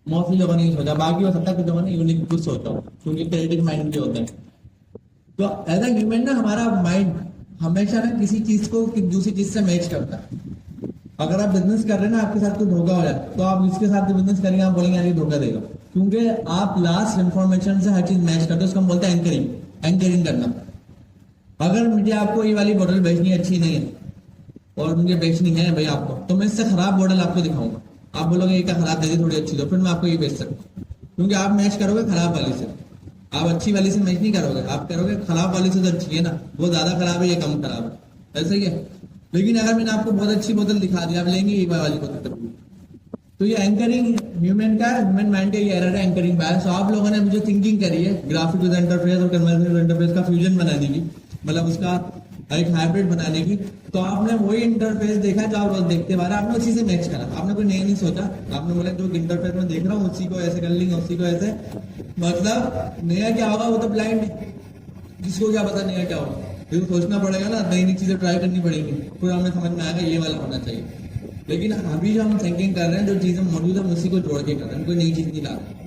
Mostly लोगों ने नहीं सोचा, बाकी हो सकता है कुछ लोगों ने यूनिक कुछ सोचा हो, क्योंकि क्रिएटिव माइंड भी होते हैं। तो एज अ ह्यूमन ना हमारा माइंड हमेशा ना किसी चीज को दूसरी चीज से मैच करता है। अगर आप बिजनेस कर रहे हैं ना, आपके साथ कोई धोखा हो जाए तो आप इसके साथ जो बिजनेस करेंगे आप बोलेंगे यार ये धोखा देगा, क्योंकि आप लास्ट इंफॉर्मेशन से हर चीज मैच करते हो। उसको हम बोलते हैं एंकरिंग, एंकरिंग करना। अगर मुझे आपको ये वाली बॉटल बेचनी अच्छी नहीं है और मुझे बेचनी है भाई आपको, तो मैं इससे खराब बॉटल आपको दिखाऊंगा। आप बोलोगे ये क्या खराब दे दी, थोड़ी अच्छी दो, फिर मैं आपको ये बेच सकता हूँ, क्योंकि आप मैच करोगे खराब वाली से। आप अच्छी वाली से मैच नहीं करोगे, आप करोगे खराब वाली से तो अच्छी है ना, वो ज्यादा खराब है ये कम खराब है, ऐसा ही है। लेकिन अगर मैंने आपको बहुत अच्छी बोतल दिखा दी, आप लेंगे ये वाली बोतल तब भी। तो ये एंकरिंग ह्यूमन का, ह्यूमन माइंड का ये एरर है, एंकरिंग बायस। तो आप लोगों ने मुझे थिंकिंग करी है ग्राफिक यूजर इंटरफेस और कन्वर्सेशनल इंटरफेस का फ्यूजन बनाने की, मतलब उसका एक हाइब्रिड बनाने की। तो आपने वही इंटरफेस देखा जो आप रोज देखते बारे, आपने उसी से मैच करा, आपने कोई नया नहीं सोचा। आपने बोला जो इंटरफेस में देख रहा हूँ उसी को ऐसे कर लेंगे, उसी को ऐसे। मतलब नया क्या होगा वो तो ब्लाइंड है, किसको क्या पता नया क्या होगा। फिर तो सोचना पड़ेगा ना, नई नई चीजें ट्राई करनी पड़ेगी, फिर हमें समझ में आएगा ये वाला होना चाहिए। लेकिन अभी जो हम थिंकिंग कर रहे हैं, जो चीजें मौजूद है हम उसी को जोड़ के कर रहे हैं, कोई नई चीज नहीं ला रहे।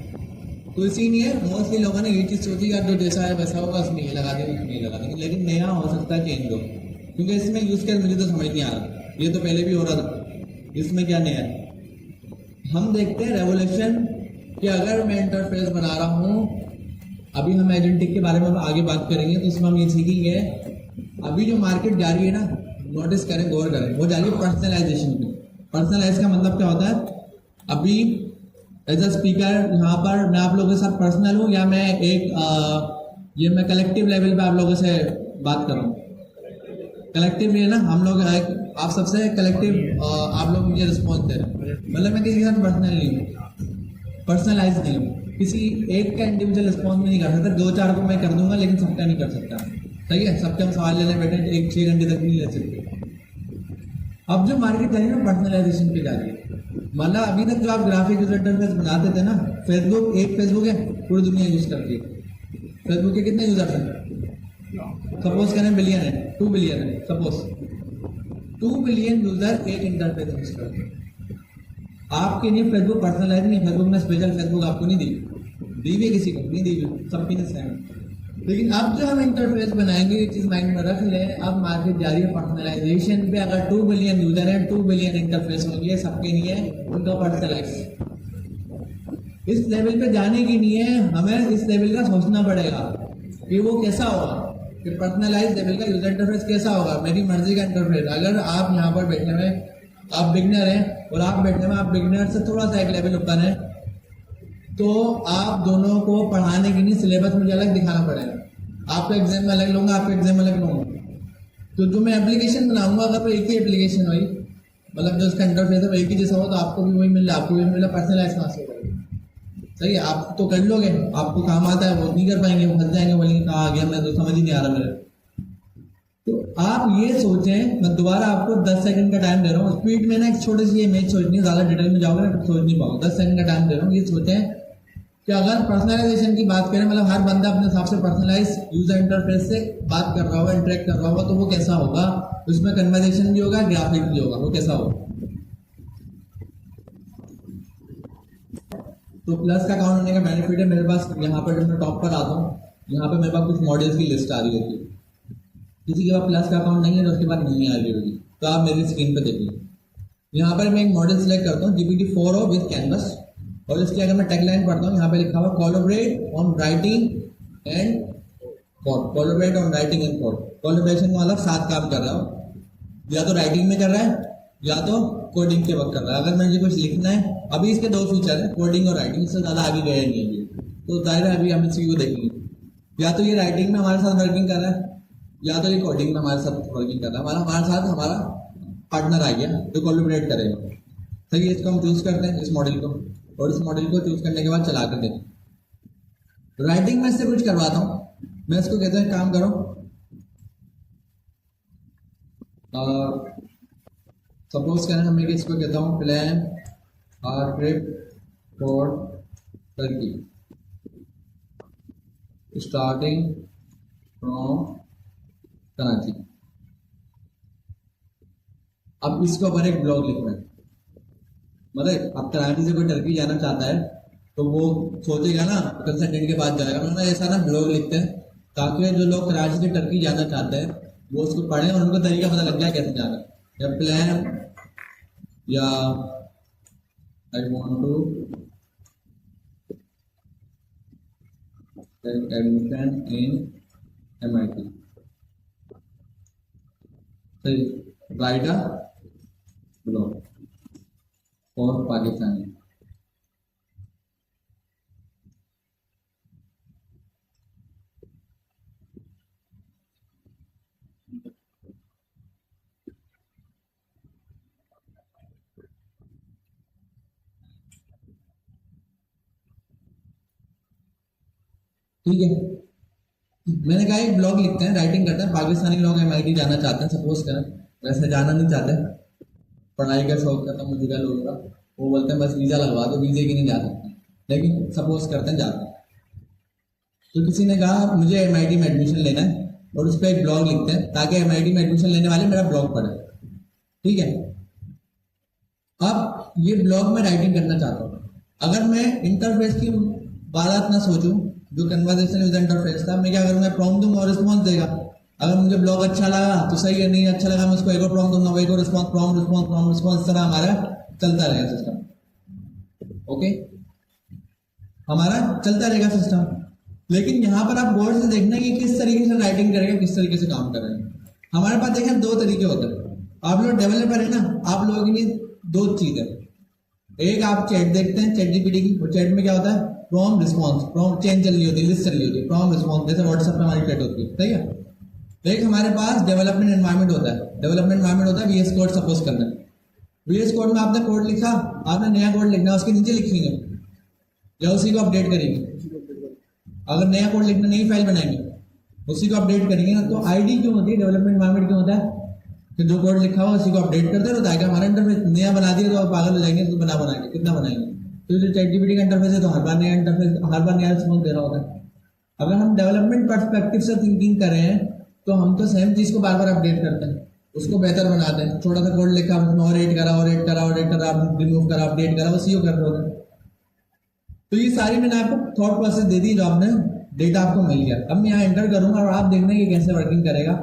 तो इसीलिए मोस्टली लोगों ने ये चीज सोची यार जो जैसा है वैसा होगा, उसमें ये लगा देंगे, उसमें ये लगा देंगे। लेकिन नया हो सकता है चेंज हो, क्योंकि इसमें यूज केस मुझे तो समझ नहीं आ रहा, ये तो पहले भी हो रहा था, इसमें क्या नया है। हम देखते हैं रेवोल्यूशन कि अगर मैं इंटरफेस बना रहा हूँ, अभी हम एजेंटिक के बारे में आगे बात करेंगे, तो उसमें हम ये सीखेंगे। अभी जो मार्केट जा रही है ना, नोटिस करें, गौर करें, वो जा रही है पर्सनलाइजेशन पे। पर्सनलाइज का मतलब क्या होता है? अभी एज अ स्पीकर यहाँ पर मैं आप लोगों के साथ पर्सनल हूँ, या मैं ये मैं कलेक्टिव लेवल पे आप लोगों से बात कर रहा हूँ। कलेक्टिव है ना, हम लोग आप सबसे कलेक्टिव, आप लोग मुझे रिस्पॉन्स दे रहे हैं, मतलब मैं किसी के साथ पर्सनल नहीं हूँ, पर्सनलाइज नहीं हूँ, किसी एक का इंडिविजुअल रिस्पॉन्स में नहीं कर सकता। दो चार को मैं कर दूंगा लेकिन सबका नहीं कर सकता, सही है। सबके हम सवाल लेने बैठे एक 6 घंटे तक नहीं ले सकते। अब जो मार्केट जा रही है ना, पर्सनलाइजेशन पे जा रही है। मतलब अभी तक जो आप ग्राफिक यूजर इंटरफेस बनाते थे ना, फेसबुक, एक फेसबुक है, पूरी दुनिया यूज करती है। फेसबुक के कितने यूजर हैं? सपोज करें बिलियन है, 2 बिलियन है सपोज, 2 बिलियन यूजर एक इंटरफेस यूज करते हैं। आपके लिए फेसबुक पर्सनलाइज नहीं, फेसबुक ने स्पेशल फेसबुक आपको नहीं दी, दी भी किसी को नहीं दी, सबकी ने सेम। लेकिन अब जो हम इंटरफेस बनाएंगे, ये चीज माइंड में रख ले, अब मार्केट जा रही है पर्सनलाइजेशन पे। अगर 2 बिलियन यूजर है, 2 बिलियन इंटरफेस होंगे, सबके लिए उनका पर्सनलाइज। इस लेवल पे जाने के लिए हमें इस लेवल का सोचना पड़ेगा कि वो कैसा होगा, कि पर्सनलाइज लेवल का यूजर इंटरफेस कैसा होगा, मेरी मर्जी का इंटरफेस। अगर आप यहाँ पर बैठने में आप बिगनर हैं और आप बैठने में आप बिगनर से थोड़ा सा एक लेवल ऊपर है, तो आप दोनों को पढ़ाने के लिए सिलेबस मुझे अलग दिखाना पड़ेगा। आपका एग्जाम में अलग लूंगा, आपका एग्जाम अलग लूंगा। तो जो मैं एप्लीकेशन बनाऊंगा, अगर वो एक ही एप्लीकेशन हुई, मतलब जो उसका इंटरफेस है वो एक ही जैसा हो, तो आपको भी वही मिल रहा, आपको भी मिला, पर्सनलाइज कहाँ से होगा? सही है, आप तो कर लोगे, आपको काम आता है, वो नहीं कर पाएंगे, वो फंस जाएंगे, बोलेंगे कहाँ आ गया, मैं तो समझ ही नहीं आ रहा मेरे। तो आप ये सोचें, मैं दोबारा आपको 10 सेकंड का टाइम दे रहा हूँ, स्पीड में ना एक छोटी सी इमेज सोचनी है, ज्यादा डिटेल में जाओगे ना तो सोच नहीं पाओगे। 10 सेकंड का टाइम दे रहा हूँ, ये सोचें कि अगर पर्सनलाइजेशन की बात करें, मतलब हर बंदा अपने हिसाब से पर्सनलाइज यूजर इंटरफेस से बात कर रहा होगा, इंटरेक्ट कर रहा होगा, तो वो कैसा होगा? उसमें कन्वर्सेशन भी होगा, ग्राफिक भी होगा, वो कैसा होगा? तो प्लस का अकाउंट होने का बेनिफिट है मेरे पास, यहाँ पर जब मैं टॉप पर आता हूँ, यहाँ पे मेरे पास कुछ मॉडल्स की लिस्ट आ रही होती है। किसी के पास प्लस का अकाउंट नहीं है तो उसके बाद नहीं आ रही होगी, तो आप मेरी स्क्रीन पर देखिए। यहाँ पर मैं एक मॉडल सेलेक्ट करता हूँ, GPT-4 हो विद कैनवस, और इसकी अगर मैं टैगलाइन पढ़ता हूँ, यहाँ पे लिखा हुआ collaborate on writing and code, collaborate on writing and code. Collaboration का मतलब साथ काम कर रहा हो, या तो राइटिंग में कर रहा है या तो कोडिंग के वक्त कर रहा है। अगर मुझे कुछ लिखना है, अभी इसके 2 फीचर है, कोडिंग और राइटिंग, इससे ज्यादा आगे गए नहीं है, तो जाहिर है अभी हम इसी को देखेंगे। या तो ये राइटिंग में हमारे साथ वर्किंग कर रहा है, या तो ये कोडिंग में हमारे साथ वर्किंग कर रहा है, हमारे साथ हमारा पार्टनर आ गया जो कोलैबोरेट करेगा। सही है, इसको हम चूज करते हैं, इस मॉडल को, और इस मॉडल को चूज करने के बाद चला कर देते। राइटिंग में इससे कुछ करवाता हूँ, मैं इसको कहते हैं काम करो, सपोज करें मैं इसको कहता हूँ plan are trip for Turkey starting from Karachi. अब इसके ऊपर एक ब्लॉग लिखना है, मतलब अब कराची से कोई टर्की जाना चाहता है तो वो सोचेगा ना कंसल्टेंट के पास जाएगा। मैंने ऐसा ना ब्लॉग लिखते हैं ताकि जो लोग कराची से टर्की जाना चाहते हैं वो उसको पढ़ें और उनको तरीका पता लग जाए कैसे जाना, या प्लान, या I want to admission in MIT, सही, राइट अ ब्लॉग और पाकिस्तानी। ठीक है, मैंने कहा एक ब्लॉग लिखते हैं, राइटिंग करते हैं, पाकिस्तानी लोग MIT जाना चाहते हैं, सपोज करें, वैसे जाना नहीं चाहते, पढ़ाई का शौक खत्म हो चुका है लोगों का, वो बोलते हैं बस वीज़ा लगवा दो, वीज़े की नहीं जा सकते, लेकिन सपोज करते हैं जाते हैं। तो किसी ने कहा मुझे MIT में एडमिशन लेना है और उस पर एक ब्लॉग लिखते हैं ताकि MIT में एडमिशन लेने वाले मेरा ब्लॉग पढ़े। ठीक है, अब ये ब्लॉग में राइटिंग करना चाहता हूँ। अगर मैं इंटरफेस की बात ना सोचूं, जो कन्वर्सेशन यूजर इंटरफेस था, मैं क्या करूँगा, प्रॉम्प्ट दूंगा और रिस्पॉन्स देगा। अगर मुझे ब्लॉग अच्छा लगा तो सही है, नहीं अच्छा लगा मैं उसको एक और प्रॉम्प्ट दूंगा, वो एक और response, prompt response prompt response, तरह हमारा चलता रहेगा सिस्टम। ओके, हमारा चलता रहेगा सिस्टम। लेकिन यहाँ पर आप गौर से देखना कि किस तरीके से राइटिंग करेंगे, किस तरीके से काम करेंगे। हमारे पास देखें दो तरीके होते हैं। आप लोग डेवलपर है ना, आप लोगों के लिए दो चीज है। एक आप चैट देखते हैं, चैट जीपीटी की, और चैट में क्या होता है, प्रॉम्प्ट रिस्पॉन्स, प्रॉम्प्ट चेंज चल रही होती है, लिस्ट चल रही होती है, प्रॉम्प्ट रिस्पॉन्स, जैसे व्हाट्सएप पे हमारी चैट होती है, सही है। एक हमारे पास डेवलपमेंट एनवायरनमेंट होता है, डेवलपमेंट एनवायरनमेंट होता है VS कोड सपोज करना है। VS कोड में आपने कोड लिखा, आपने नया कोड लिखना, उसके नीचे लिखेंगे या उसी को अपडेट करेंगे। अगर नया कोड लिखना, नई फाइल बनाएंगे, उसी को अपडेट करेंगे ना। तो आईडी क्यों होती है, डेवलपमेंट एनवायरनमेंट क्यों होता है, कि जो कोड लिखा हुआ उसी को अपडेट करते रहो ताकि हमारा इंटरफेस नया बना दिया तो आप पागल हो जाएंगे, तो बना के कितना बनाएंगे। तो जो चैट जीपीटी का इंटरफेस है तो हर बार नया इंटरफेस, हर बार नया रिस्पॉन्स दे रहा होता है। अगर हम डेवलपमेंट पर्सपेक्टिव से थिंकिंग कर रहे हैं तो हम तो सेम चीज को बार बार अपडेट करते हैं, उसको बेहतर बनाते हैं। छोटा सा कोड लिखा, उसमें और एड करा, और एड करा, और एड करा, रिमूव करा, अपडेट करा, बस ये कर रहे होते हैं। तो ये सारी मैंने आपको थॉट प्रोसेस दे दी, जो आपने डेटा आपको मिल गया। अब मैं यहाँ एंटर करूंगा और आप देखना कि कैसे वर्किंग करेगा।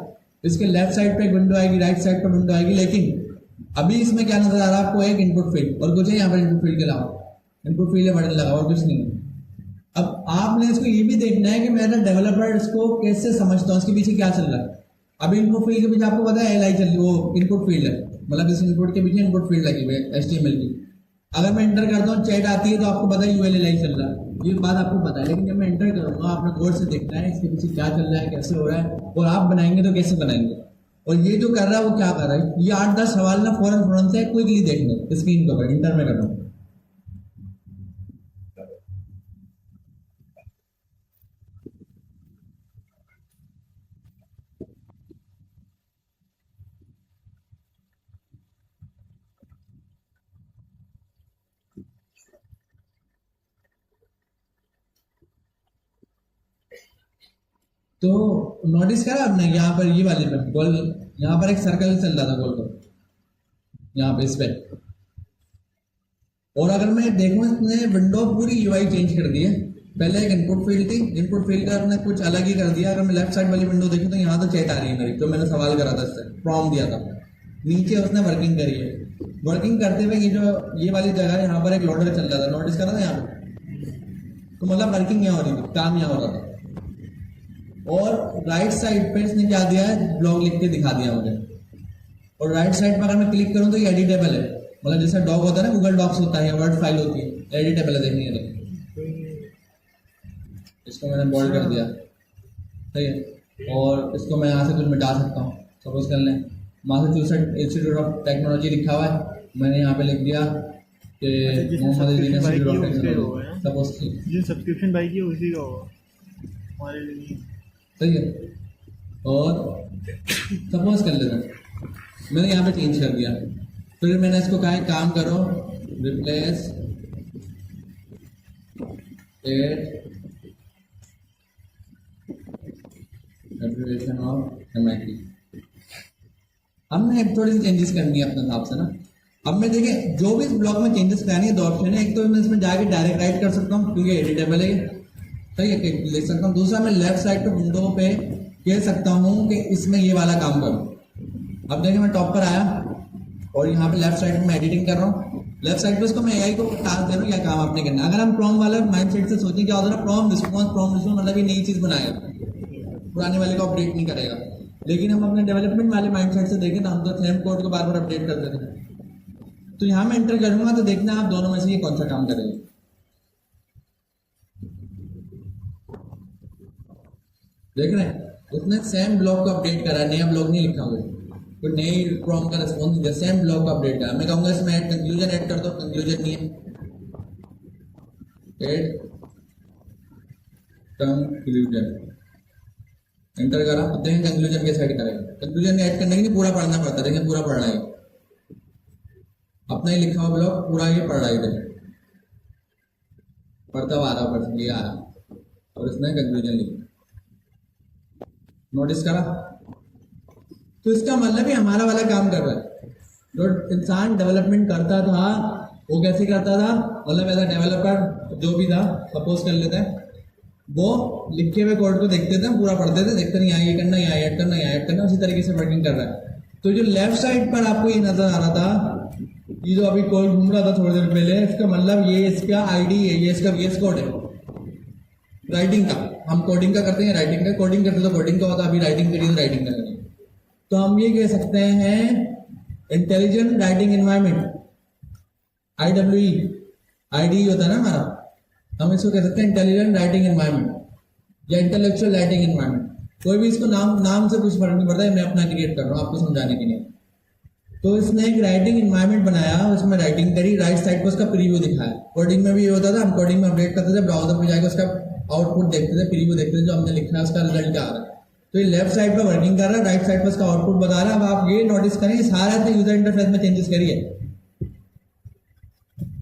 इसके लेफ्ट साइड पे एक विंडो आएगी, राइट साइड पे विंडो आएगी, लेकिन अभी इसमें क्या नजर आ रहा है आपको, एक इनपुट फील्ड और कुछ है यहाँ पर इनपुट फील्ड के अलावा, इनपुट फील्ड है बटन लगा और कुछ नहीं है। अब आपने इसको ये भी देखना है कि मेरा डेवलपर इसको कैसे समझता हूँ, इसके पीछे क्या चल रहा है। अभी इनपुट फील्ड के पीछे आपको पता है LI चल रही, वो इनपुट फील्ड है, मतलब इस इनपुट के पीछे इनपुट फील्ड लगी हुई है HTML की। अगर मैं एंटर करता हूँ, चैट आती है, तो आपको पता है ULLI चल रहा है, ये बात आपको पता है। लेकिन जब मैं एंटर करूंगा, आपने गौर से देखना है इसके पीछे क्या चल रहा है, कैसे हो रहा है, और आप बनाएंगे तो कैसे बनाएंगे, और ये जो कर रहा है वो क्या कर रहा है। ये 8-10 सवाल ना फौरन से क्विकली देखने स्क्रीन के ऊपर, इंटर में कर रहा हूँ। तो नोटिस करा आपने, यहाँ पर ये वाले पे गोल, यहाँ पर एक सर्कल चल रहा था गोल गोल, यहाँ पे इस पे। और अगर मैं देखूं, इसने विंडो पूरी UI चेंज कर दी है। पहले एक इनपुट फील्ड थी, इनपुट फील्ड का आपने कुछ अलग ही कर दिया। अगर मैं लेफ्ट साइड वाली विंडो देखूं तो यहाँ तो चैट आ रही है मेरी, तो मैंने सवाल करा था इससे, प्रॉम्प्ट दिया था। नीचे उसने वर्किंग करी है, वर्किंग करते हुए ये जो ये वाली जगह है, यहाँ पर एक लोडर चल रहा था, नोटिस करा था यहाँ पे। तो मतलब वर्किंग यहाँ हो रही थी, काम यहाँ हो रहा था। और राइट साइड पे इसने क्या दिया है, ब्लॉग लिख के दिखा दिया मुझे। और राइट साइड पर अगर मैं क्लिक करूं तो ये एडिटेबल है, मतलब जैसे डॉक होता है ना, गूगल डॉक्स होता है या वर्ड फाइल होती है, एडिटेबल है, देखनी है तो इसको मैंने बोल्ड कर दिया, सही है। और इसको मैं यहाँ से कुछ मिटा सकता हूँ, सपोज कर लें मैसाचुसेट्स इंस्टीट्यूट ऑफ टेक्नोलॉजी लिखा हुआ है, मैंने यहाँ पे लिख दिया कि Mohammad Ali institute of technology, suppose जो सब्सक्रिप्शन बाई की उसी का होगा हमारे लिए, सही है। और सपोज कर लेते हैं मैंने यहाँ पे चेंज कर दिया, फिर मैंने इसको कहा काम करो, रिप्लेस एब्रिविएशन ऑफ MIT। हमने एक थोड़ी सी चेंजेस करनी है अपने हिसाब से ना। अब मैं देखें जो भी इस ब्लॉक में चेंजेस करानी है, दो ऑप्शन है। एक तो मैं इसमें जाके डायरेक्ट राइट कर सकता हूँ क्योंकि एडिटेबल है, सही है, लिख सकता हूँ। दूसरा मैं लेफ्ट साइड पे विंडो पे कह सकता हूँ कि इसमें ये वाला काम करो। अब देखिए मैं टॉप पर आया और यहाँ पे लेफ्ट साइड में मैं एडिटिंग कर रहा हूँ। लेफ्ट साइड पे इसको मैं एआई को टास्क दे रहा हूँ, क्या काम आपने करना है। अगर हम प्रॉम्प्ट वाला माइंडसेट से सोचें क्या होता है, प्रॉम्प्ट रिस्पॉन्स मतलब ये नई चीज बनाएगा, पुराने वाले को अपडेट नहीं करेगा। लेकिन हम अपने डेवलपमेंट वाले माइंडसेट से देखें ना, हम तो सेम कोड को बार बार अपडेट कर देते हैं। तो यहाँ मैं एंटर करूंगा तो देखना आप दोनों में से ये कौन सा काम करेगा। देख रहे हैं, उसने सेम ब्लॉक को अपडेट करा, नया ब्लॉक नहीं लिखा हुआ, तो नई प्रॉम्प्ट का रिस्पॉन्स दिया, सेम ब्लॉक को अपडेट करा। मैं कहूंगा इसमें ऐड कंक्लूजन ऐड कर दो, कंक्लूजन नहीं है, ऐड कंक्लूजन एंटर करा। अब देखें कंक्लूजन कैसे ऐड करेगा। कंक्लूजन ऐड करने के लिए पूरा पढ़ना पड़ता है, देखें पूरा पढ़ रहा है, अपना ही लिखा हुआ ब्लॉक पूरा ये पढ़ रहा है, इधर पढ़ता हुआ आ रहा, पढ़ ये आ रहा, और इसने कंक्लूजन लिखा, नोटिस करा। तो इसका मतलब ही हमारा वाला काम कर रहा है। जो इंसान डेवलपमेंट करता था वो कैसे करता था, मतलब एज अ डेवलपर जो भी था, सपोज कर लेते हैं, वो लिखे हुए कोड को देखते थे, पूरा पढ़ते थे, देखते नहीं यहाँ ये करना, यहाँ ऐड करना, यहाँ ऐड करना, उसी तरीके से वर्किंग कर रहा है। तो जो लेफ्ट साइड पर आपको ये नजर आ रहा था, ये जो अभी कोड घूम रहा था थोड़ी देर पहले, इसका मतलब ये इसका आईडी है, ये इसका VS कोड है राइटिंग का। हम कोडिंग का करते हैं, राइटिंग का कोडिंग करते तो कोडिंग का होता, अभी राइटिंग करिए तो राइटिंग का करिए। तो हम ये कह सकते हैं intelligent writing environment, IWE, IDE होता है ना हमारा, हम इसको कह सकते हैं इंटेलिजेंट राइटिंग एनवायरमेंट या इंटेलेक्चुअल राइटिंग एनवायरमेंट। कोई भी इसको नाम से कुछ फर्क नहीं पड़ता है, मैं अपना क्रिएट कर रहा हूँ आपको समझाने के लिए। तो इसने एक राइटिंग एनवायरमेंट बनाया, उसमें राइटिंग करी, राइट साइड पर उसका प्रीव्यू दिखाया। कोडिंग में भी ये होता था, हम कोडिंग में अपडेट करते थे, ब्राउजर पे जाकर उसका आउटपुट देखते थे, प्रीव्यू देखते थे, जो हमने लिखा है उसका रिजल्ट क्या आ रहा है। तो ये लेफ्ट साइड पर वर्किंग कर रहा है, राइट साइड पर उसका आउटपुट बता रहा है। अब आप ये नोटिस करें, सारा अपने यूजर इंटरफेस में चेंजेस करिए।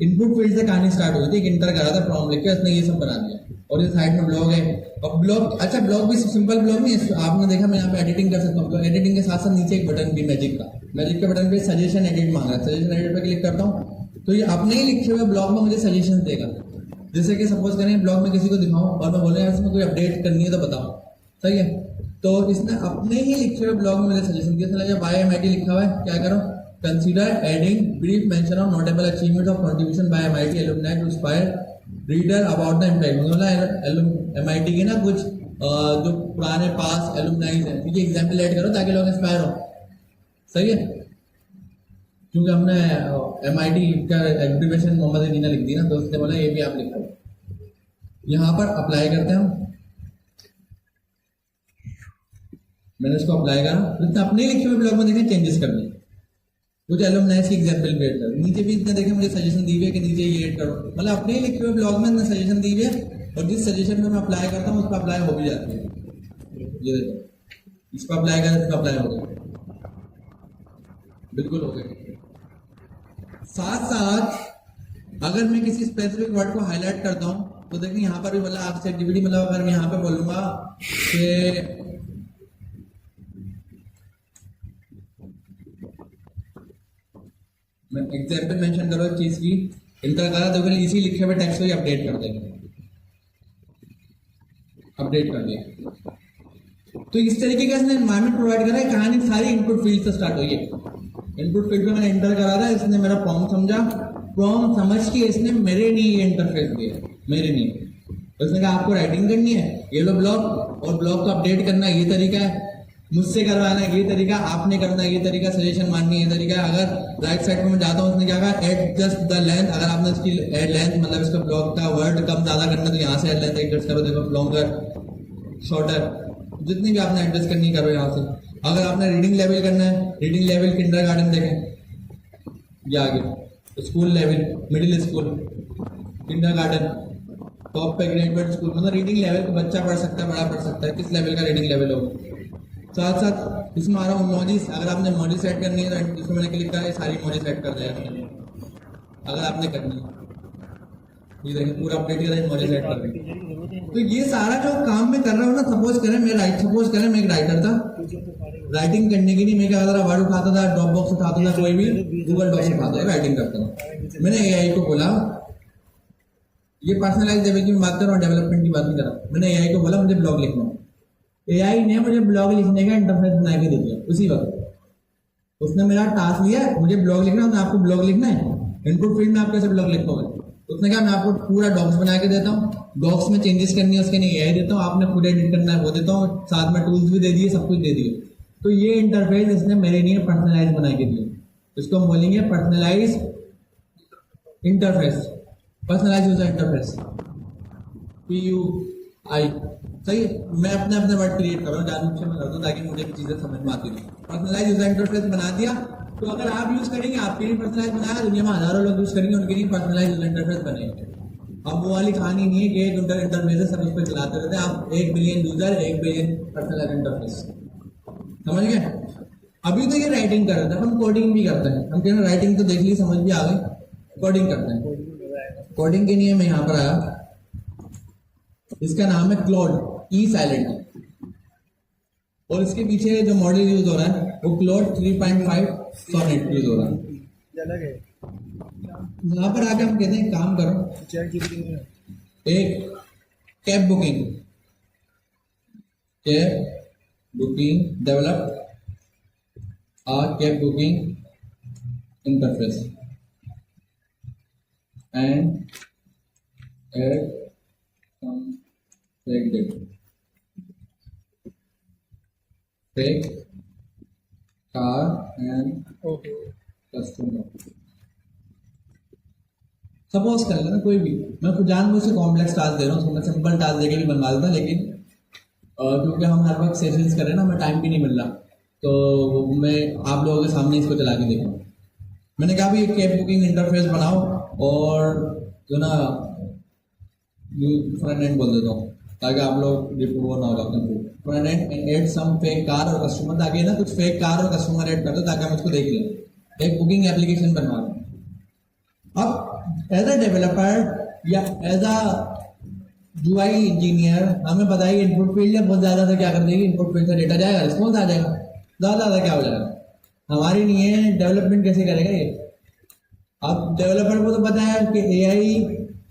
इनपुट फील्ड से कहानी स्टार्ट हुई थी, एक इंटर करा था प्रॉम्प्ट लिख के, उसने ये सब बना दिया। और ये साइड में ब्लॉग है, और ब्लॉग, अच्छा ब्लॉग भी सिंपल ब्लॉग नहीं है, आपने देखा मैं यहाँ पे एडिटिंग कर सकता हूँ। एडिटिंग के साथ साथ नीचे एक बटन भी मैजिक के बटन पे सजेशन एडिट मांग रहा है, सजेशन एडिट पे क्लिक करता हूँ तो ये अपने ही लिखे हुए ब्लॉग में मुझे सजेशन देगा। जैसे कि सपोज करें ब्लॉग में किसी को दिखाऊं और मैं बोले यार इसमें कोई अपडेट करनी है तो बताओ, सही है। तो इसने अपने ही लिखे हुए ब्लॉग में मुझे सजेशन दिया। जब IMIT लिखा हुआ है, क्या करो, consider adding brief mention of notable achievement of contribution by MIT alumni to inspire reader about the impact. मतलब MIT के ना कुछ जो पुराने पास एलुमनाइज है, ये एग्जाम्पल ऐड करो ताकि लोग इंस्पायर हो, सही है। क्योंकि हमने MIT का एग्रीवेशन मोहम्मद अली ने लिख दी ना, तो उसने बोला ये भी आप लिखो। यहाँ पर अप्लाई करते हैं हम, मैंने इसको अप्लाई करा, तो अपने लिखे हुए ब्लॉग में देखें चेंजेस कर दिए, कुछ एलुमनाइज की एग्जाम्पल भी ऐड कर, नीचे भी इतने देखें मुझे सजेशन दी हुई है कि नीचे ये ऐड करो, मतलब अपने लिखे हुए ब्लॉग में इतने सजेशन दी हुई है, और जिस सजेशन में मैं अप्लाई करता हूँ उस पर अप्लाई हो भी जाती है। ये देखो, इस पर अप्लाई करें, इस पर अप्लाई हो गया, बिल्कुल हो गया। साथ साथ अगर मैं किसी स्पेसिफिक वर्ड को हाईलाइट करता हूं तो देखिए यहाँ पर भी, मतलब आप ChatGPT, मतलब अगर मैं यहाँ पे बोलूंगा कि मैं एग्जाम्पल मेंशन करो एक चीज की, इंटर करा तो इसी लिखे हुए टेक्स्ट को ही अपडेट कर देंगे, अपडेट कर दिया। तो इस तरीके का इसने एनवायरमेंट प्रोवाइड करा है। कहानी सारी इनपुट फील्ड से स्टार्ट हुई है। इनपुट फील्ड में मैंने एंटर करा था, इसने मेरा प्रॉम्प्ट समझा, प्रॉम्प्ट समझ के इसने मेरे लिए ये इंटरफेस दिया, मेरे लिए। उसने कहा आपको राइटिंग करनी है, ये लो ब्लॉग, और ब्लॉग को अपडेट करना ये तरीका है, मुझसे करवाना है ये तरीका, आपने करना है ये तरीका, सजेशन मांगनी है ये तरीका है। अगर राइट साइड पे मैं जाता हूँ, उसने क्या कहा, एडजस्ट द लेंथ, अगर आपने इसकी एड लेंथ, मतलब इसका ब्लॉग का वर्ड कम ज्यादा करना तो यहाँ से एड लेंथ एडजस्ट करो, देखो लॉन्गर शॉर्टर, जितनी भी आपने एडजस्ट करनी करो यहाँ से। अगर आपने रीडिंग लेवल करना है, रीडिंग लेवल किंडरगार्टन देखें, ये आगे school level, middle school, kindergarten, top पे ग्रेजुएट स्कूल, मतलब रीडिंग लेवल को बच्चा पढ़ सकता है, बड़ा पढ़ सकता है, किस लेवल का रीडिंग लेवल हो। साथ साथ इसमें आ रहा हूँ इमोजीज, अगर आपने इमोजी सेट करनी है तो जिसमें मैंने क्लिक करा है सारी इमोजी सेट कर दिया अगर आपने करनी है। ये देखिए पूरा अपडेट करा, इमोजी सेट कर दी। तो ये सारा जो काम मैं कर रहा हूँ ना, सपोज करें मैं एक राइटर था, राइटिंग करने की नहीं, मैं क्या करता था, वर्ड उठाता था, ड्रॉप बॉक्स उठाता था, कोई भी गूगल डॉक्स उठाता था, राइटिंग करता था। मैंने एआई को बोला, ये पर्सनलाइज लेवल की बात कर रहा हूँ, डेवलपमेंट की बात नहीं कर रहा। मैंने एआई को बोला मुझे ब्लॉग लिखना है। एआई ने मुझे ब्लॉग लिखने का इंटरफेस बना के दे दिया उसी वक्त। उसने मेरा टास्क लिया, मुझे ब्लॉग लिखना है, आपको ब्लॉग लिखना है, इनपुट फील्ड में आप कैसे ब्लॉग लिखोगे। उसने कहा मैं आपको पूरा डॉक्स बना के देता हूँ, डॉक्स में चेंजेस करनी है उसके लिए एआई देता हूँ, आपने खुद एडिट करना है वो देता हूँ, साथ में टूल्स भी दे दिए, सब कुछ दे दिए। तो ये इंटरफेस इसने मेरे लिए पर्सनलाइज बना के दिया। इसको हम बोलेंगे personalise interface, personalise user interface, PUI। सही है, मैं अपने अपने वर्ड क्रिएट कर रहा हूँ, जानबूझ के मैं करता हूँ ताकि मुझे चीजें समझ में आती रही। पर्सनलाइज यूजर इंटरफेस बना दिया, तो अगर आप यूज करेंगे आपके लिए पर्सनलाइज बनाया, दुनिया में हजारों लोग यूज करेंगे, उनके लिए पर्सनलाइज यूजर इंटरफेस बनेंगे। अब वो वाली कहानी नहीं है कि एक इंटरफेस सब उस पर चलाते रहते हैं, आप 1 billion user 1 billion personalise interface, समझ गए। अभी तो ये राइटिंग कर रहे थे, हम कोडिंग भी करते हैं। हम कह रहे राइटिंग तो देख ली, समझ भी आ गई, कोडिंग करते हैं। कोडिंग के लिए मैं यहाँ पर आया, इसका नाम है क्लॉड ई साइलेंट, और इसके पीछे जो मॉडल यूज हो रहा है वो क्लॉड 3.5 सोनेट यूज हो रहा है। यहाँ पर आके हम कहते हैं काम करो, एक cab booking develop cab booking interface and add some fake data, fake car and customer। Suppose कर लेना कोई भी, मैं कुछ जानबूझ से कॉम्प्लेक्स टास्क दे रहा हूँ, मैं सिंपल टास्क देके भी बनवा देता, लेकिन क्योंकि हम हर वक्त सेशंस कर रहे हैं ना, हमें टाइम भी नहीं मिल रहा, तो मैं आप लोगों के सामने इसको चला के देखूँ। मैंने कहा भी कैब बुकिंग इंटरफेस बनाओ, और जो ना फ्रंट एंड बोल देता हूँ ताकि आप लोग वो ना होगा front end add some fake car और कस्टमर, ताकि ना कुछ फेक कार और कस्टमर ऐड कर दो ताकि हम उसको देख लें। एक बुकिंग एप्लीकेशन बनवा दो। अब एज अ डेवलपर या एज अ UI इंजीनियर हमें पता है इनपुट फील्ड है बहुत ज्यादा से क्या कर देगी, इनपुट फील्ड से डेटा जाएगा, रिस्पॉन्स आ जाएगा, ज्यादा क्या हो जाएगा, हमारी नहीं है। डेवलपमेंट कैसे करेगा ये। अब डेवलपर को तो पता है कि AI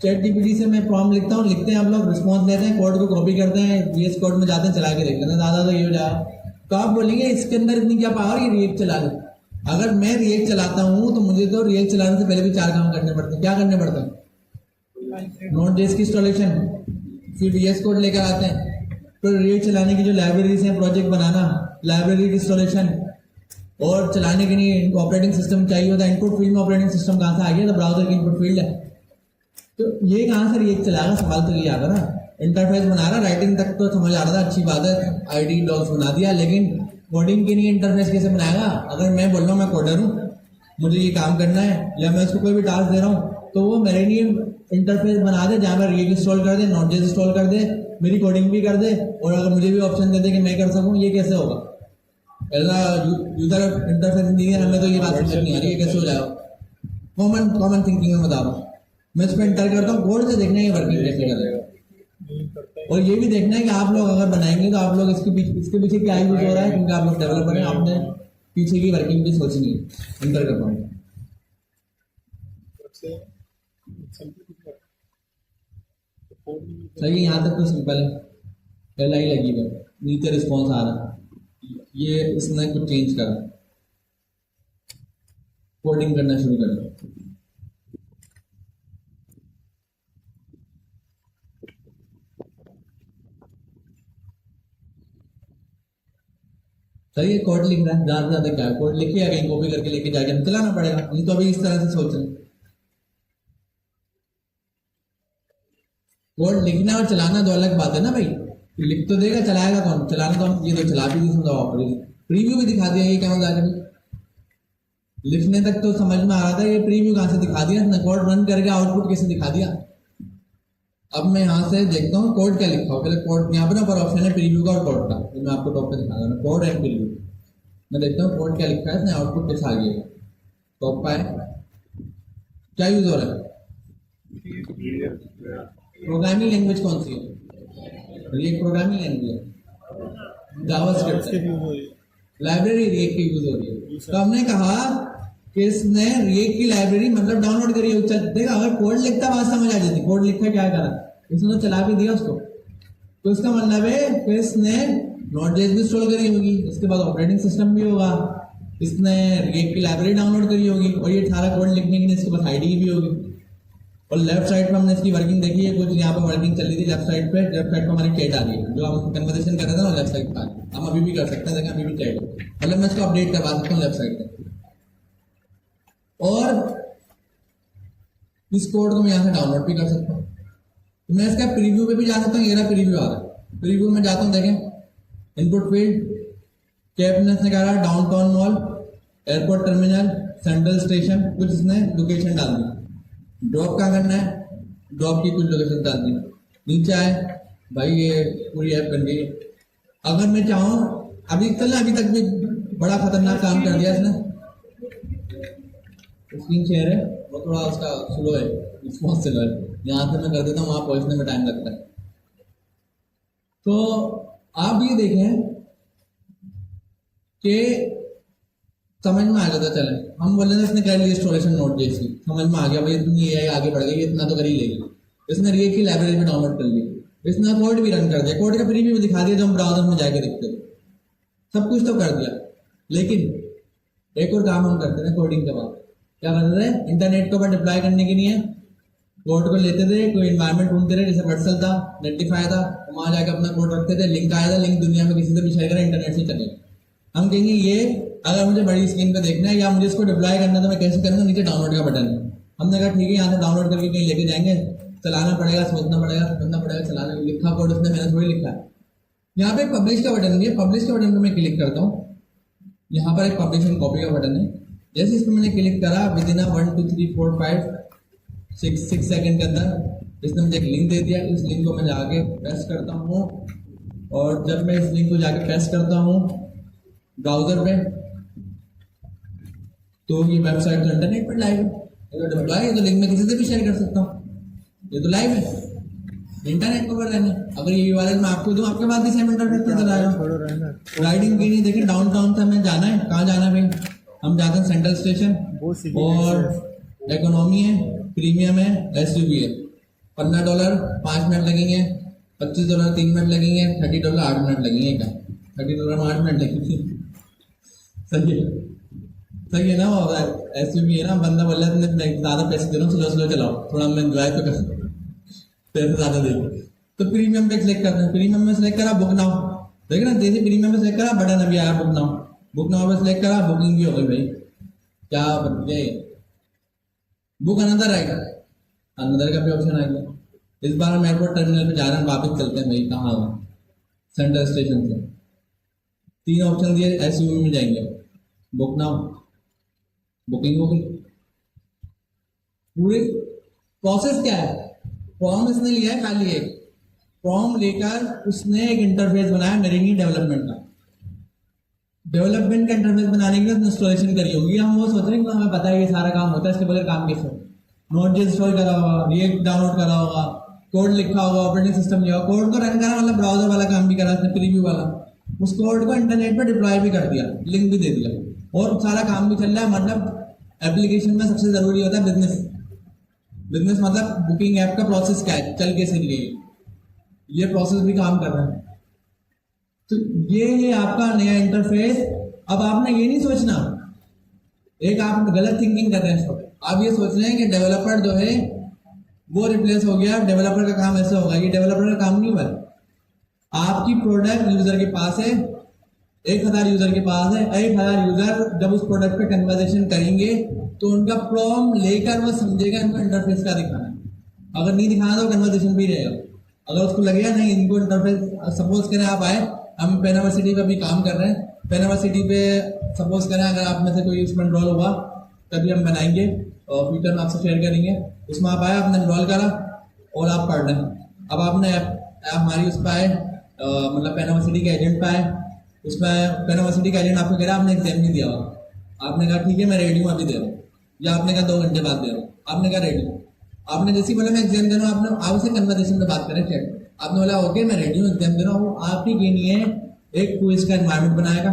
ChatGPT से मैं प्रॉम्प्ट लिखता हूँ, लिखते हैं हम लोग, रिस्पॉन्स लेते हैं, कोड को कॉपी करते हैं, VS कोड में जाते हैं, चला के देखते हैं, ज्यादा तो ये हो जाएगा। तो आप बोलेंगे इसके अंदर इतनी क्या पावर, ये रिएक्ट चला ले। अगर मैं रिएक्ट चलाता हूँ तो मुझे तो रिएक्ट चलाने से पहले भी 4 काम करने पड़ते हैं। क्या करने पड़ते हैं, Node.js की इंस्टॉलेशन, फिर VS कोड लेकर आते हैं, फिर रिएक्ट चलाने की जो लाइब्रेरीज हैं, प्रोजेक्ट बनाना, लाइब्रेरी की इंस्टॉलेशन, और चलाने के लिए ऑपरेटिंग सिस्टम चाहिए होता है। इनपुट फील्ड में ऑपरेटिंग सिस्टम कहाँ से आ गया, तो ब्राउजर की इनपुट फील्ड है। तो ये कहाँ से रिएक्ट चलाएगा, सवाल तो ये आता ना। इंटरफेस बना रहा, राइटिंग तक तो समझ आ रहा था, अच्छी बात है, ID डॉक्स बना दिया, लेकिन कोडिंग के लिए इंटरफेस कैसे बनाएगा। अगर मैं बोल रहा हूँ मैं कोडर हूँ, मुझे ये काम करना है, या मैं उसको कोई भी टास्क दे रहा हूँ, तो वो मेरे लिए इंटरफेस बना दे जहाँ पर रिएक्ट इंस्टॉल कर दे, Node.js इंस्टॉल कर दे, मेरी कोडिंग भी कर दे, और अगर मुझे भी ऑप्शन दे दे कि मैं कर सकूँ, ये कैसे होगा। यूजर इंटरफेस इंजीनियर हमें तो ये बात समझ नहीं आ रही है कैसे हो जाएगा। कॉमन थिंकिंग में बता रहा हूँ मैं, इस पर इंटर करता हूँ, कोड से देखना है वर्किंग कैसे करेगा, और ये भी देखना है कि आप लोग अगर बनाएंगे तो आप लोग इसके पीछे क्या यूज हो रहा है, क्योंकि आप लोग डेवलपर हैं, आपने पीछे की वर्किंग भी सोचनी है। इंटर कर पाऊंगा सही है, यहाँ तक तो सिंपल है, LI लगी है, नीचे रिस्पॉन्स आ रहा, ये इसने कुछ चेंज करा, कोडिंग करना शुरू करा। सही है, कोड लिख रहा है, ज्यादा से ज्यादा क्या है, कोड लिखिए, कहीं कॉपी करके लेके जाके हमें चलाना पड़ेगा, नहीं तो अभी इस तरह से सोच रहे हैं। कोड लिखना और चलाना दो अलग बात है ना भाई। लिख तो देगा, चलाएगा कौन, चलाना तो हम ये तो चला भी दी, प्रीव्यू भी दिखा दिया, ये क्या मजा है। लिखने तक तो समझ में आ रहा था, ये प्रीव्यू कहाँ से दिखा दिया, कोड रन करके आउटपुट कैसे दिखा दिया। अब मैं यहाँ से देखता हूँ कोड क्या लिखा हो, पहले कोड यहाँ पर ना पर ऑप्शन है प्रीव्यू का और कोड का, तो मैं आपको टॉप पे दिखा रहा हूँ, कोड एंड प्रीव्यू। मैं देखता हूँ कोड क्या लिखा है, इसने आउटपुट कैसा आ गया, टॉप पे क्या यूज हो रहा है, प्रोग्रामिंग लैंग्वेज कौन सी है, ये प्रोग्रामिंग लैंग्वेज है, जावास्क्रिप्ट है। लाइब्रेरी रिएक्ट की यूज हो रही है। तो हमने कहा कि इसने रिएक्ट की लाइब्रेरी मतलब डाउनलोड करी है। देखा अगर कोड लिखता बात समझ आ जाती, कोड लिखा क्या करा, इसने तो चला भी दिया उसको। तो इसका मतलब है कि इसने नोड.जेएस भी इंस्टॉल करी होगी, इसके बाद ऑपरेटिंग सिस्टम भी होगा, इसने रिएक्ट की लाइब्रेरी डाउनलोड करी होगी, और ये सारा कोड लिखने के लिए इसके पास आईडी भी होगी। और लेफ्ट साइड पे हमने इसकी वर्किंग देखी है, कुछ यहाँ पे वर्किंग चल रही थी लेफ्ट साइड पे हमारी चैट आ रही है, जो हम कन्वर्सेशन कर रहे थे ना लेफ्ट साइड पर, हम अभी भी कर सकते हैं, देखिए अभी भी चैट, मतलब मैं इसको अपडेट करवा सकता हूँ लेफ्ट साइड पे। और इस कोड को मैं यहाँ से डाउनलोड भी कर सकता हूँ। तो मैं इसका प्रीव्यू पे भी जा सकता हूँ, ये रहा प्रीव्यू आ रहा है, प्रीव्यू में जाता हूँ, देखें इनपुट फील्ड कैपनेस ने कहा downtown mall, airport terminal, central station, कुछ इसने लोकेशन डाल दी। ड्रॉप कहाँ करना है, ड्रॉप की कुछ लोकेशन डाल दी। नीचे आए भाई ये पूरी ऐप बन गई। अगर मैं चाहूँ अभी तक भी बड़ा खतरनाक काम कर दिया इसने, स्क्रीन शेयर है वो थोड़ा उसका स्लो है, रिस्पॉन्स स्लो है, यहाँ से मैं कर देता हूँ, वहाँ पहुँचने में टाइम लगता है। तो आप ये देखें कि समझ में आ गया था, चले हम बोले ना इसने कर ली इंस्टॉलेशन नोड.जेएस की, समझ में आ गया भाई इतनी ये आगे बढ़ गई, इतना तो कर ही लेगी। इसने रिएक्ट की लाइब्रेरी में डाउनलोड कर ली, इसने कोड भी रन कर दिया, कोड का प्रीव्यू भी दिखा दिया जो हम ब्राउजर में जाके देखते थे, सब कुछ तो कर दिया। लेकिन एक और काम हम करते थे कोडिंग के बाद, क्या करते थे, इंटरनेट के ऊपर डिप्लॉय करने के लिए कोड को लेते थे, कोई इन्वायरमेंट ढूंढते थे, जैसे वर्सल था, नेटिफाई था, वहां जाकर अपना कोड रखते थे, लिंक आया था, लिंक दुनिया में किसी से भी शेयर करें, इंटरनेट से चले। हम कहेंगे ये अगर मुझे बड़ी स्क्रीन पे देखना है या मुझे इसको डिप्लॉय करना है तो मैं कैसे करूँगा, नीचे डाउनलोड का बटन है। हमने कहा ठीक है, यहाँ से डाउनलोड करके कहीं लेके जाएंगे, चलाना पड़ेगा, समझना पड़ेगा, चलाना लिखा कोड उसने, मैंने थोड़ी लिखा है। यहाँ पे पब्लिश का बटन है, पब्लिश के बटन पे मैं क्लिक करता हूँ, यहाँ पर एक पब्लिश एंड कॉपी का बटन है। जैसे इसमें मैंने क्लिक करा, विद इन 1 2 3 4 5 6 सेकंड के अंदर इसने मुझे एक लिंक दे दिया। इस लिंक को मैं जाके प्रेस करता हूँ, और जब मैं इस लिंक को जाके प्रेस करता हूँ ब्राउजर पे, तो ये वेबसाइट तो इंटरनेट पर लाइव है, अगर डिप्लॉय है तो लिंक में किसी से भी शेयर कर सकता हूँ, ये तो लाइव है, इंटरनेट पर रहने। अगर ये यूआरएल मैं आपको दूं, आपके पास भी सेम इंटरनेट पर चलाएगा। राइडिंग की नहीं, देखिए डाउनटाउन से हमें जाना है, कहाँ जाना है भाई, हम जाते हैं सेंट्रल स्टेशन, और इकोनॉमी है, प्रीमियम है, एसयूवी है। $15 5 मिनट लगेंगे, $25 3 मिनट लगेंगे, $30 8 मिनट लगेंगे। क्या $30 में 8 मिनट लगेंगे? सही है ना। एसयूवी है ना, बंदा बोल रहा है ज्यादा पैसे दे रहा हूँ, स्लो चलाओ, थोड़ा मैं एंजॉय तो कर, पैसे ज्यादा देंगे। तो प्रीमियम पे सिलेक्ट करते हैं, प्रीमियम में सिलेक्ट करा बुक नाउ, देख ना, जैसे प्रीमियम में सिलेक्ट करा बटन अभी आया बुक नाउ, बुक नाउ पे सिलेक्ट करा, बुकिंग भी हो गई भाई। क्या बन गया ये, बुक अनदर आएगा, अनदर का भी ऑप्शन आ गया। इस बार हम एयरपोर्ट टर्मिनल पे जा रहे हैं, वापस चलते हैं भाई, कहाँ हो, सेंट्रल स्टेशन से 3 ऑप्शन दिए, एसयूवी में जाएंगे, बुक नाउ, बुकिंग हो गई। पूरी प्रोसेस क्या है, फॉर्म इसने लिया है, खाली एक फॉर्म लेकर उसने एक इंटरफेस बनाया मेरिनी डेवलपमेंट का। डेवलपमेंट का इंटरफेस बनाने के लिए इंस्टॉलेशन करी होगी, हम वो सोच रहे हैं कि हमें पता है ये सारा काम होता है, इसके बगैर काम कैसे हो। नोड.जेएस इंस्टॉल करा होगा, रिएक्ट डाउनलोड करा होगा, कोड लिखा होगा, ऑपरेटिंग सिस्टम लिया होगा, कोड को रन करा, मतलब ब्राउजर वाला काम भी करा, प्रीव्यू वाला, उस कोड को इंटरनेट पर डिप्लॉय भी कर दिया, लिंक भी दे दिया, और सारा काम भी चल रहा है। मतलब एप्लीकेशन में सबसे जरूरी होता है बिजनेस मतलब बुकिंग ऐप का प्रोसेस क्या है, चल कैसे लिए, ये प्रोसेस भी काम कर रहा है। तो ये है आपका नया इंटरफेस। अब आपने ये नहीं सोचना, एक आप गलत थिंकिंग कर रहे हैं, आप ये सोच रहे हैं कि डेवलपर जो है वो रिप्लेस हो गया, डेवलपर का काम ऐसा होगा, ये डेवलपर का काम नहीं हुआ। आपकी प्रोडक्ट यूजर के पास है, 1000 यूजर के पास है, 1000 यूजर जब उस प्रोडक्ट पे कन्वर्सेशन करेंगे तो उनका प्रॉम लेकर वो समझेगा इनको इंटरफेस का दिखाना है। अगर नहीं दिखाना तो कन्वर्सेशन भी रहेगा। अगर उसको लगेगा नहीं इनको इंटरफेस, सपोज करें आप आए, हम पेनावर्सिटी पे भी काम कर रहे हैं, पेनावर्सिटी पे सपोज करें अगर आप में से कोई उसमें एनरोल हुआ तभी हम बनाएंगे और फ्यूचर में आपसे शेयर करेंगे। उसमें आप आए, आपने एनरोल करा और आप पढ़ रहे हैं। अब आपने हमारी उस पर आए, मतलब पेनावर्सिटी के एजेंट पे आए, उसमें पेनावर्सिटी का एजेंट आपको कह रहा है आपने एग्जाम नहीं दिया हुआ, आपने कहा ठीक है मैं रेडी हूँ अभी दे रहा हूँ, या आपने कहा 2 घंटे बाद दे रहा हूँ, आपने कहा रेडी हूँ, आपने जैसे बोला मैं एग्जाम दे रहा हूँ, आपने आपसे कन्वर्सेशन में बात करें चैट, आपने बोला ओके मैं रेडी हूँ एग्जाम दे रहा हूँ, आप ही के लिए एक क्विज का एनवायरमेंट बनाएगा,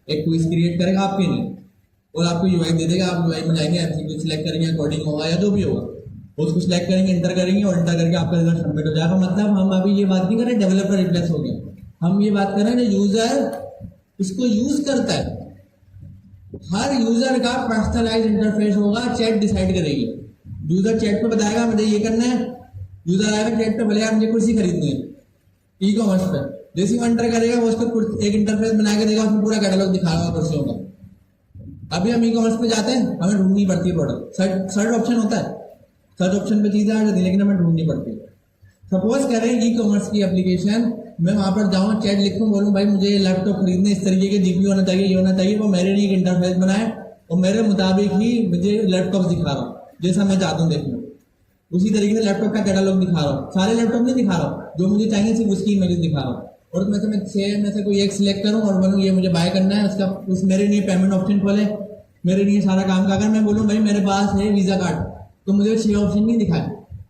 एक क्विज क्रिएट करेगा आपके लिए और आपको यूआई दे देगा। आप यूआई में जाएंगे, एमसीक्यू सिलेक्ट करेंगे, कोडिंग होगा या जो भी होगा उसको सिलेक्ट करेंगे, इंटर करेंगे और इंटर करके आपका रिजल्ट सबमिट हो जाएगा। मतलब हम अभी ये बात नहीं कर रहे डेवलपर रिप्लेस हो गया, हम ये बात कर रहे हैं जो यूजर इसको यूज करता है, हर यूजर का पर्सनलाइज इंटरफेस होगा, चैट डिसाइड करेगी। यूजर चैट पे बताएगा मुझे ये करना है, यूजर आएगा चैट पे बोलेगा मुझे कुर्सी खरीदनी है ई कॉमर्स पे, जैसे ही एंटर करेगा वो उसको एक इंटरफेस बना के देगा, उसमें पूरा कैटलॉग दिखाएगा कुर्सियों का। अभी हम ई कॉमर्स पे जाते हैं, हमें ढूंढनी पड़ती है प्रोडक्ट, सर्च ऑप्शन होता है, सर्च ऑप्शन पे चीजें आ जाती है लेकिन हमें ढूंढनी पड़ती है। सपोज करें ई कॉमर्स की एप्लीकेशन, मैं वहां पर जाऊँ चैट लिखूँ बोलूँ भाई मुझे लैपटॉप खरीदने, इस तरीके के जीपी होना चाहिए, ये होना चाहिए, वो मेरे लिए एक इंटरफेस बनाए और मेरे मुताबिक ही मुझे लैपटॉप दिखा रहा हूँ जैसा मैं चाहता हूँ देखना, उसी तरीके से लैपटॉप का कैटलॉग दिखा रहा हूँ। सारे लैपटॉप नहीं दिखा रहा हूँ, जो मुझे चाहिए सिर्फ उसकी इमेज दिखा रहा हूँ। और मैं 6 में से कोई एक सिलेक्ट करूँ और बोलूँ ये मुझे बाय करना है, उसका उस मेरे लिए पेमेंट ऑप्शन खोले, मेरे लिए सारा काम का। अगर मैं बोलूँ भाई मेरे पास है वीजा कार्ड, तो मुझे 6 ऑप्शन नहीं दिखाए,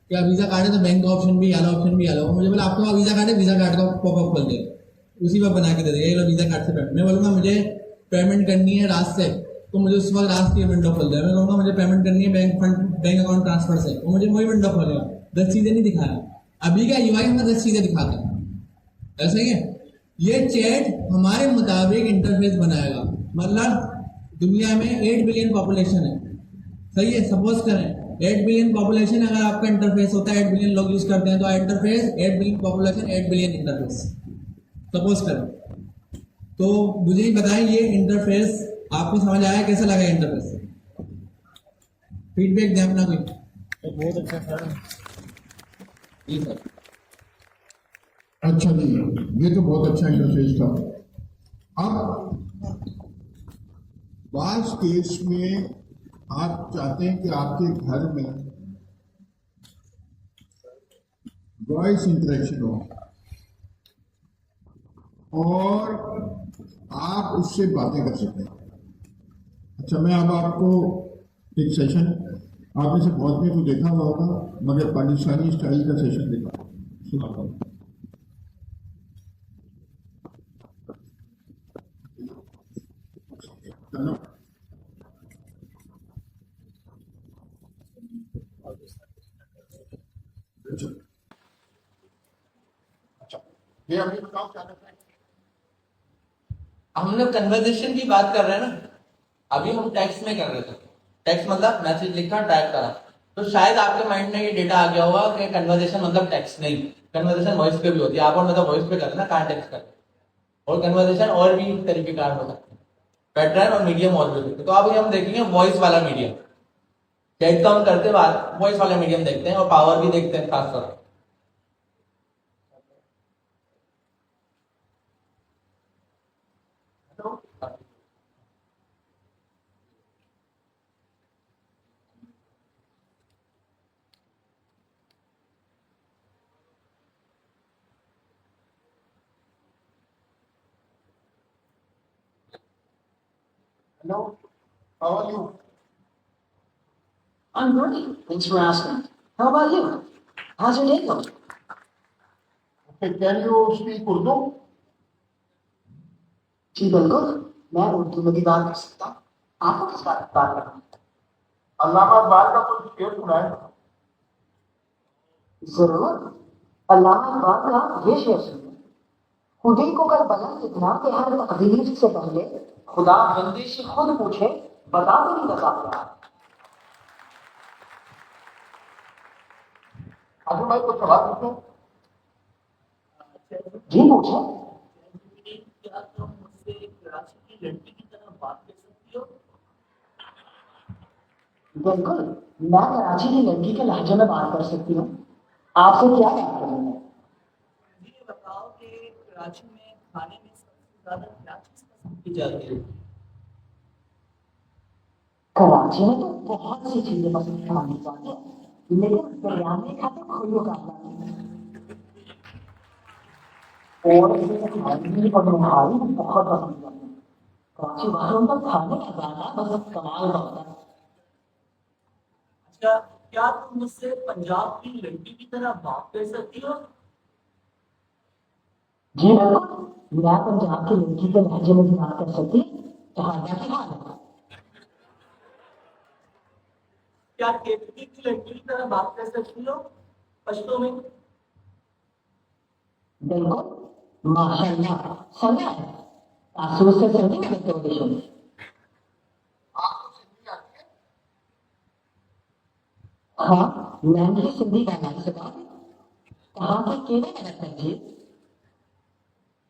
क्या वीजा कार्ड है तो बैंक का ऑप्शन भी आला, ऑप्शन भी आला। मुझे बोला आपके पास वीजा कार्ड है, वीजा कार्ड का पॉपअप खोल दे, उसी पर बना के दे देगा ये लो वीजा कार्ड से पेमेंट। मैं बोलूँगा मुझे पेमेंट करनी है रात से, तो मुझे उस वक्त रात की विंडो खोल देगा। मैं कहूँगा मुझे पेमेंट करनी है बैंक अकाउंट ट्रांसफर से, वो मुझे वही विंडो खोलेगा। 10 चीजें नहीं दिखाया, अभी क्या यूआई हमें 10 चीजें दिखाता है, ऐसा ही है। ये चैट हमारे मुताबिक इंटरफेस बनाएगा। मतलब दुनिया में 8 बिलियन पॉपुलेशन है, सही है, सपोज करें 8 बिलियन पॉपुलेशन, अगर आपका इंटरफेस होता है 8 बिलियन लोग यूज करते हैं तो interface 8 billion population 8 billion interface suppose करें। तो मुझे ही बताएं ये इंटरफेस आपको समझ आया, कैसा लगा इंटरफेस? फीडबैक दें अपना कोई। बहुत अच्छा सर। जी सर। अच्छा जी, ये तो बहुत अच्छा इंटरफेस था। अब बास केस में आप चाहते हैं कि आपके घर में वॉइस इंटरेक्शन हो और आप उससे बातें कर सकते हैं। अच्छा, मैं अब आपको एक सेशन, आपने से बहुत में तो देखा हुआ होगा मगर पाकिस्तानी स्टाइल का सेशन देखा, सुनाता हूँ। अच्छा, ये अभी बताओ क्या करना है। हम लोग कन्वर्सेशन की बात कर रहे हैं ना, अभी हम टेक्स्ट में कर रहे थे। टेक्स्ट मतलब मैसेज लिखा टाइप करा, तो शायद आपके माइंड में ये डेटा आ गया होगा कि कन्वर्सेशन मतलब टेक्स्ट नहीं, कन्वर्सेशन वॉइस पे भी होती है। आप और मतलब वॉइस पे कर ना, कहाँ टेक्स्ट कर। और कन्वर्सेशन और भी तरीके का हो सकते हैं, पैटर्न और मीडियम और भी होते हैं। तो अभी हम देखेंगे वॉइस वाला मीडियम। चैट का हम करते बाद वॉइस वाला मीडियम देखते हैं और पावर भी देखते हैं खासतौर पर। Hello, how are you? I'm great. Thanks for asking. How about you? How's your day going? Okay, can you speak Urdu? जी बिल्कुल, मैं उर्दू में भी बात कर सकता हूँ। आपको किस बात में बात करना है? अल्लामा इकबाल का कोई शेर सुनाए। जरूर। अल्लामा इकबाल का ये शेर सुनिए। खुदी को कर बलंद इतना कि हर तकदीर से पहले खुदा बंदे से खुद पूछे बता मेरी रजा क्या है। आजू भाई को सवाल पूछूं? जी पूछे। क्या तुम मुझसे कराची की लड़की की तरह बात कर सकती हो? बिल्कुल, मैं कराची की लड़की के लहजे में बात कर सकती हूँ। आपसे क्या बात करनी है? मुझे ये बताओ कि कराची में खाने में सबसे ज्यादा क्या चीज पसंद की जाती है? कराची में तो बहुत सी चीजें पसंद खानी जाती है, लेकिन बिरयानी खाते खुल्लू का और खाने और मिठाई बहुत पसंद करते हैं। कराची वालों का खाने का गाना बस कमाल का होता है। अच्छा, क्या तुम मुझसे पंजाब की लड़की की तरह बात कर सकती हो? जी बिल्कुल, मैं पंजाब की लड़की के लहजे में भी बात कर सकती हूँ। शहादा की हाल है। क्या केतकी की लड़की की तरह बात कर सकती हो पश्तो में? बिल्कुल, माशाल्लाह, समझा है। तासुर से सही में तो विषय। आपको सिंधी आती है? हाँ, मैंने भी सिंधी गाना सुना। कहाँ के केड़े कनेक्टर जी?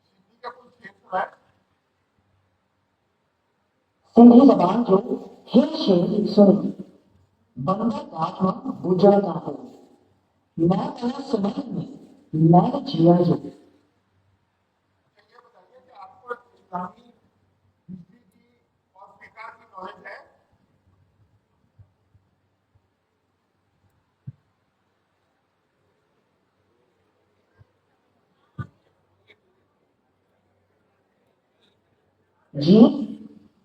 सिंधी का कुछ शेर सुना है? सिंधी जबान जो हे शेर सुनी, बंदर गाठ में बुझा का हो। मैं बना सुबह में, मैं जिया जो। अच्छा, ये बताइए कि आपको इस्लामी हिस्ट्री की और फिक़ह की नॉलेज है? जी,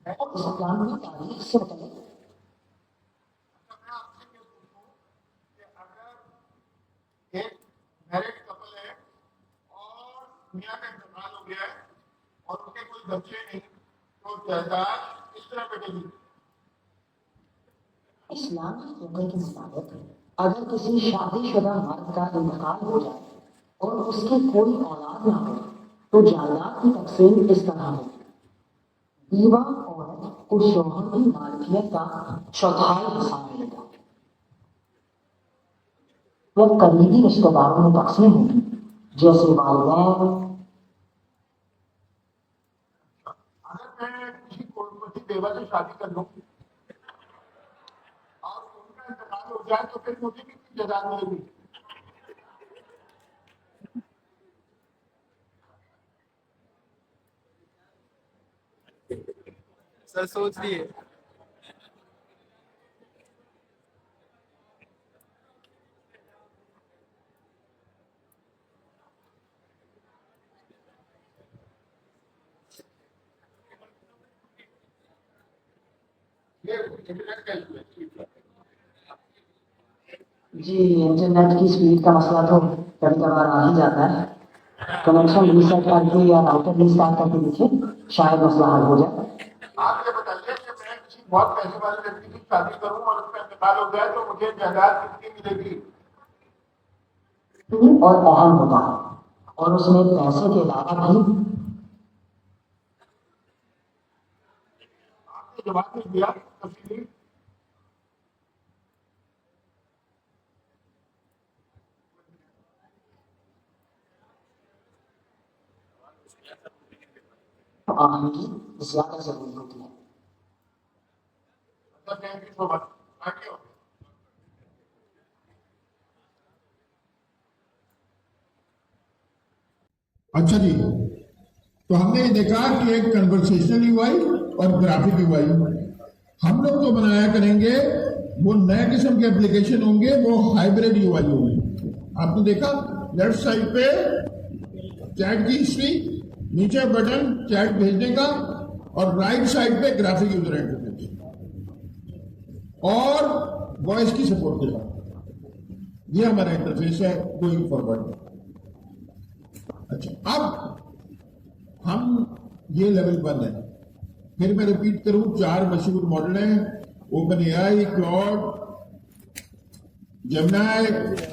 और इस्लामी तारीख से बताइए। अच्छा, मैं आपसे ये पूछूं कि अगर एक मैरिड कपल है और मियाँ का इंतकाल हो गया है और उनके कोई बच्चे नहीं, तो जायदाद किस तरह बटेगी? इस्लामी फिक़ह के मुताबिक अगर किसी शादीशुदा मर्द का इंतकाल हो जाए और उसकी कोई औलाद ना हो तो जायदाद की तकसीम इस तरह है। बीवा औरत को शौहर की मालिकियत का चौथाई हिस्सा मिलेगा। वह करीबी रिश्तेदारों में तकसीम होगी, जैसे वालिदैन। अगर मैं किसी करोड़पति बेवा से शादी कर लूं और उनका इंतकाल हो जाए तो फिर मुझे कितनी जायदाद मिलेगी? सर सोच लिए। ये इंटरनेट का इशू है। जी, इंटरनेट की स्पीड का मसला तो कभी कभार आ ही जाता है। कनेक्शन रीसेट करके या राउटर रीस्टार्ट करके देखिए, शायद मसला हल हो जाए। आप ये बताइए कि मैं किसी बहुत पैसे वाले व्यक्ति की शादी करूं और उसका इंतकाल हो जाए तो मुझे जायदाद कितनी मिलेगी? और अहम होता है, और उसमें पैसे के अलावा भी आपने जवाब नहीं दिया तफसीली। आमदनी ज्यादा जरूरी होती है। Thank you so much. Thank you. अच्छा जी, तो हमने ये देखा कि एक कन्वर्सेशनल यूआई और ग्राफिक यूआई हम लोग जो बनाया करेंगे वो नए किस्म के एप्लीकेशन होंगे, वो हाइब्रिड यूआई होंगे। आपने देखा लेफ्ट साइड पे चैट की हिस्ट्री, नीचे बटन चैट भेजने का, और राइट साइड पे ग्राफिक यूजर इंटरफेस और वॉइस की सपोर्ट के साथ। ये हमारा इंटरफेस है गोइंग फॉरवर्ड। अच्छा, अब हम ये लेवल 1 है। फिर मैं रिपीट करूं, 4 मशहूर मॉडल हैं, open AI, cloud, Gemini,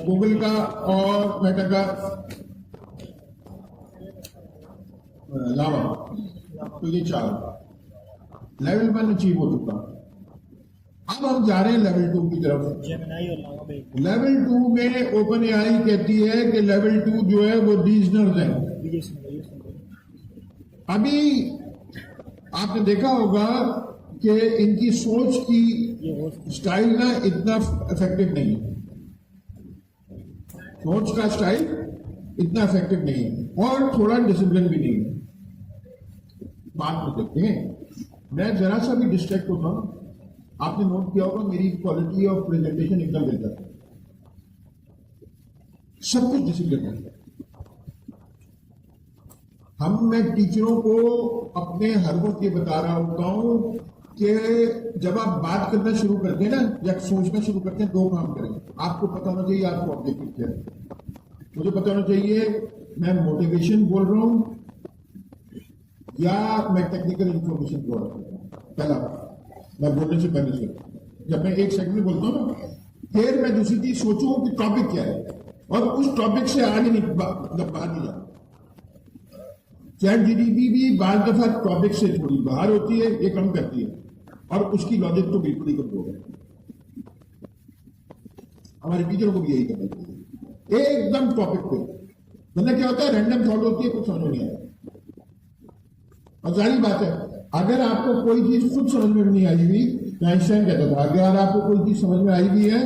Google का और मेटा का लावा। तो ये 4 लेवल 1 अचीव हो चुका। अब हम जा रहे हैं लेवल 2 की तरफ। जेमिनी और लावा में लेवल 2 में ओपन एआई कहती है कि लेवल 2 जो है वो रीजनल है। वीडियो सुन रही अभी आपने देखा होगा कि इनकी सोच की ये हो स्टाइल ना इतना इफेक्टिव नहीं है। सोच का स्टाइल इतना इफेक्टिव नहीं है और थोड़ा डिसिप्लिन भी नहीं है। बात में देखते हैं, मैं जरा सा भी डिस्ट्रैक्ट होता हूं, आपने नोट किया होगा मेरी क्वालिटी ऑफ प्रेजेंटेशन एकदम गिर जाती है। सब कुछ डिसिप्लिन है। मैं टीचरों को अपने हर वक्त ये बता रहा होता हूं कि जब आप बात करना शुरू करते हैं ना या सोचना शुरू करते हैं, 2 काम करें। आपको पता होना चाहिए आपको ऑब्जेक्टिव क्या है। मुझे पता होना चाहिए मैं मोटिवेशन बोल रहा हूं या मैं टेक्निकल इंफॉर्मेशन बोल रहा हूं। पहला मैं बोलने से पहले से जब मैं एक सेकंड में बोलता हूँ ना, फिर मैं दूसरी चीज सोचूं कि टॉपिक क्या है और उस टॉपिक से आगे नहीं बाहर नहीं जाता। चैट जीडीपी भी बार दफा टॉपिक से थोड़ी बाहर होती है, ये कम करती है और उसकी लॉजिक तो बिल्कुल ही कमजोर है। हमारे टीचरों को भी यही करना चाहिए, एकदम टॉपिक पे। मतलब क्या होता है, रैंडम थॉट होती है, कुछ समझ में नहीं आता। और जारी बात है, अगर आपको कोई चीज खुद समझ में नहीं आई हुई, आइंस्टाइन कहता था अगर आपको कोई चीज समझ में आई हुई है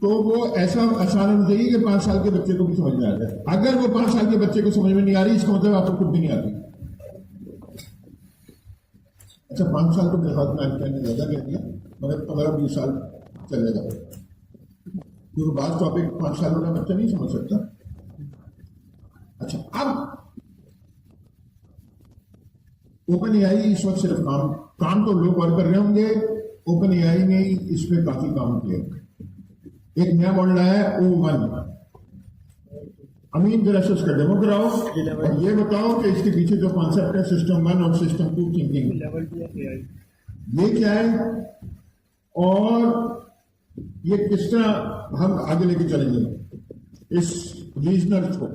तो वो ऐसा आसान होना चाहिए कि 5 साल के बच्चे को भी समझ में आ जाए। अगर वो 5 साल के बच्चे को समझ में नहीं आ रही, इसका मतलब आपको खुद भी नहीं आती। अच्छा, 5 साल तो मेरे हाथ में आइंस्टाइन ने ज्यादा कह दिया, मगर 15-20 साल चलेगा, क्योंकि बात टॉपिक 5 साल वाला बच्चा नहीं समझ सकता। अच्छा, अब ओपन एआई इस वक्त सिर्फ काम तो लोग और कर रहे होंगे, ओपन एआई ने इस पे काफी काम किया। एक नया मॉडल आया है O1। अमीन जरा से उसका डेमो कराओ और ये बताओ कि इसके पीछे जो कॉन्सेप्ट है सिस्टम 1 और system 2 thinking, level 2 of AI ये क्या है और ये किस तरह हम आगे लेके चलेंगे इस रीजनल को।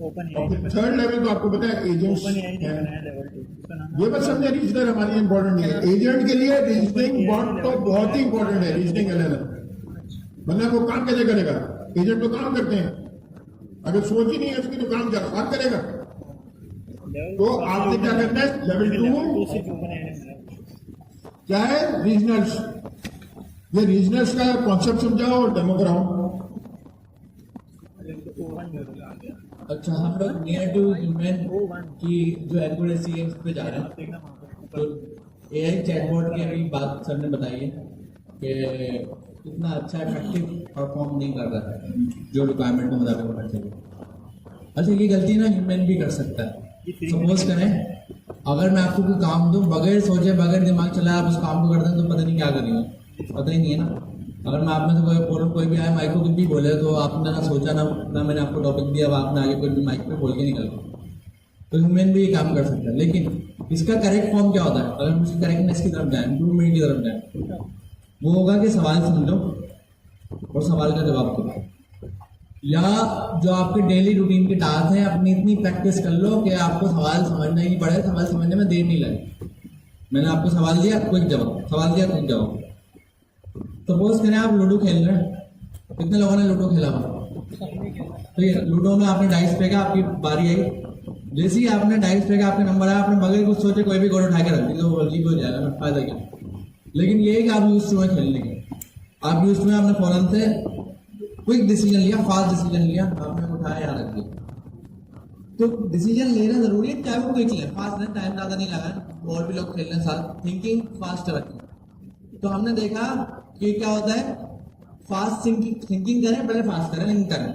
ओपन और एआई थर्ड लेवल तो आपको पता है एजेंट्स ओपन एआई ने हैं। बनाया लेवल 2, उसका नाम ये बस समझे रीजनल हमारे इंपॉर्टेंट नहीं है, एजेंट के लिए रीजनिंग बॉट तो बहुत ही इंपॉर्टेंट है। रीजनिंग एलएलएम मतलब वो काम कैसे करेगा, एजेंट तो काम करते हैं, अगर सोच ही नहीं है उसकी तो काम बात करेगा। तो आपने क्या करना है, लेवल 2 सिर्फ ओपन एआई ने बनाया। क्या है, रीजनल्स। ये रीजनल्स का कॉन्सेप्ट समझाओ और डेमो कराओ। अच्छा, हम लोग नियर टू ह्यूमन की जो एक्यूरेसी है उस पर जा रहे हैं। तो एआई चैटबॉट की अभी बात सर ने बताई है कि इतना अच्छा इफेक्टिव परफॉर्म नहीं कर रहा है जो रिक्वायरमेंट के मुताबिक होना चाहिए। अच्छा, ये गलती ना ह्यूमन भी कर सकता है। सपोज करें अगर मैं आपको कोई काम दूं, बगैर सोचे बगैर दिमाग चलाए आप उस काम को कर दें तो पता नहीं क्या करेंगे, पता ही नहीं है ना। अगर मैं आप में से कोई भी आया माइक को कुछ भी बोले तो आपने ना सोचा ना मैंने आपको टॉपिक दिया, अब आपने आगे कोई भी माइक पे बोल के निकल गया, तो ह्यूमन भी ये काम कर सकता है। लेकिन इसका करेक्ट फॉर्म क्या होता है, अगर हम उसकी करेक्टनेस की तरफ जाए, इम्प्रूवमेंट की तरफ जाए, वो होगा कि सवाल समझो और सवाल का जवाब दो, या जो आपके डेली रूटीन के टास्क हैं अपनी इतनी प्रैक्टिस कर लो कि आपको सवाल समझना ही नहीं पड़े, सवाल समझने में देर नहीं लगे। मैंने आपको सवाल दिया, क्विक जवाब, सवाल दिया, क्विक जवाब। सपोज करें आप लूडो खेल रहे हैं, कितने लोगों ने लूडो खेला हुआ, तो ये लूडो में आपने डाइस फेंका, आपकी बारी आई, जैसे ही आपने डाइस फेंका आपके नंबर आया, आपने बगैर कुछ सोचे कोई भी गोल उठा के रख दी तो वो अजीब हो जाएगा ना, फायदा क्या। लेकिन ये है कि आप यूज टू है खेलने के, आप यूज टू है, आपने फौरन से क्विक डिसीजन लिया, फास्ट डिसीजन लिया, आपने उठाया यहाँ रख दिया। तो डिसीजन लेना जरूरी है, चाहे वो क्विक लें, फास्ट लें, टाइम ज़्यादा नहीं लगा, और भी लोग खेल रहे हैं साथ, थिंकिंग फास्ट रखें। तो हमने देखा कि क्या होता है, फास्ट थिंकिंग करें, पहले फास्ट करें, लिंक करें,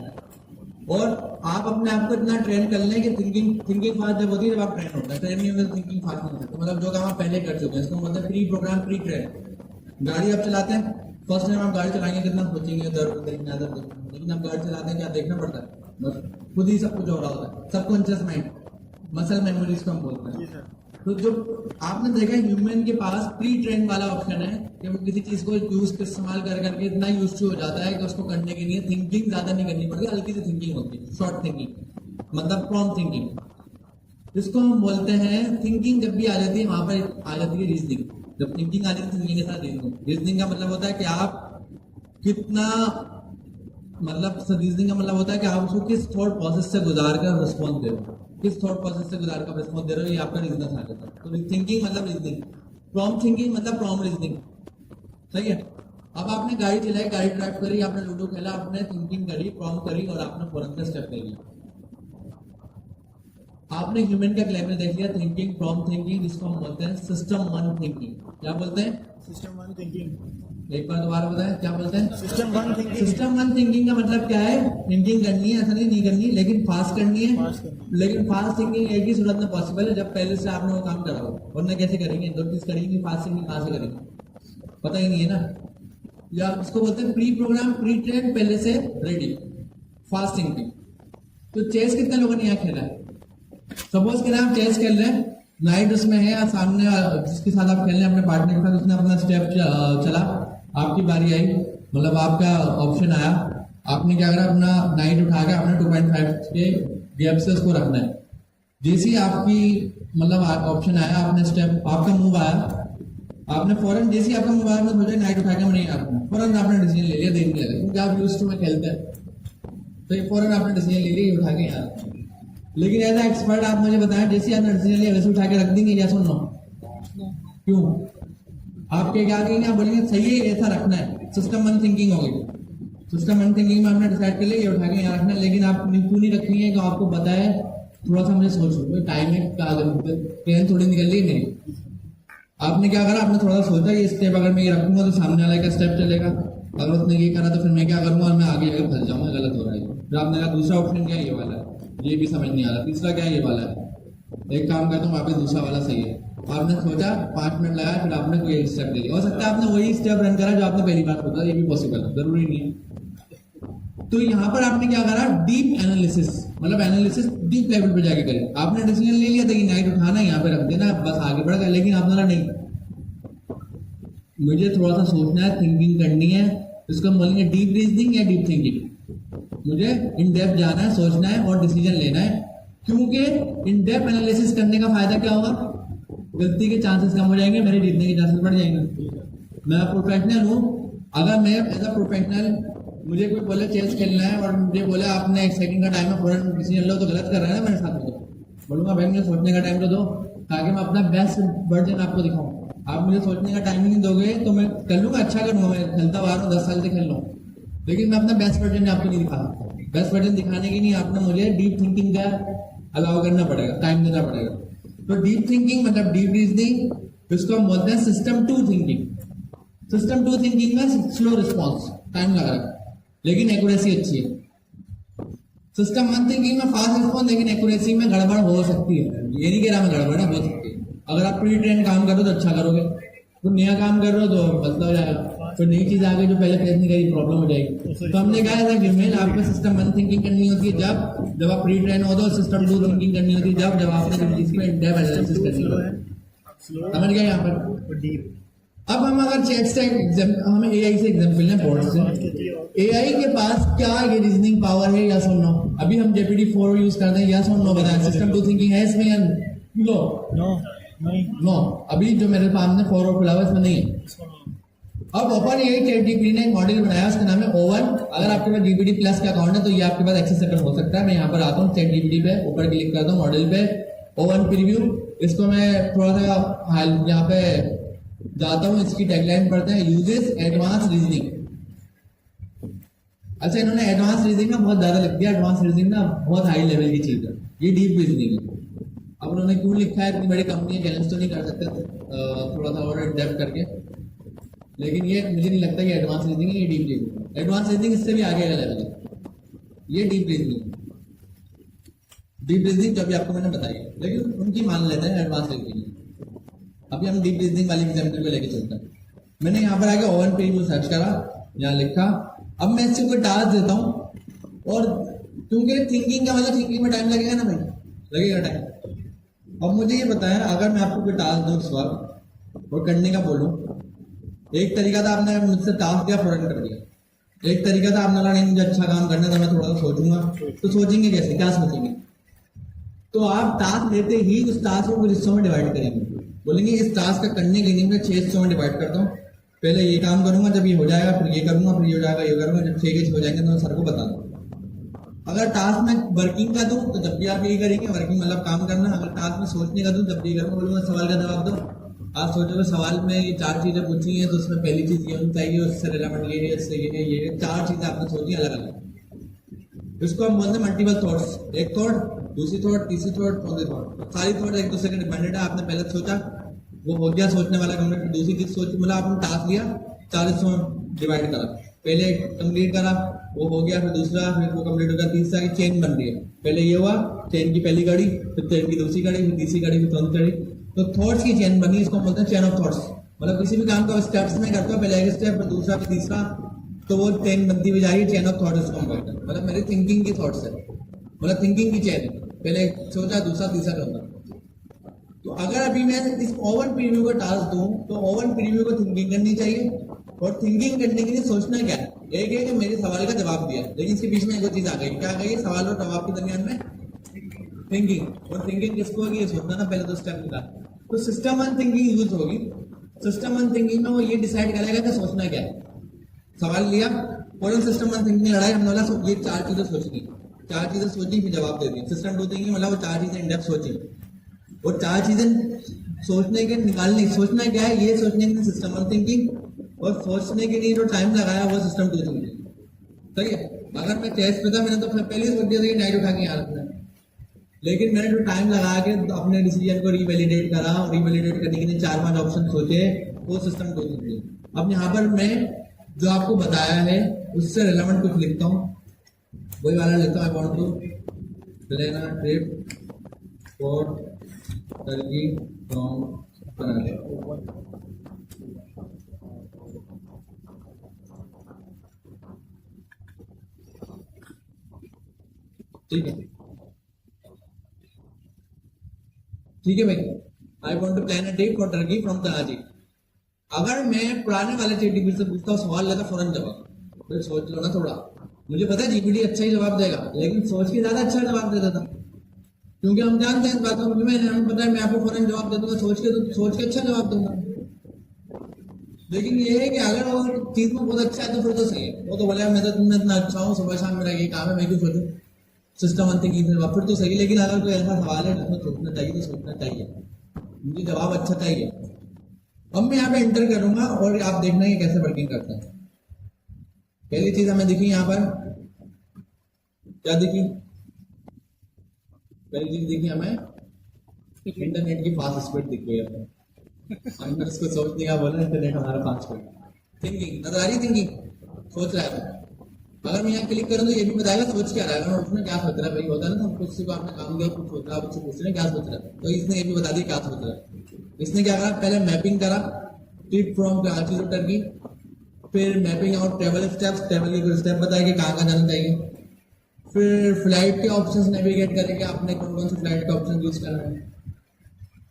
और आप अपने आप को इतना ट्रेन कर लें कि थिंकिंग फास्ट जब होती है जब आप ट्रेन होता है, ट्रेन नहीं होता तो थिंकिंग फास्ट नहीं होता। मतलब जो काम आप पहले कर चुके हैं, इसको मतलब प्री प्रोग्राम प्री ट्रेन। गाड़ी आप चलाते हैं, फर्स्ट टाइम आप गाड़ी चलाएंगे कितना सोचेंगे, दर्द देखना, लेकिन आप गाड़ी चलाते हैं क्या देखना पड़ता है, बस खुद ही सब कुछ हो रहा होता है, सबकॉन्शियस माइंड, मसल मेमोरीज को हम बोलते हैं। तो जो आपने देखा ह्यूमन के पास प्री ट्रेन वाला ऑप्शन है कि वो किसी चीज को यूज इस्तेमाल कर करके इतना यूज टू हो जाता है कि उसको करने के लिए थिंकिंग ज्यादा नहीं करनी पड़ती, हल्की सी थिंकिंग होती है, शॉर्ट थिंकिंग, मतलब प्रॉम्प्ट थिंकिंग। इसको हम बोलते हैं थिंकिंग। जब भी आ जाती है वहां पर आ जाती है रीजनिंग। जब थिंकिंग आ जाती है थिंकिंग के साथ रीजनिंग का मतलब होता है कि आप कितना, मतलब रीजनिंग का मतलब होता है कि आप उसको किस थॉट प्रोसेस से गुजार कर रिस्पॉन्स दे रहे हो, किस थॉट प्रोसेस से गुजार कर रिस्पॉन्स दे रहे हो, ये आपका रीजनिंग आ जाता है। तो थिंकिंग मतलब रीजनिंग, प्रॉम्प्ट थिंकिंग मतलब प्रॉम्प्ट रीजनिंग, सही है। अब आपने गाड़ी चलाई, गाड़ी ड्राइव करी, आपने लूडो खेला, आपने थिंकिंग करी, प्रॉम्प्ट करी और आपने फौरन से स्टेप ले लिया। आपने ह्यूमन का लेवल देख लिया, थिंकिंग, प्रॉम्प्ट थिंकिंग, जिसको हम बोलते हैं सिस्टम 1 थिंकिंग। क्या बोलते हैं? System 1 thinking. एक बार दोबारा बताएं, क्या बोलते हैं? System 1 thinking. सिस्टम 1 थिंकिंग का मतलब क्या है? थिंकिंग करनी है, ऐसा नहीं करनी, लेकिन फास्ट करनी है। लेकिन फास्ट थिंकिंग एक ही सूरत में पॉसिबल है जब पहले से आपने वो काम करा हो, वरना कैसे करेंगे? दो चीज करेंगे, फास्ट थिंकिंग कहाँ से करेंगे, पता ही नहीं है ना। या उसको बोलते हैं प्री प्रोग्राम प्री ट्रेन, पहले से रेडी, फास्ट थिंकिंग। तो चेस कितने लोगों ने यहाँ खेला है? सपोज करें आप चेस खेल रहे हैं, नाइट उसमें है या सामने जिसके साथ आप खेलने अपने पार्टनर के साथ, उसने अपना स्टेप चला, आपकी बारी आई, मतलब आपका ऑप्शन आया, आपने क्या करा, अपना नाइट उठा के आपने 2.5 के गैप से उसको रखना है। जैसे ही आपकी मतलब ऑप्शन आया, आपने स्टेप, आपका मूव आया, आपने फौरन जैसे ही आपका मूव आया, मुझे नाइट उठा के नहीं आता, फौरन आपने डिसीजन ले लिया, देखने लगे क्योंकि आप यूज टू में खेलते हैं, तो ये फौरन आपने डिसीजन ले लिया उठा के यार। लेकिन एज एक्सपर्ट आप मुझे बताएं, जैसे आपने डिसीजन लिया वैसे उठा के रख देंगे या सुन लो? क्यों? आपके क्या कहेंगे, आप बोलेंगे सही है ऐसा रखना है, सिस्टम वन थिंकिंग हो गई। सिस्टम वन थिंकिंग में आपने डिसाइड कर लिया ये उठा के यहाँ रखना है, लेकिन आप क्यों नहीं रखनी है? तो आपको पता है थोड़ा सा मुझे सोचो, टाइम है, ट्रेन थोड़ी निकल रही मेरी, आपने क्या करा, आपने थोड़ा सोचा ये स्टेप अगर मैं ये रखूंगा तो सामने वाले का स्टेप चलेगा, अगर उसने ये करा तो फिर मैं क्या करूंगा और मैं आगे आगे फंस जाऊंगा, गलत हो रहा है। फिर आपने कहा दूसरा ऑप्शन क्या है, ये वाला है, ये भी समझ नहीं आ रहा, तीसरा क्या है, ये वाला है, एक काम करता हूँ वहाँ पे दूसरा वाला सही है। आपने सोचा, 5 मिनट लगाया, फिर आपने कोई स्टेप ले लिया, हो सकता है आपने वही स्टेप रन करा जो आपने पहली बार सोचा, ये भी पॉसिबल है, जरूरी नहीं है। तो यहाँ पर आपने क्या करा, डीप एनालिसिस, मतलब एनालिसिस डीप लेवल पे जाके करें। आपने डिसीजन ले लिया था कि नाइट उठाना, यहाँ पे रख देना, बस आगे बढ़ गया, लेकिन आप बोला नहीं, मुझे थोड़ा सा सोचना है, थिंकिंग करनी है, इसको हम बोलेंगे डीप रीजनिंग या डीप थिंकिंग। मुझे इन डेप्थ जाना है, सोचना है और डिसीजन लेना है, क्योंकि इन डेप्थ एनालिसिस करने का फायदा क्या होगा, गलती के चांसेस कम हो जाएंगे, मेरे जीतने के चांसेस बढ़ जाएंगे। मैं प्रोफेशनल हूँ, अगर मैं एज अ प्रोफेशनल मुझे कोई बोले चेस खेलना है और मुझे बोले आपने 1 सेकंड का टाइम है, फौरन डिसीजन लो, तो गलत कर रहा है ना मेरे साथ में, तो बोलूंगा भाई मुझे सोचने का टाइम तो दो, ताकि मैं अपना बेस्ट वर्जन आपको दिखाऊं। आप मुझे सोचने का टाइम ही नहीं दोगे तो मैं कर लूंगा, अच्छा करूंगा, मैं खेलता आ रहा हूँ 10 साल से खेल रहा हूँ, लेकिन मैं अपना बेस्ट वर्जन आपको नहीं दिखा सकता। बेस्ट वर्जन दिखाने की नहीं, आपने मुझे डीप थिंकिंग का अलाउ करना पड़ेगा, टाइम देना पड़ेगा। तो डीप थिंकिंग मतलब डीप रीजनिंग, इसको हम बोलते हैं सिस्टम 2 थिंकिंग। सिस्टम 2 थिंकिंग में स्लो रिस्पॉन्स, टाइम लगा रहा है, लेकिन एक्यूरेसी अच्छी है। सिस्टम 1 थिंकिंग में फास्ट रिस्पॉन्स, लेकिन एक्यूरेसी में गड़बड़ हो सकती है, ये नहीं कह रहा मैं गड़बड़ है, हो सकती है। अगर आप प्री ट्रेन काम करो तो अच्छा करोगे, तो नया काम कर रहे हो तो मतलब हो जाएगा, तो नई चीज आगे जो पहले फेस नहीं करी प्रॉब्लम हो जाएगी। तो हमने कहा है फीमेल आपको सिस्टम 1 थिंकिंग करनी होती है जब आप प्री ट्रेन हो, तो सिस्टम 2 थिंकिंग करनी होती है जब आपने इसमें डेप्थ एनालिसिस करनी है। समझ गए यहाँ पर? अब हम अगर चेक से हमें एआई से एग्जांपल लें, बोर्ड से, एआई के पास क्या ये रीजनिंग पावर है, यस और नो? अभी हम JPD4 यूज करते हैं, यस और नो बताएं, सिस्टम 2 थिंकिंग है इसमें या नो? अभी जो मेरे सामने 4 और खुला हुआ इसमें नहीं है। अब ओपन एआई ChatGPT ने एक मॉडल बनाया, उसका नाम है O1। अगर आपके पास GPT प्लस का अकाउंट है तो ये आपके पास एक्सेसिबल हो सकता है। मैं यहाँ पर आता हूँ ChatGPT पे, ऊपर क्लिक करता हूँ मॉडल पे, O1 प्रीव्यू, इसको मैं थोड़ा सा यहाँ पे जाता हूँ, इसकी टैगलाइन पढ़ते हैं, यूजेस एडवांस रीजनिंग। अच्छा, इन्होंने एडवांस रीजनिंग ना बहुत ज्यादा लिख दिया, एडवांस रीजनिंग ना बहुत हाई लेवल की चीज है, ये डीप रीजनिंग है। अब उन्होंने क्यों लिखा है, इतनी बड़ी कंपनी है, चैलेंज तो नहीं कर सकते थोड़ा सा और डेप्थ करके, लेकिन ये मुझे नहीं लगता कि एडवांस रीजनिंग है, ये डीप रीजनिंग। एडवांस रीजनिंग इससे भी आगे का लेवल है, ये डीप रीजनिंग। डीप रीजनिंग जो अभी आपको मैंने बताई है, लेकिन उनकी मान लेते हैं एडवांस रीजनिंग। अभी हम डीप रीजनिंग वाली एग्जाम्पल पे लेके चलते हैं। मैंने यहाँ पर आके O1 प्रीव्यू सर्च करा, यहाँ लिखा, अब मैं इससे कोई टास्क देता हूँ, और क्योंकि थिंकिंग का मतलब थिंकिंग में टाइम लगेगा ना भाई, लगेगा टाइम। अब मुझे ये बताया, अगर मैं आपको कोई टास्क दूँ इस वक्त और करने का बोलूँ, एक तरीका था आपने मुझसे टास्क दिया, फौरन कर दिया। एक तरीका था आपने कहा नहीं मुझे अच्छा काम करना था, मैं थोड़ा सा सोचूंगा। तो सोचेंगे कैसे, क्या सोचेंगे? तो आप टास्क लेते ही उस टास्क को कुछ हिस्सों में डिवाइड करेंगे, बोलेंगे इस टास्क का करने के लिए मैं 6 हिस्सों में डिवाइड करता हूँ, पहले ये काम करूंगा, जब ये हो जाएगा फिर ये करूंगा, फिर ये हो जाएगा, ये करूंगा, जब 6 के 6 हो जाएंगे तो मैं सर को बता दूंगा। अगर टास्क में वर्किंग का दूं तो जब भी आप यही करेंगे, वर्किंग मतलब काम करना। अगर टास्क में सोचने का दूं तब भी करूंगा, बोलूंगा सवाल का जवाब दो। आप सोचोगे सवाल में ये 4 चीजें पूछी हैं, तो उसमें पहली चीज ये होनी चाहिए, उससे रिलेवेंट ये है, इससे ये है, 4 चीजें आपने सोची अलग अलग। इसको हम बोलते हैं मल्टीपल थॉट्स, एक थॉट, दूसरी थॉट, तीसरी थॉट, चौथी थॉट। सारी थॉट एक दूसरे के डिपेंडेंट है। आपने पहले सोचा, वो हो गया सोचने वाला कंप्लीट, दूसरी चीज सोच, मतलब आपने टास्क लिया, 4 हिस्सों में डिवाइड करा, पहले कंप्लीट करा, वो हो गया, फिर दूसरा, फिर वो कंप्लीट हो गया, तीसरा की चेन बन रही है, पहले ये हुआ, चेन की पहली कड़ी, फिर चेन की दूसरी कड़ी, फिर तीसरी कड़ी, फिर चौथी कड़ी, तो थॉट्स की चेन बनी, इसको बोलते हैं चेन ऑफ थॉट्स। मतलब किसी भी काम को स्टेप्स में करते हो, पहले एक स्टेप, फिर दूसरा, फिर तीसरा, तो वो चेन बनती हुई जा रही है, चेन ऑफ थॉट्स इसको बोलते हैं। मतलब मेरी थिंकिंग की थॉट्स है, मतलब थिंकिंग की चेन, पहले सोचा, दूसरा, तीसरा, चौथा। तो तो अगर अभी मैं इस ओवन प्रीव्यू को टास्क दूं तो ओवन प्रीव्यू को थिंकिंग करनी चाहिए, और थिंकिंग करने के लिए सोचना क्या है, एक है कि मेरे सवाल का जवाब दिया, लेकिन इसके बीच में एक और चीज आ गई, क्या आ गई, सवाल और जवाब के दरमियान में थिंकिंग। और थिंकिंग किसको होगी, ये सोचना ना पहले तो स्टेप निकाल, तो सिस्टम वन थिंकिंग यूज होगी। सिस्टम वन थिंकिंग में वो ये डिसाइड करेगा कि सोचना क्या है, सवाल लिया और सिस्टम वन थिंकिंग में लड़ाई, हमने बोला ये 4 चीजें सोचनी, 4 चीजें सोची फिर जवाब दे दी। सिस्टम टू थिंकिंग मतलब वो 4 चीजें इंडेप्थ सोची, और 4 चीजें सोचने के निकालने, सोचना क्या है ये सोचने के लिए सिस्टम वन थिंकिंग, और सोचने के लिए जो टाइम लगाया वो सिस्टम टू थिंकिंग। सही है। अगर मैं चेस पे था, मैंने तो पहले ही सोच दिया था कि नाइट उठा के यहाँ रखना है, लेकिन मैंने जो टाइम लगा के अपने डिसीजन को रिवैलिडेट करा, और रिवैलिडेट करने के लिए 4-5 ऑप्शन सोचे, वो सिस्टम टू थिंकिंग। अब यहाँ पर मैं जो आपको बताया है उससे रिलेवेंट कुछ लिखता हूँ, वही वाला लिखता हूँ। I want to plan a trip for Turkey from Karachi. ठीक है, ठीक है भाई। I want to plan a trip for Turkey from Karachi. अगर मैं पुराने वाले चैटजीपीटी से पूछता हूँ सवाल लगा फौरन जवाब, फिर सोच लो ना थोड़ा। मुझे पता है जीपीटी अच्छा ही जवाब देगा, लेकिन सोच के ज्यादा अच्छा जवाब दे देता, क्योंकि हम जानते हैं इस बात को, क्योंकि हमें पता है मैं आपको फौरन जवाब दे दूंगा, सोच के अच्छा जवाब दूंगा। लेकिन ये है कि अगर वो चीज में बहुत अच्छा है तो फिर तो सही है, वो तो बोले मैं तो तुमने इतना अच्छा हूँ, सुबह शाम मेरा ये काम है, मैं क्यों सोचूं, सिस्टम वन थिंकिंग फिर तो सही। लेकिन अगर कोई ऐसा सवाल है जिसमें सोचना चाहिए तो सोचना चाहिए, मुझे जवाब अच्छा चाहिए। अब मैं यहाँ पे एंटर करूंगा और आप देखना है कैसे वर्किंग करता है। पहली चीज हमें दिखी यहाँ पर, क्या दिखी, पहली चीज दिखी हमें इंटरनेट की फास्ट स्पीड दिख गई है। हमने उसको सोचने का बोला, इंटरनेट हमारा फास्ट स्पीड। थिंकिंग नजर आ रही, थिंकिंग सोच रहा है। अगर मैं यहाँ क्लिक करूँ तो ये भी बताएगा सोच क्या रहा है, उसमें क्या सोच रहा है। भाई होता है ना, हम कुछ को आपने काम दिया, कुछ सोच रहा है, आपसे पूछ रहे हैं क्या सोच रहा है, तो इसने ये भी बता दिया क्या सोच रहा है। इसने क्या करा, पहले मैपिंग करा trip from Karachi to Turkey, फिर mapping out travel steps, travel के स्टेप बताए कि कहाँ जाना चाहिए, फिर फ्लाइट के ऑप्शंस नेविगेट करेंगे आपने कौन कौन से फ्लाइट के ऑप्शन यूज करना है,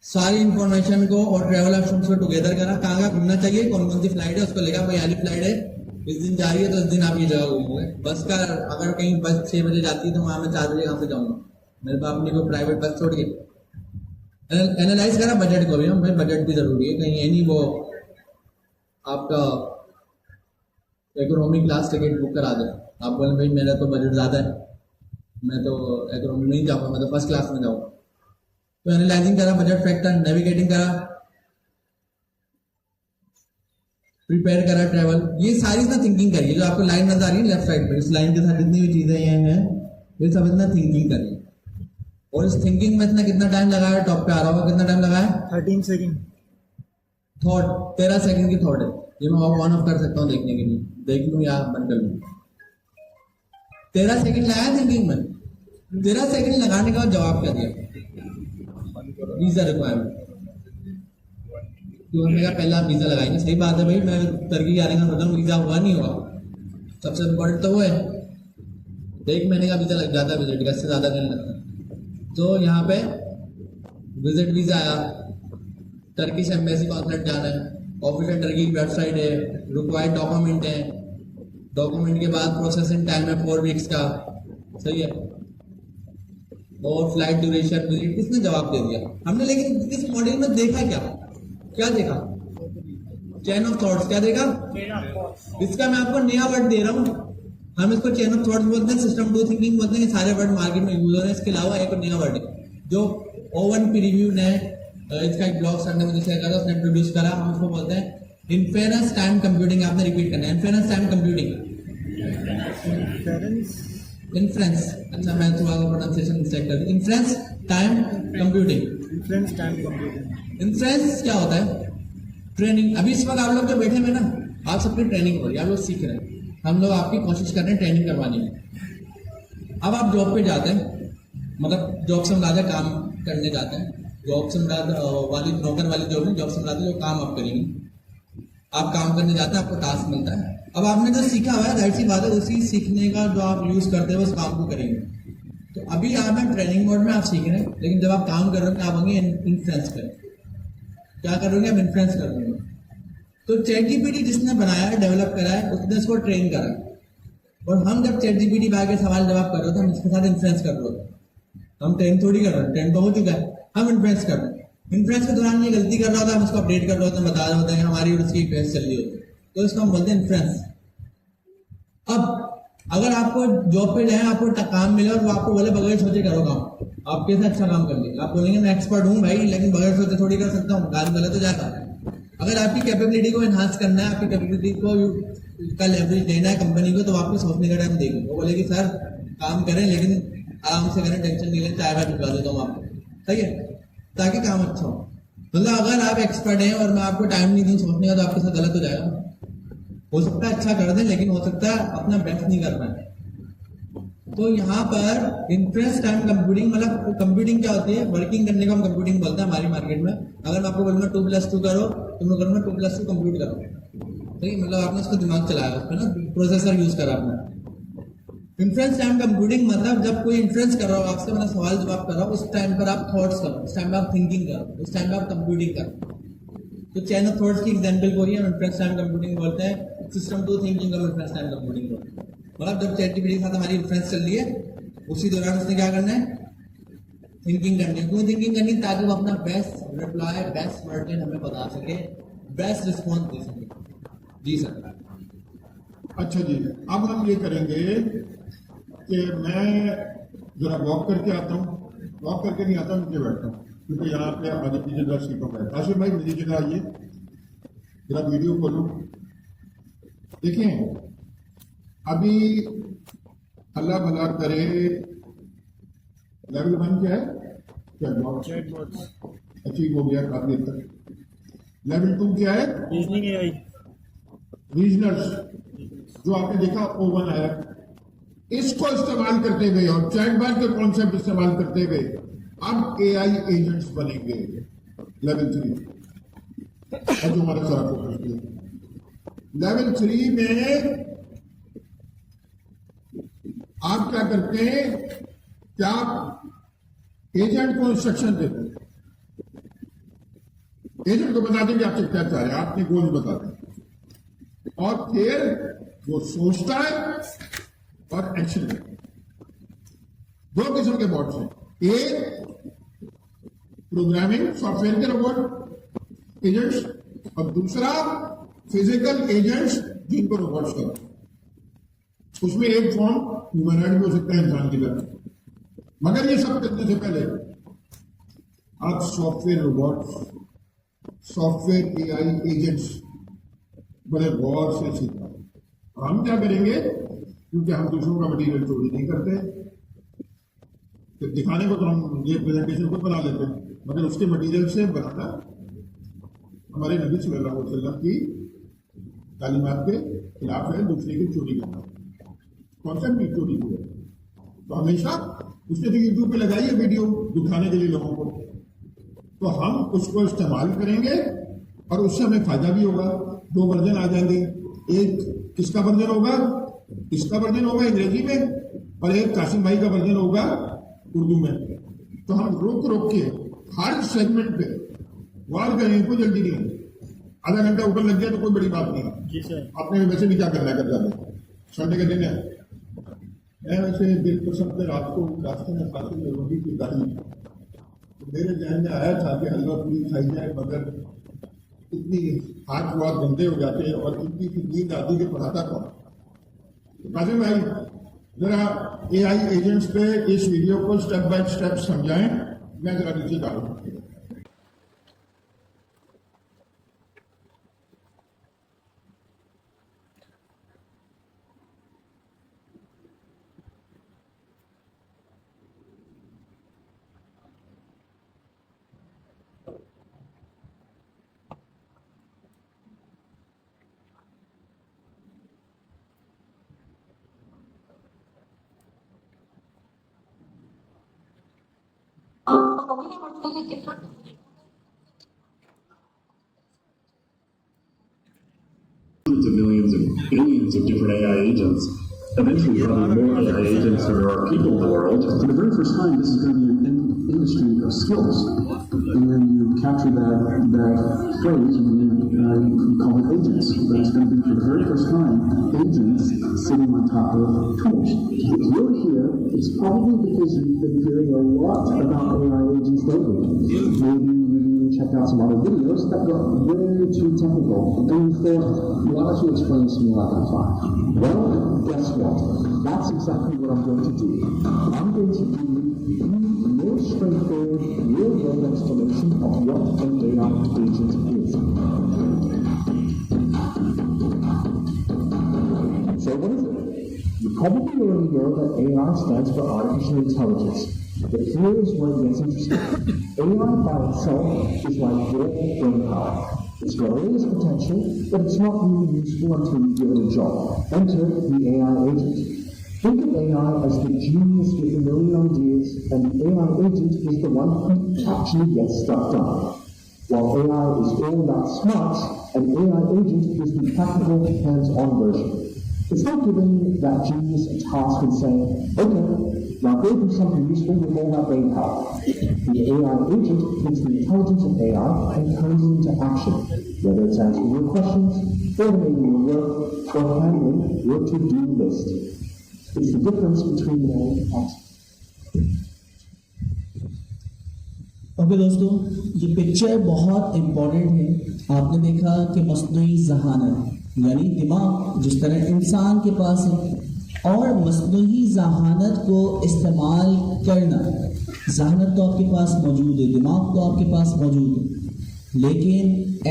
सारी इंफॉर्मेशन को और ट्रेवल ऑप्शन को टुगेदर करा, कहाँ घूमना चाहिए, कौन कौन सी फ्लाइट है, उसको लेगा भाई वाली फ्लाइट है इस दिन जा रही है तो इस दिन आप ये जगह घूमोगे। बस का अगर कहीं बस 6 बजे जाती है तो वहां मैं 4 बजे कहाँ से जाऊंगा, मेरे पास अपनी कोई प्राइवेट बस छोड़ के। एनालाइज करा बजट को भी, हम भाई बजट भी जरूरी है, कहीं ये नहीं वो आपका इकोनॉमी क्लास टिकट बुक करा दे, आप बोले भाई मेरा तो बजट ज्यादा है, मैं तो इकोनॉमी में नहीं जाऊंगा, मैं तो फर्स्ट क्लास में जाऊंगा। तो एनालाइजिंग करा, बजट फैक्टर, नेविगेटिंग करा, प्रिपेयर करा ट्रेवल, ये सारी ना थिंकिंग करिए। जो आपको लाइन नजर आ रही है लेफ्ट साइड पर, इस लाइन के साथ जितनी भी चीजें ये हैं ये सब इतना थिंकिंग करिए। और इस थिंकिंग में इतना कितना टाइम लगा है, टॉप पे आ रहा होगा कितना टाइम लगा है, 13 सेकंड। थॉट 13 सेकंड की थॉट है, ये मैं ऑन ऑफ कर सकता हूँ देखने के लिए, देख लूँ या बंद कर लूँ। 13 सेकंड लगाया थिंकिंग में, 13 सेकंड लगाने के बाद जवाब क्या दिया, वीजा रिक्वायरमेंट। तो हमने कहा पहला वीजा लगाएंगे, सही बात है भाई, मैं टर्की जाने का सोच रहा हूँ, वीजा हुआ नहीं हुआ, सबसे इम्पोर्टेंट तो वो है। 1 महीने का वीजा लग जाता है विजिट का, इससे ज्यादा नहीं लगता। तो यहाँ पे विजिट वीजा आया, टर्किश एम्बेसी कॉन्सुलेट जाना है, ऑफिशियल टर्की की वेबसाइट है, रिक्वायर्ड डॉक्यूमेंट है, डॉक्यूमेंट के बाद प्रोसेसिंग टाइम है 4 वीक्स का, सही है, और फ्लाइट ड्यूरेशन विजिट, किसने जवाब दे दिया हमने। लेकिन इस मॉड्यूल में देखा क्या देखा, चेन ऑफ थॉट्स, क्या देखा, इसका मैं आपको नया वर्ड दे रहा हूँ, हम इसको चेन ऑफ थॉट्स बोलते हैं, सिस्टम टू थिंकिंग बोलते हैं, सारे वर्ड मार्केट में यूज हो रहे हैं। इसके अलावा एक नया वर्ड है जो ओवन प्रीव्यू ने इसका एक ब्लॉग सर ने मुझे शेयर करा, उसने इंट्रोड्यूस करा, हम उसको बोलते हैं इन्फेरेंस टाइम कंप्यूटिंग। आपने रिपीट करना है, इन्फेरेंस टाइम कंप्यूटिंग, इन्फ्रेंस, अच्छा मैं थोड़ा प्रोनाउंसिएशन मिस्टेक कर दी, इन्फ्रेंस टाइम कंप्यूटिंग। इन्फ्रेंस क्या होता है, ट्रेनिंग। अभी इस वक्त आप लोग जो बैठे हैं ना, आप सबकी ट्रेनिंग हो रही है, आप लोग सीख रहे हैं, हम लोग आपकी कोशिश कर रहे हैं ट्रेनिंग करवाने में। अब आप जॉब पे जाते हैं, मतलब जॉब से मुराद काम करने जाते हैं, जॉब से मुराद वाली नौकर वाली जॉब नहीं, जॉब से मुराद जो काम आप करेंगे, आप काम करने जाते हैं, आपको टास्क मिलता है। अब आपने जो सीखा हुआ है जाहिर सी बात है उसी सीखने का जो आप यूज करते हैं उस काम को करेंगे। तो अभी आप हैं ट्रेनिंग मोड में, आप सीख रहे हैं, लेकिन जब आप काम कर रहे हो आप होंगे इन्फ्लुएंस करें। क्या करोगे? आप इन्फ्लुएंस कर दोगे। तो चैट जीपीटी जिसने बनाया है, डेवलप करा है, उसने इसको ट्रेन करा है। और हम जब चैट जीपीटी पे आके सवाल जवाब कर रहे थे, हम इसके साथ इन्फ्लुएंस कर रहे थे। हम ट्रेन थोड़ी कर रहे हैं, ट्रेन तो हो चुका है, हम इन्फ्लुएंस कर रहे हैं। इन्फ्लुएंस के दौरान ये गलती कर रहा होता है, हम उसको अपडेट कर रहे होते हैं, बता रहे होते हैं, हमारी और उसकी बहस चल रही होती है, तो इसको हम बोलते हैं इन्फ्लुएंस। अब अगर आपको जॉब पे जाए, आपको काम मिले और वो आपको बोले बगैर सोचे करो काम, आप कैसे अच्छा काम कर लेंगे? आप बोलेंगे मैं एक्सपर्ट हूँ भाई, लेकिन बगैर सोचे थोड़ी कर सकता हूँ, काम गलत हो जाता है। अगर आपकी कैपेबिलिटी को एनहांस करना है, आपकी कैपेबिलिटी को का लेवरेज देना है कंपनी को, तो आपको सोचने का टाइम देगी। वो बोलेगी सर काम करें, लेकिन आराम से करें, टेंशन नहीं लें, चाय मैं भिजवा देता हूँ आपको, सही है, ताकि काम अच्छा हो। मतलब अगर आप एक्सपर्ट हैं और मैं आपको टाइम नहीं दूँ सोचने का, तो आपके साथ गलत हो जाएगा। हो सकता है अच्छा कर दें, लेकिन हो सकता है अपना बेस्ट नहीं कर पाए। तो यहाँ पर इंटरेस्ट टाइम कंप्यूटिंग, मतलब कंप्यूटिंग क्या होती है? वर्किंग करने को हम कंप्यूटिंग बोलते हैं हमारी मार्केट में। अगर मैं आपको बोलूँगा 2+2 करो, तो मैं करूँगा 2+2 कंप्यूट करो, ठीक है, मतलब आपने उसका दिमाग चलाया, उसमें ना प्रोसेसर यूज करा आपने। इन्फ्लुएंस टाइम कंप्यूटिंग मतलब जब कोई इन्फ्लुएंस कर रहा हो आपसे, मतलब सवाल जवाब कर रहा हो, उस टाइम पर आप थॉट्स करो, उस टाइम पर आप थिंकिंग करो, उस टाइम पर आप कंप्यूटिंग करो। तो चैन ऑफ थॉट्स की एग्जांपल को ही हम इन्फ्लुएंस टाइम कंप्यूटिंग बोलते हैं। सिस्टम टू थिंकिंग का इन्फ्लुएंस टाइम कंप्यूटिंग बोलते हैं। मतलब जब चैट जीपीटी के साथ हमारी इन्फ्लुएंस चल रही है, उसी दौरान उसने क्या करना है? थिंकिंग करनी है। क्यों थिंकिंग करनी? ताकि वो अपना बेस्ट रिप्लाई, बेस्ट वर्जन हमें बता सके, बेस्ट रिस्पॉन्स दे सके। जी सर। अच्छा जी, अब हम ये करेंगे कि मैं जरा वॉक करके आता हूँ, वॉक करके नहीं आता, नीचे बैठता हूँ, क्योंकि यहाँ पे आगे पीछे दस सीटों पर। आशिफ भाई मेरी जगह आइए, जरा वीडियो खोलो। देखिए अभी अल्लाह भला करे, लेवल 1 क्या है? चैटबॉट्स, अचीव हो गया काफी हद तक। लेवल 2 क्या है? रीजनिंग एआई, रीजनल्स, जो आपने देखा O1 आया। इसको इस्तेमाल करते हुए और चैटबॉट के कॉन्सेप्ट इस्तेमाल करते हुए अब एआई एजेंट्स बनेंगे लेवल 3, और जो हमारा सारा फोकस है। लेवल 3 में आप क्या करते हैं? क्या एजेंट को इंस्ट्रक्शन देते हैं, एजेंट को बता दें कि आपसे क्या चाह रहे हैं, आपने गोल बता दें, और फिर वो सोचता है और एक्शन करता है। 2 किस्म के बॉट्स हैं, एक प्रोग्रामिंग सॉफ्टवेयर के रोबोट एजेंट्स, और दूसरा फिजिकल एजेंट्स जिनको रोबोट्स करते हैं। उसमें एक फॉर्म ह्यूमनॉइड भी हो सकता है, इंसान की तरह। मगर ये सब करने से पहले आप software robots, software AI agents बड़े गौर से सीखा। हम क्या करेंगे? क्योंकि हम दूसरों का मटीरियल चोरी नहीं करते, तो दिखाने को तो हम ये प्रेजेंटेशन को बना लेते हैं, मगर उसके मटीरियल से बनाना हमारे नबी सल्लल्लाहु अलैहि वसल्लम की तालीमात के खिलाफ है। दूसरे की चोरी करना, कॉन्सेप्ट भी चोरी हुआ, तो हमेशा उसने तो यूट्यूब पे लगाई है वीडियो दिखाने के लिए लोगों को, तो हम उसको इस्तेमाल करेंगे और उससे हमें फायदा भी होगा। 2 वर्जन आ जाएंगे, एक किसका वर्जन होगा? इसका वर्जन होगा अंग्रेजी में, और एक कासिम भाई का वर्जन होगा उर्दू में। तो हम रोक रोक के हर सेगमेंट पे वार करेंगे, कोई जल्दी नहीं है। आधा घंटा ऊपर लग गया तो कोई बड़ी बात नहीं है। जी सर। आपने वैसे भी क्या करना है, कर जाते संडे का दिन है। मैं वैसे दिल पसंद रात को रास्ते में खाते में रोटी की गाड़ी, तो मेरे ध्यान में आया था कि हलवा पूरी खाई जाए, मगर इतनी हाथ वाथ गंदे हो जाते हैं और इतनी नींद आती के पढ़ाता था। कासिम भाई जरा एआई एजेंट्स पे इस वीडियो को स्टेप बाय स्टेप समझाएं, मैं जरा नीचे डालूंगा। Hundreds of millions of billions of different AI agents eventually probably more AI agents than there are people in the world. For the very first time, this is going to be an industry of skills. And then you capture that phrase and then you call it agents. But it's going to be for the very first time agents sitting on top of tools. If you're here, it's probably because you've been hearing a lot about AI agents lately. Maybe you checked out some other videos that got way too technical, and you thought, why don't you explain to me like I'm fine? Well, guess what? That's exactly what I'm going to do. I'm going to give you a more straightforward, real-world explanation of what an AI agent is. So what is it? You probably already know that AI stands for artificial intelligence. But here is where it gets interesting. AI by itself is like your brain power. It's got all this potential, but it's not really useful until you give it a job. Enter the AI agent. Think of AI as the genius with a million ideas, and the AI agent is the one who actually gets stuff done. While AI is all that smart, an AI agent is the practical, hands-on version. It's not giving that genius a task and saying, okay, now go do something useful with all that brain power. The AI agent takes the intelligence of AI and turns it into action, whether it's answering your questions, automating your work, or handling your to-do list. It's the difference between them and okay दोस्तों, ये picture बहुत important है। आपने देखा कि मस्नुई ज़हानत यानी दिमाग जिस तरह इंसान के पास है और मस्नुई ज़हानत को इस्तेमाल करना, ज़हानत तो आपके पास मौजूद है, दिमाग तो आपके पास मौजूद है, लेकिन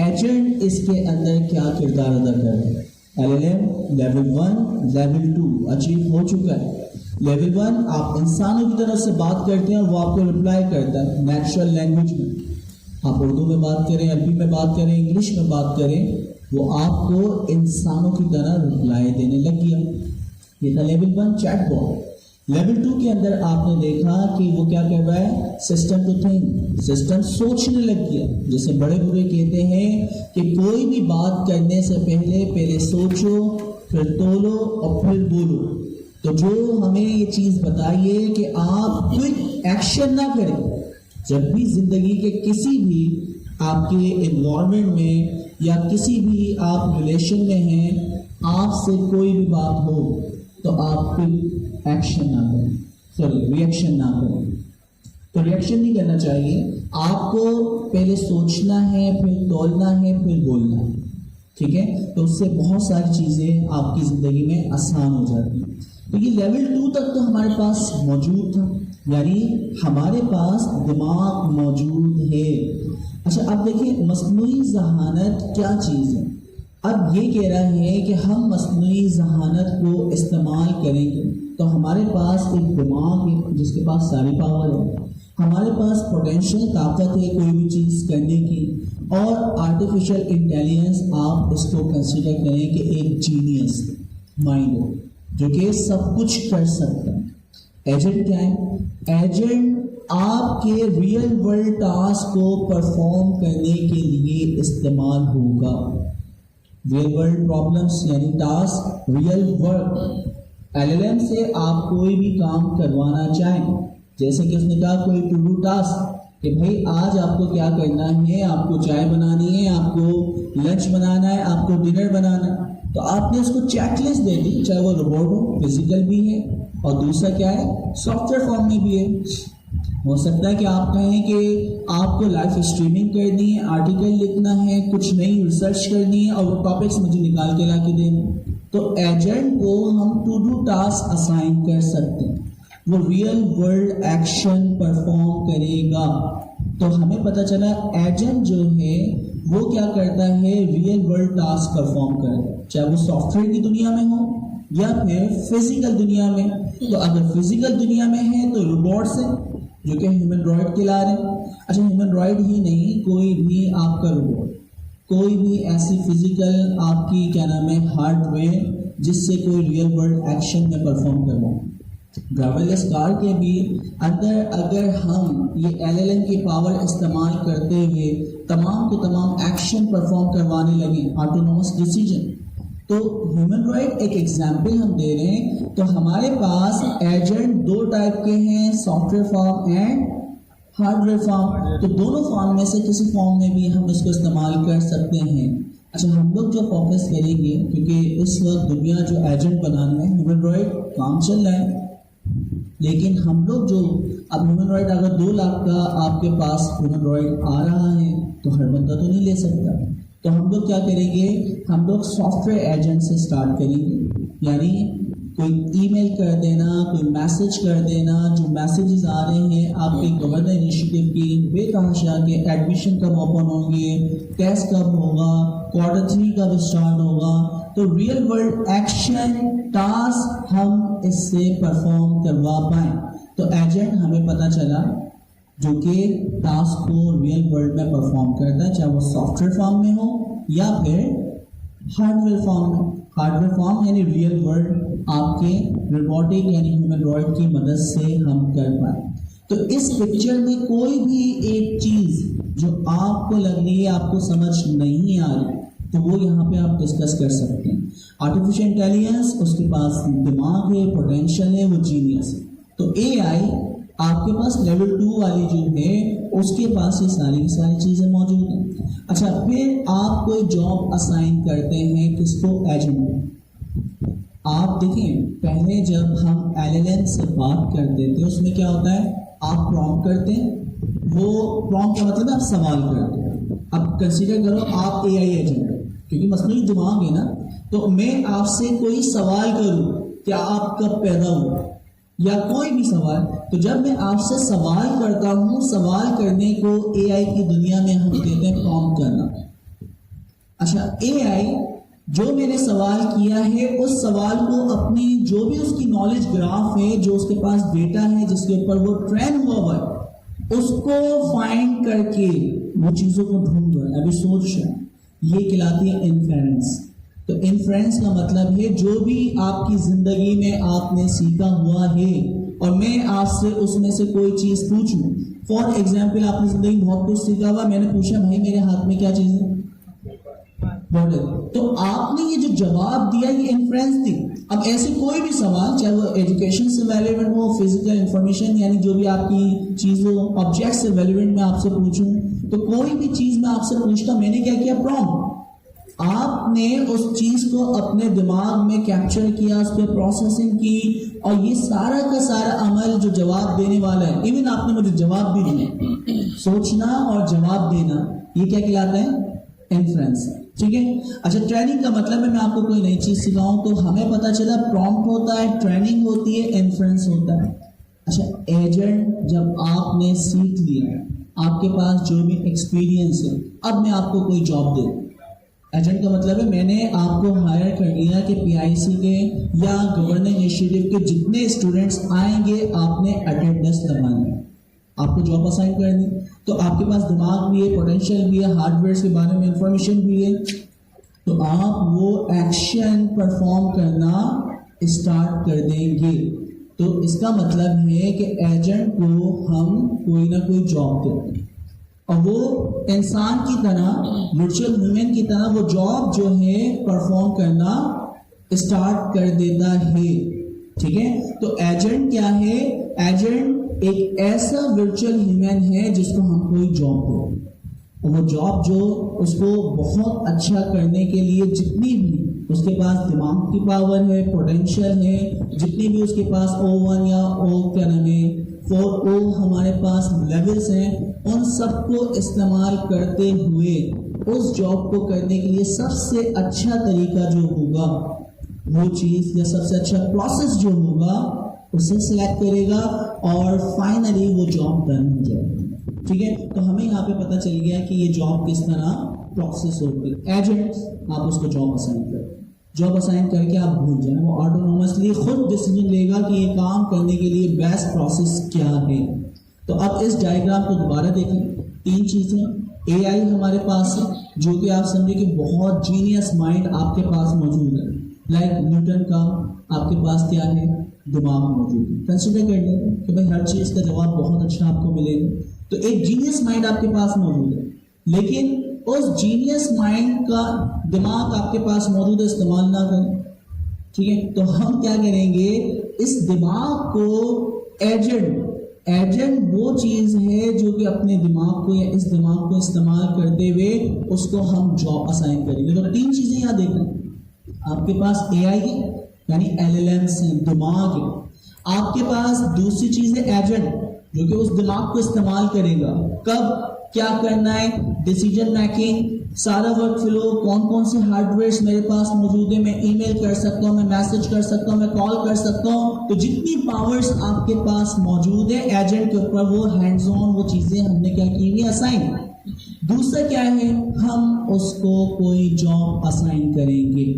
एजेंट इसके अंदर क्या किरदार अदा कर रहा है? LLM लेवल 1, लेवल 2 अचीव हो चुका है। लेवल 1 आप इंसानों की तरफ से बात करते हैं और वो आपको रिप्लाई करता है नेचुरल लैंग्वेज में। आप उर्दू में बात करें, अरबी में बात करें, इंग्लिश में बात करें, वो आपको इंसानों की तरह रिप्लाई देने लग गया। ये था लेवल 1 चैटबॉट। लेवल 2 के अंदर आपने देखा कि वो क्या कर रहा है? सिस्टम टू थिंक, सिस्टम सोचने लग गया। जैसे बड़े बूढ़े कहते हैं कि कोई भी बात करने से पहले सोचो, फिर तोलो और फिर बोलो। तो जो हमें ये चीज बताइए कि आप क्विक एक्शन ना करें। जब भी जिंदगी के किसी भी आपके एनवायरनमेंट में या किसी भी आप रिलेशन में हैं, आपसे कोई भी बात हो तो आप क्विक एक्शन ना करें, रिएक्शन ना करें। तो रिएक्शन नहीं करना चाहिए, आपको पहले सोचना है, फिर तौलना है, फिर बोलना है। ठीक है, तो उससे बहुत सारी चीजें आपकी जिंदगी में आसान हो जाती हैं। तो ये लेवल 2 तक तो हमारे पास मौजूद था, यानी हमारे पास दिमाग मौजूद है। अच्छा, अब देखिए मस्नुई ज़हानत क्या चीज़ है। अब ये कह रहा है कि हम मस्नुई ज़हानत को इस्तेमाल करेंगे तो हमारे पास एक दिमाग है जिसके पास सारी पावर है, हमारे पास पोटेंशियल ताकत है कोई भी चीज़ करने की, और आर्टिफिशियल इंटेलिजेंस आप इसको कंसीडर करें कि एक जीनियस माइंड हो जो कि सब कुछ कर सकता है। एजेंट क्या है? एजेंट आपके रियल वर्ल्ड टास्क को परफॉर्म करने के लिए इस्तेमाल होगा। रियल वर्ल्ड प्रॉब्लम्स यानी टास्क, रियल वर्क। LLM से आप कोई भी काम करवाना चाहें, जैसे कि उसने कहा कोई टू डू टास्क कि भाई आज आपको क्या करना है, आपको चाय बनानी है, आपको लंच बनाना है, आपको डिनर बनाना है, तो आपने उसको चेकलिस्ट दे दी, चाहे वो रोबोट हो, फिजिकल भी है, और दूसरा क्या है, सॉफ्टवेयर फॉर्म में भी है। हो सकता है कि आप कहें कि आपको लाइव स्ट्रीमिंग करनी है, आर्टिकल लिखना है, कुछ नई रिसर्च करनी है और वो टॉपिक्स मुझे निकाल के ला के देने, तो एजेंट को हम टू डू टास्क असाइन कर सकते हैं, वो रियल वर्ल्ड एक्शन परफॉर्म करेगा। तो हमें पता चला एजेंट जो है वो क्या करता है, रियल वर्ल्ड टास्क परफॉर्म करता है, चाहे वो सॉफ्टवेयर की दुनिया में हो या फिर फिजिकल दुनिया में। तो अगर फिजिकल दुनिया में है तो रोबोट्स है जो कि ह्यूमनॉइड कहला रहे हैं। अच्छा, ह्यूमनॉइड ही नहीं, कोई भी आपका रोबोट, कोई भी ऐसी फिजिकल आपकी क्या नाम है हार्डवेयर जिससे कोई रियल वर्ल्ड एक्शन में परफॉर्म करवाए। ड्राइवरलेस कार के भी अंदर अगर हम ये LLM की पावर इस्तेमाल करते हुए तमाम के तमाम एक्शन परफॉर्म करवाने लगे, ऑटोनोमस डिसीजन, तो ह्यूमनॉइड एक एग्जाम्पल हम दे रहे हैं। तो हमारे पास एजेंट दो टाइप के हैं, software form and hardware form. तो दोनों फॉर्म में से किसी फॉर्म में भी हम इसको इस्तेमाल कर सकते हैं। अच्छा, हम लोग जो फोकस करेंगे, क्योंकि इस वक्त दुनिया जो एजेंट बनाना है, ह्यूमनॉइड काम चल रहा है, लेकिन हम लोग जो अब ह्यूमनॉइड अगर 2 लाख का आपके पास ह्यूमनॉइड आ रहा है तो हर बंदा तो नहीं ले सकता। तो हम लोग क्या करेंगे, हम लोग सॉफ्टवेयर एजेंट से स्टार्ट करेंगे। यानी कोई ईमेल कर देना, कोई मैसेज कर देना, जो मैसेजेस आ रहे हैं आपके गवर्नर इनिशिएटिव की, वे कहाँ से आके एडमिशन कब ओपन होंगे, टेस्ट कब होगा, Q3 कब स्टार्ट होगा। तो रियल वर्ल्ड एक्शन टास्क हम इससे परफॉर्म करवा पाए। तो एजेंट हमें पता चला जो कि टास्क को रियल वर्ल्ड में परफॉर्म करता है, चाहे वो सॉफ्टवेयर फॉर्म में हो या फिर हार्डवेयर फॉर्म में। हार्डवेयर फॉर्म यानी रियल वर्ल्ड आपके रोबोटिक यानी ह्यूमनॉइड की मदद से हम कर पाए। तो इस पिक्चर में कोई भी एक चीज जो आपको लग रही है, आपको समझ नहीं आ रही, तो वो यहाँ पे आप डिस्कस कर सकते हैं। आर्टिफिशियल इंटेलिजेंस, उसके पास दिमाग है, पोटेंशियल है, वो जीनियस है। तो एआई आपके पास लेवल 2 वाली जो है, उसके पास ये सारी की सारी चीजें मौजूद हैं। अच्छा, फिर आप कोई जॉब असाइन करते हैं किसको, एजेंट को। आप देखें, पहले जब हम एलएलएम से बात करते थे, उसमें क्या होता है, आप प्रॉम्प्ट करते हैं, वो प्रॉम्प्ट का मतलब है आप सवाल करते हैं। अब कंसीडर करो आप एआई एजेंट, क्योंकि मसनूई दिमाग है ना, तो मैं आपसे कोई सवाल करूं, क्या आप कब पैदा हुए या कोई भी सवाल, तो जब मैं आपसे सवाल करता हूं, सवाल करने को एआई की दुनिया में हम कहते हैं प्रॉम्प्ट करना। अच्छा, एआई जो मैंने सवाल किया है, उस सवाल को अपनी जो भी उसकी नॉलेज ग्राफ है, जो उसके पास डेटा है जिसके ऊपर वो ट्रेन हुआ है, उसको फाइंड करके वो चीजों को ढूंढ रहा है। अभी सोच रहा है, ये कहलाती है इन्फेरेंस। तो इन्फ्रेंस का मतलब है जो भी आपकी जिंदगी में आपने सीखा हुआ है और मैं आपसे उसमें से कोई चीज पूछूं। फॉर एग्जाम्पल, आपने जिंदगी बहुत कुछ सीखा हुआ, मैंने पूछा भाई मेरे हाथ में क्या चीज है, बॉर्डर, तो आपने ये जो जवाब दिया ये इन्फ्रेंस थी। अब ऐसे कोई भी सवाल, चाहे वो एजुकेशन से रेलेवेंट हो, फिजिकल इंफॉर्मेशन यानी जो भी आपकी चीजों ऑब्जेक्ट से रेलेवेंट मैं आपसे पूछूं, तो कोई भी चीज मैं आपसे पूछता, मैंने क्या किया, प्रॉम्प्ट। आपने उस चीज को अपने दिमाग में कैप्चर किया, उस पर प्रोसेसिंग की, और ये सारा का सारा अमल जो जवाब देने वाला है, इवन आपने मुझे जवाब भी दिया, सोचना और जवाब देना, ये क्या कहलाता है, इन्फ्रेंस। ठीक है। अच्छा, ट्रेनिंग का मतलब है मैं आपको कोई नई चीज सिखाऊं तो हमें पता चला प्रॉम्प्ट होता है, ट्रेनिंग होती है, इन्फ्रेंस होता है। अच्छा, एजेंट जब आपने सीख लिया, आपके पास जो भी एक्सपीरियंस है, अब मैं आपको कोई जॉब दे दूं। एजेंट का मतलब है मैंने आपको हायर कर लिया कि पीआईसी के या गवर्नर इनिशिएटिव के जितने स्टूडेंट्स आएंगे आपने अटेंडेंस लगानी, आपको जॉब असाइन करनी। तो आपके पास दिमाग भी है, पोटेंशियल भी है, हार्डवेयर के बारे में इंफॉर्मेशन भी है, तो आप वो एक्शन परफॉर्म करना स्टार्ट कर देंगे। तो इसका मतलब है कि एजेंट को हम कोई ना कोई जॉब देते हैं और वो इंसान की तरह, वर्चुअल ह्यूमन की तरह वो जॉब जो है परफॉर्म करना स्टार्ट कर देता है। ठीक है। तो एजेंट क्या है, एजेंट एक ऐसा वर्चुअल ह्यूमन है जिसको हम कोई जॉब दो, और वो जॉब जो उसको बहुत अच्छा करने के लिए जितनी भी उसके पास दिमाग की पावर है, पोटेंशियल है, जितनी भी उसके पास O1 या O क्या नाम है 4O हमारे पास लेवल्स हैं, उन सबको इस्तेमाल करते हुए उस जॉब को करने के लिए सबसे अच्छा तरीका जो होगा, वो चीज या सबसे अच्छा प्रोसेस जो होगा उसे सिलेक्ट करेगा और फाइनली वो जॉब डन हो जाएगी। ठीक है। तो हमें यहाँ पे पता चल गया कि ये जॉब किस तरह प्रोसेस होती है। एजेंट्स, आप उसको जॉब असाइन करें, जॉब असाइन करके आप भूल जाए, वो ऑटोनोमसली खुद डिसीजन लेगा कि ये काम करने के लिए बेस्ट प्रोसेस क्या है। तो अब इस डायग्राम को दोबारा देखें, 3 चीजें एआई हमारे पास है जो कि आप समझे कि बहुत जीनियस माइंड आपके पास मौजूद है। लाइक न्यूटन का आपके पास क्या है, दिमाग मौजूद है। कंसिडर कर लें कि भाई हर चीज का जवाब बहुत अच्छा आपको मिलेगा, तो एक जीनियस माइंड आपके पास मौजूद है, लेकिन उस जीनियस माइंड का दिमाग आपके पास मौजूद है, इस्तेमाल ना करें। ठीक है, तो हम क्या करेंगे, इस दिमाग को एजेंट वो चीज है जो कि अपने दिमाग को या इस दिमाग को इस्तेमाल करते हुए उसको हम जॉब असाइन करेंगे। तो 3 चीजें यहां देखें, आपके पास AI है यानी LLMs है, दिमाग है। आपके पास दूसरी चीज है एजेंट, जो कि उस दिमाग को इस्तेमाल करेगा, कब क्या करना है, डिसीजन मेकिंग, सारा वर्क फ्लो, कौन कौन से हार्डवेयर मेरे पास मौजूद है, मैं ईमेल कर सकता हूं, मैं मैसेज कर सकता हूं, मैं कॉल कर सकता हूं। तो जितनी पावर्स आपके पास मौजूद है एजेंट के ऊपर, वो हैंड्स ऑन वो चीजें हमने क्या की हुई असाइन। दूसरा क्या है, हम उसको कोई जॉब असाइन करेंगे,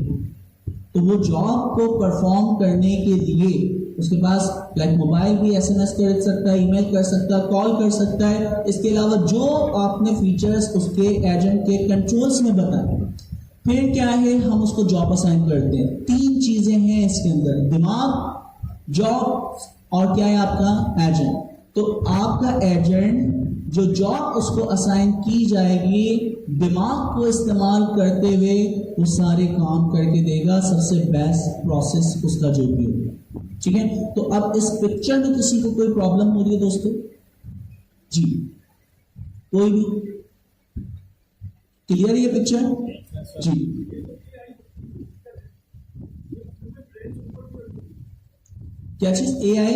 तो वो जॉब को परफॉर्म करने के लिए उसके पास लाइक मोबाइल भी SMS कर सकता है, ईमेल कर सकता है, कॉल कर सकता है। इसके अलावा जो आपने फीचर्स उसके एजेंट के कंट्रोल्स में बताए, फिर क्या है, हम उसको जॉब असाइन करते हैं। 3 चीजें हैं इसके अंदर, दिमाग, जॉब और क्या है आपका एजेंट। तो आपका एजेंट जो जॉब उसको असाइन की जाएगी, दिमाग को इस्तेमाल करते हुए वो सारे काम करके देगा, सबसे बेस्ट प्रोसेस उसका जो भी होगा। ठीक है, तो अब इस पिक्चर में किसी को कोई प्रॉब्लम हो रही है दोस्तों? जी, कोई भी क्लियर है ये पिक्चर? जी, क्या चीज AI?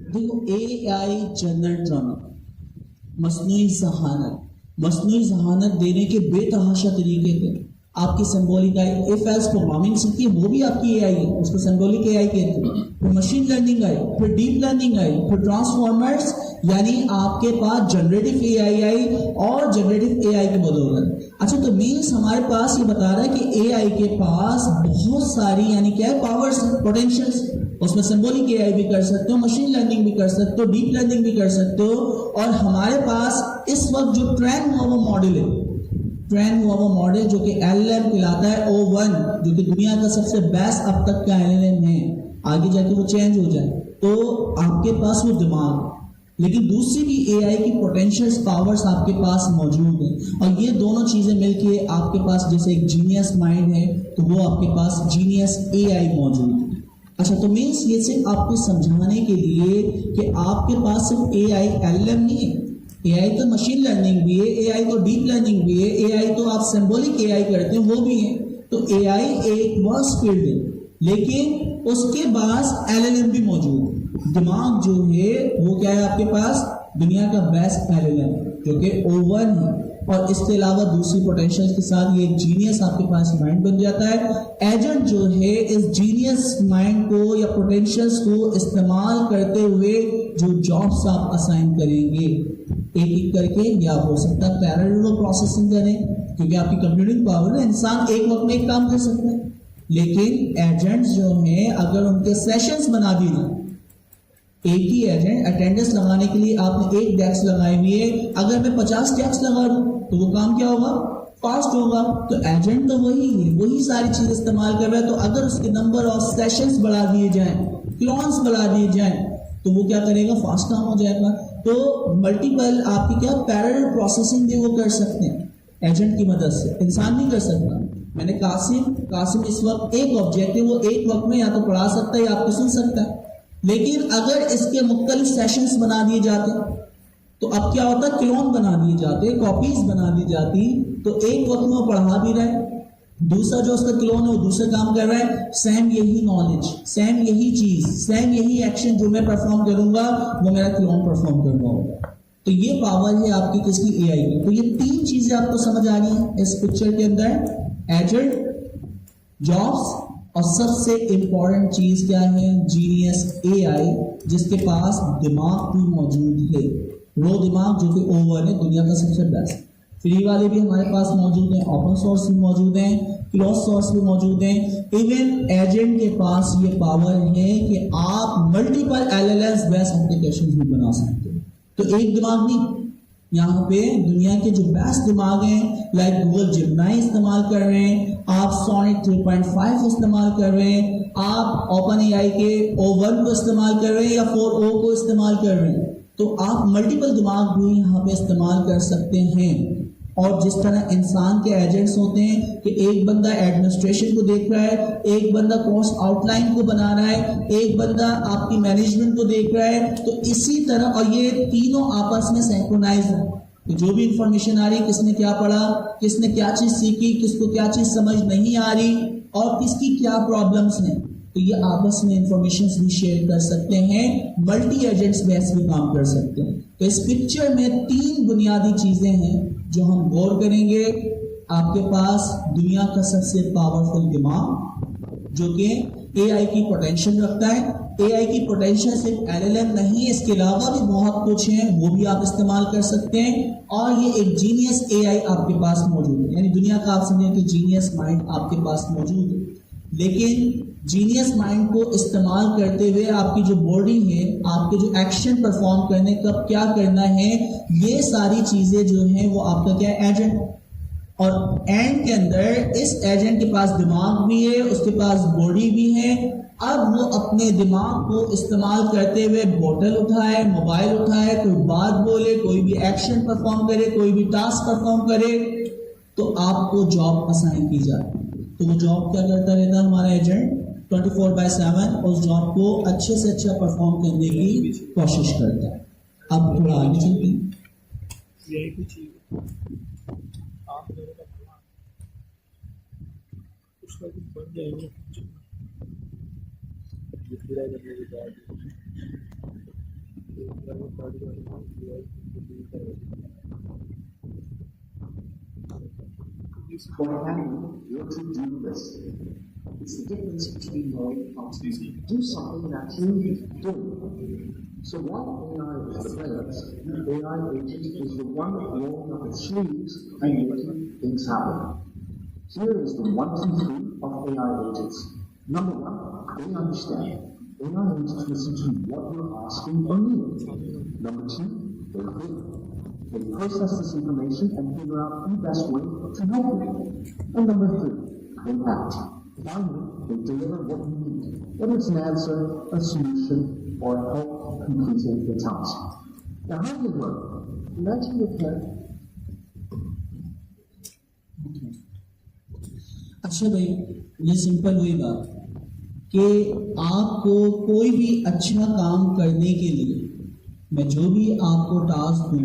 देखो, AI जनरल ड्रामा, मसनूई जहानत देने के बेतहाशा तरीके थे। आपकी symbolic I, if else programming सीखी है वो भी आपकी AI है, उसको सिंबॉलिक AI कहते हैं। फिर मशीन लर्निंग आई, फिर डीप लर्निंग आई, फिर ट्रांसफॉर्मर्स, यानी आपके पास जनरेटिव AI आई और जनरेटिव AI की बदौलत। अच्छा, तो मीन्स हमारे पास ये बता रहा है कि AI के पास बहुत सारी यानी क्या है पावर्स, पोटेंशियल्स। उसमें सिंबॉलिक AI भी कर सकते हो, मशीन लर्निंग भी कर सकते हो, डीप लर्निंग भी कर सकते हो। और हमारे पास इस वक्त जो ट्रेन हुआ वो मॉडल है, जो कि LLM कहलाता है, O1, जो कि दुनिया का सबसे बेस्ट अब तक का LLM है। आगे जाके वो चेंज हो जाए तो आपके पास वो दिमाग, लेकिन दूसरी भी AI की पोटेंशियल पावर्स आपके पास मौजूद है। और ये दोनों चीजें मिलके आपके पास जैसे एक जीनियस माइंड है, तो वो आपके पास जीनियस AI मौजूद है। अच्छा, तो मीन्स ये सिर्फ आपको समझाने के लिए कि आपके पास सिर्फ AI LLM नहीं है, AI तो मशीन लर्निंग भी है, AI तो डीप लर्निंग भी है, AI तो आप सिंबॉलिक AI करते हैं वो भी है। तो AI एक वास्ट फील्ड है, लेकिन उसके पास LLM भी मौजूद है। दिमाग जो है वो क्या है आपके पास, दुनिया का बेस्ट LLM जो कि O1 है। और इसके अलावा दूसरी पोटेंशियल के साथ ये जीनियस आपके पास माइंड बन जाता है। एजेंट जो है इस जीनियस माइंड को या पोटेंशियल्स को इस्तेमाल करते हुए जो जॉब्स आप असाइन करेंगे एक एक करके, या हो सकता है पैरेलल प्रोसेसिंग करें, क्योंकि आपकी कंप्यूटिंग पावर है, इंसान एक वक्त में एक काम कर सकता है। लेकिन एजेंट्स जो हैं अगर उनके सेशंस बना दिए ना, एक ही एजेंट अटेंडेंस लगाने के लिए आपने एक डेस्क लगाई हुई है, अगर मैं 50 डेस्क लगा दूं तो वो काम क्या होगा, फास्ट होगा। तो एजेंट तो वही है, वही सारी चीज इस्तेमाल कर रहा है। तो अगर उसके नंबर ऑफ सेशंस बढ़ा दिए जाएं, क्लोन्स बढ़ा दिए जाएं, तो वो क्या करेगा, फास्ट काम हो जाएगा। तो मल्टीपल आपकी क्या पैरेलल प्रोसेसिंग भी वो कर सकते हैं एजेंट की मदद से, इंसान नहीं कर सकता। मैंने कासिम इस वक्त एक ऑब्जेक्ट है, वो एक वक्त में या तो पढ़ा सकता है या आपको सुन सकता है। लेकिन अगर इसके मुख्तलिफ सेशंस बना दिए जाते तो अब क्या होता, क्लोन बना दिए जाते, कॉपीज बना दी जाती, तो एक वक्त में वो पढ़ा भी रहा है, दूसरा जो उसका क्लोन है वो दूसरा काम कर रहा है, सेम यही नॉलेज, सेम यही चीज, सेम यही एक्शन जो मैं परफॉर्म करूंगा वो मेरा क्लोन परफॉर्म कर रहा होगा। तो ये पावर है आपकी किसकी, AI की। तो ये 3 चीजें आपको समझ आ रही हैं इस पिक्चर के अंदर, एजेंट, जॉब्स, और सबसे इंपॉर्टेंट चीज क्या है, जीनियस AI, जिसके पास दिमाग भी मौजूद है, रो दिमाग जो कि O1 है, दुनिया का सबसे बेस्ट। फ्री वाले भी हमारे पास मौजूद हैं, ओपन सोर्स भी मौजूद हैं, क्लोज सोर्स भी मौजूद हैं। इवन एजेंट के पास ये पावर है कि आप मल्टीपल LLMs बेस्ड एप्लीकेशन भी बना सकते हो। तो एक दिमाग नहीं, यहाँ पे दुनिया के जो बेस्ट दिमाग हैं लाइक गूगल जिमनाई इस्तेमाल कर रहे हैं, आप सोनिक 3.5 इस्तेमाल कर रहे हैं, आप ओपन एआई के O1 को इस्तेमाल कर रहे हैं या 4O को इस्तेमाल कर रहे हैं, तो आप मल्टीपल दिमाग भी यहाँ पे इस्तेमाल कर सकते हैं। और जिस तरह इंसान के एजेंट्स होते हैं कि एक बंदा एडमिनिस्ट्रेशन को देख रहा है, एक बंदा कॉस्ट आउटलाइन को बना रहा है, एक बंदा आपकी मैनेजमेंट को देख रहा है, तो इसी तरह और ये तीनों आपस में सिंक्रोनाइज है। तो जो भी इंफॉर्मेशन आ रही, किसने क्या पढ़ा, किसने क्या चीज सीखी, किसको क्या चीज समझ नहीं आ रही और किसकी क्या प्रॉब्लम्स हैं, तो ये आपस में इंफॉर्मेशन भी शेयर कर सकते हैं। मल्टी एजेंट्स में ऐसे भी काम कर सकते हैं। तो इस पिक्चर में 3 बुनियादी चीजें हैं जो हम गौर करेंगे। आपके पास दुनिया का सबसे पावरफुल दिमाग जो कि एआई की पोटेंशियल रखता है। एआई की पोटेंशियल सिर्फ एलएलएम नहीं है, इसके अलावा भी बहुत कुछ है, वो भी आप इस्तेमाल कर सकते हैं। और ये एक जीनियस एआई आपके पास मौजूद है, यानी दुनिया का आप समझें कि जीनियस माइंड आपके पास मौजूद है। लेकिन जीनियस माइंड को इस्तेमाल करते हुए आपकी जो बॉडी है, आपके जो एक्शन परफॉर्म करने कब क्या करना है, ये सारी चीजें जो हैं वो आपका क्या एजेंट, और एंड के अंदर इस एजेंट के पास दिमाग भी है, उसके पास बॉडी भी है। अब वो अपने दिमाग को इस्तेमाल करते हुए बोतल उठाए, मोबाइल उठाए, कोई बात बोले, कोई भी एक्शन परफॉर्म करे, कोई भी टास्क परफॉर्म करे, तो आपको जॉब असाइन की जाए। तो वो जॉब क्या करता रहता है हमारा एजेंट 24/7 उस जॉब को अच्छे से अच्छा परफॉर्म करने की कोशिश करता है। अब थोड़ा आगे चलते हैं। यही कुछ चीज आप मेरे का भला उसका कुछ बन जाएगा पूरा करने के बाद For having your to-do list, it's the difference between knowing how to do something that you need to do. So what AI represents, the AI agent is the one rolling up its sleeves and making things happen. Here is the 1, 2, 3 of AI agents. Number 1, they understand. AI agents listen to what you're asking or needing. Number 2, they think. They process this information and figure out the best way to help you. And number 3, they act. Finally, they deliver what you need, whether it's an answer, a solution, or help completing the task. Now, how do you work? Imagine your parent. अच्छा भाई, ये simple हुई बात कि आपको कोई भी अच्छा काम करने के लिए मैं जो भी आपको टास्क दूं,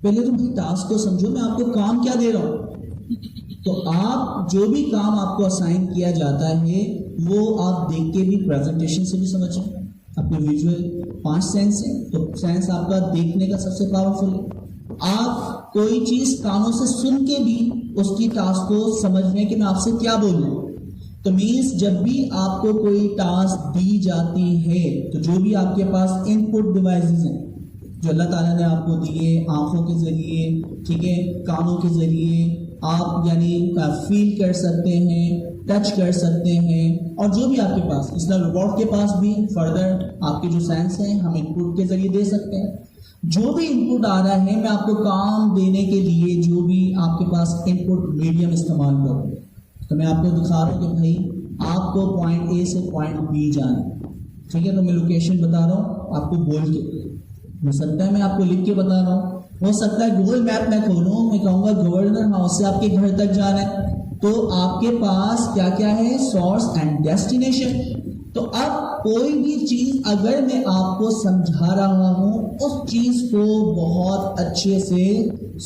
पहले तो भाई टास्क को समझो, मैं आपको काम क्या दे रहा हूं। तो आप जो भी काम आपको असाइन किया जाता है वो आप देख के भी, प्रेजेंटेशन से भी समझें। अपने विजुअल 5 सेंस है, तो सेंस आपका देखने का सबसे पावरफुल है। आप कोई चीज कानों से सुन के भी उसकी टास्क को समझ में कि मैं आपसे क्या बोलूं। तो मीन्स जब भी आपको कोई टास्क दी जाती है तो जो भी आपके पास इनपुट डिवाइसेस हैं जो अल्लाह ताला ने आपको दिए, आंखों के जरिए, ठीक है, कानों के जरिए आप यानी फील कर सकते हैं, टच कर सकते हैं, और जो भी आपके पास, इसलिए रोबोट के पास भी फर्दर आपके जो सेंस हैं हम इनपुट के जरिए दे सकते हैं। जो भी इनपुट आ रहा है मैं आपको काम देने के लिए जो भी आपके पास इनपुट मीडियम इस्तेमाल करूँ, तो मैं आपको दिखा रहा हूँ कि भाई आपको पॉइंट ए से पॉइंट बी जाना, ठीक है। तो मैं लोकेशन बता रहा हूँ आपको बोल के, हो सकता है मैं आपको लिख के बता रहा हूँ, हो सकता है गूगल मैप मैं खोलूँ, मैं कहूँगा गवर्नर हाउस से आपके घर तक जाना है। तो आपके पास क्या क्या है, सोर्स एंड डेस्टिनेशन। तो अब कोई भी चीज अगर मैं आपको समझा रहा हूं, उस चीज को बहुत अच्छे से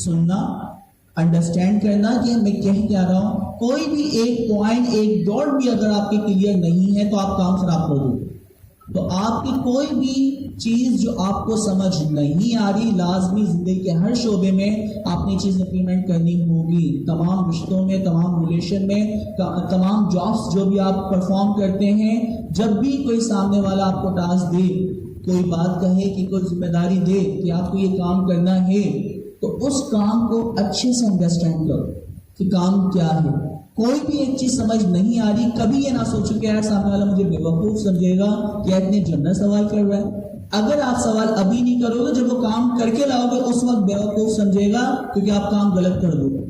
सुनना, अंडरस्टैंड करना कि मैं क्या रहा हूं। कोई भी एक पॉइंट, एक डॉट भी अगर आपके क्लियर नहीं है तो आप काम खराब कर दोगे। तो आपकी कोई भी चीज जो आपको समझ नहीं आ रही, लाजमी जिंदगी के हर शोबे में आपने चीज इंप्लीमेंट करनी होगी। तमाम रिश्तों में, तमाम रिलेशन में, तमाम जॉब्स जो भी आप परफॉर्म करते हैं, जब भी कोई सामने वाला आपको टास्क दे, कोई बात कहे कि कोई जिम्मेदारी दे कि आपको ये काम करना है, तो उस काम को अच्छे से अंडरस्टैंड करो कि काम क्या है। कोई भी एक चीज समझ नहीं आ रही, कभी ये ना सोचो कि यार सामने वाला मुझे बेवकूफ समझेगा या इतने जनरल सवाल कर रहा है। अगर आप सवाल अभी नहीं करोगे, जब वो काम करके लाओगे उस वक्त बेवकूफ समझेगा, क्योंकि आप काम गलत कर दोगे।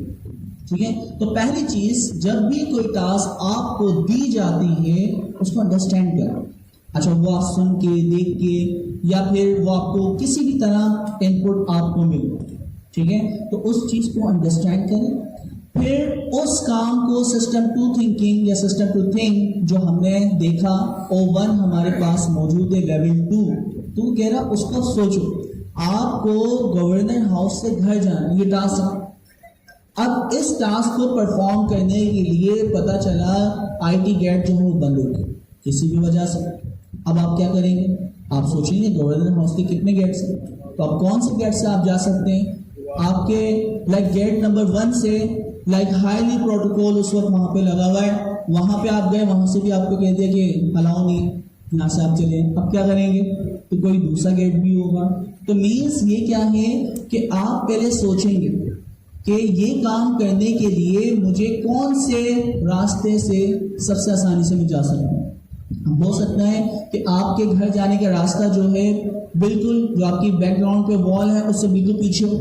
ठीक है, तो पहली चीज, जब भी कोई टास्क आपको दी जाती है उसको अंडरस्टैंड करें। अच्छा, वो आप सुन के, देख के, या फिर वो आपको किसी भी तरह इनपुट आपको मिले, ठीक है, तो उस चीज को अंडरस्टैंड करें। फिर उस काम को सिस्टम टू थिंकिंग या सिस्टम टू थिंक जो हमने देखा, O1 हमारे पास मौजूद है, लेवल 2 तो कह रहा उसको सोचो। आपको गवर्नर हाउस से घर जाना, ये टास्क है। अब इस टास्क को परफॉर्म करने के लिए पता चला IT गेट जो है वो बंद हो गया किसी भी वजह से। अब आप क्या करेंगे? आप सोचेंगे गवर्नर हाउस के कितने गेट्स हैं, तो आप कौन से गेट से आप जा सकते हैं? आपके लाइक गेट नंबर 1 से लाइक हाईली प्रोटोकॉल उस वक्त वहां पे लगा हुआ है, वहां पे आप गए, वहां से भी आपको कह दिया कि अलाउ नहीं, यहाँ से आप चले। अब क्या करेंगे? तो कोई दूसरा गेट भी होगा। तो मीन्स ये क्या है कि आप पहले सोचेंगे कि ये काम करने के लिए मुझे कौन से रास्ते से सबसे आसानी से मैं जा सकता हूँ। हो सकता है कि आपके घर जाने का रास्ता जो है बिल्कुल जो आपकी बैकग्राउंड पे वॉल है उससे बिल्कुल पीछे हो,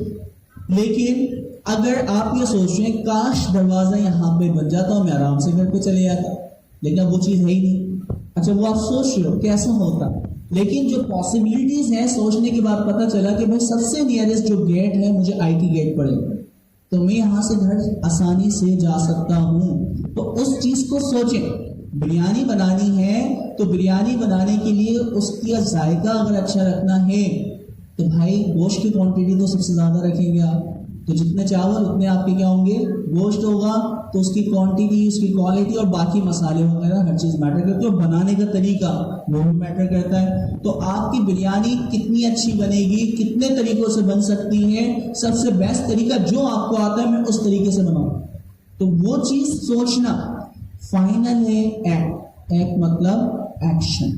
लेकिन अगर आप ये सोच रहे हैं काश दरवाजा यहाँ पे बन जाता और मैं आराम से घर पे चले जाता, लेकिन वो चीज है ही नहीं। अच्छा, वो आप सोच रहे हो कैसा होता, लेकिन जो पॉसिबिलिटीज है सोचने के बाद पता चला कि भाई सबसे नियरेस्ट जो गेट है मुझे IT गेट पड़ेगा, तो मैं यहाँ से घर आसानी से जा सकता हूँ। तो उस चीज को सोचें। बिरयानी बनानी है तो बिरयानी बनाने के लिए उसका जायका अगर अच्छा रखना है तो भाई गोश्त की क्वांटिटी तो सबसे ज्यादा रखेंगे आप, तो जितने चावल उतने आपके क्या होंगे, गोश्त होगा, तो उसकी क्वांटिटी, उसकी क्वालिटी और बाकी मसाले वगैरह हर चीज मैटर करती है, और बनाने का तरीका वो भी मैटर करता है। तो आपकी बिरयानी कितनी अच्छी बनेगी, कितने तरीकों से बन सकती है, सबसे बेस्ट तरीका जो आपको आता है मैं उस तरीके से बनाऊं, तो वो चीज सोचना। फाइनल है एक्ट मतलब एक्शन।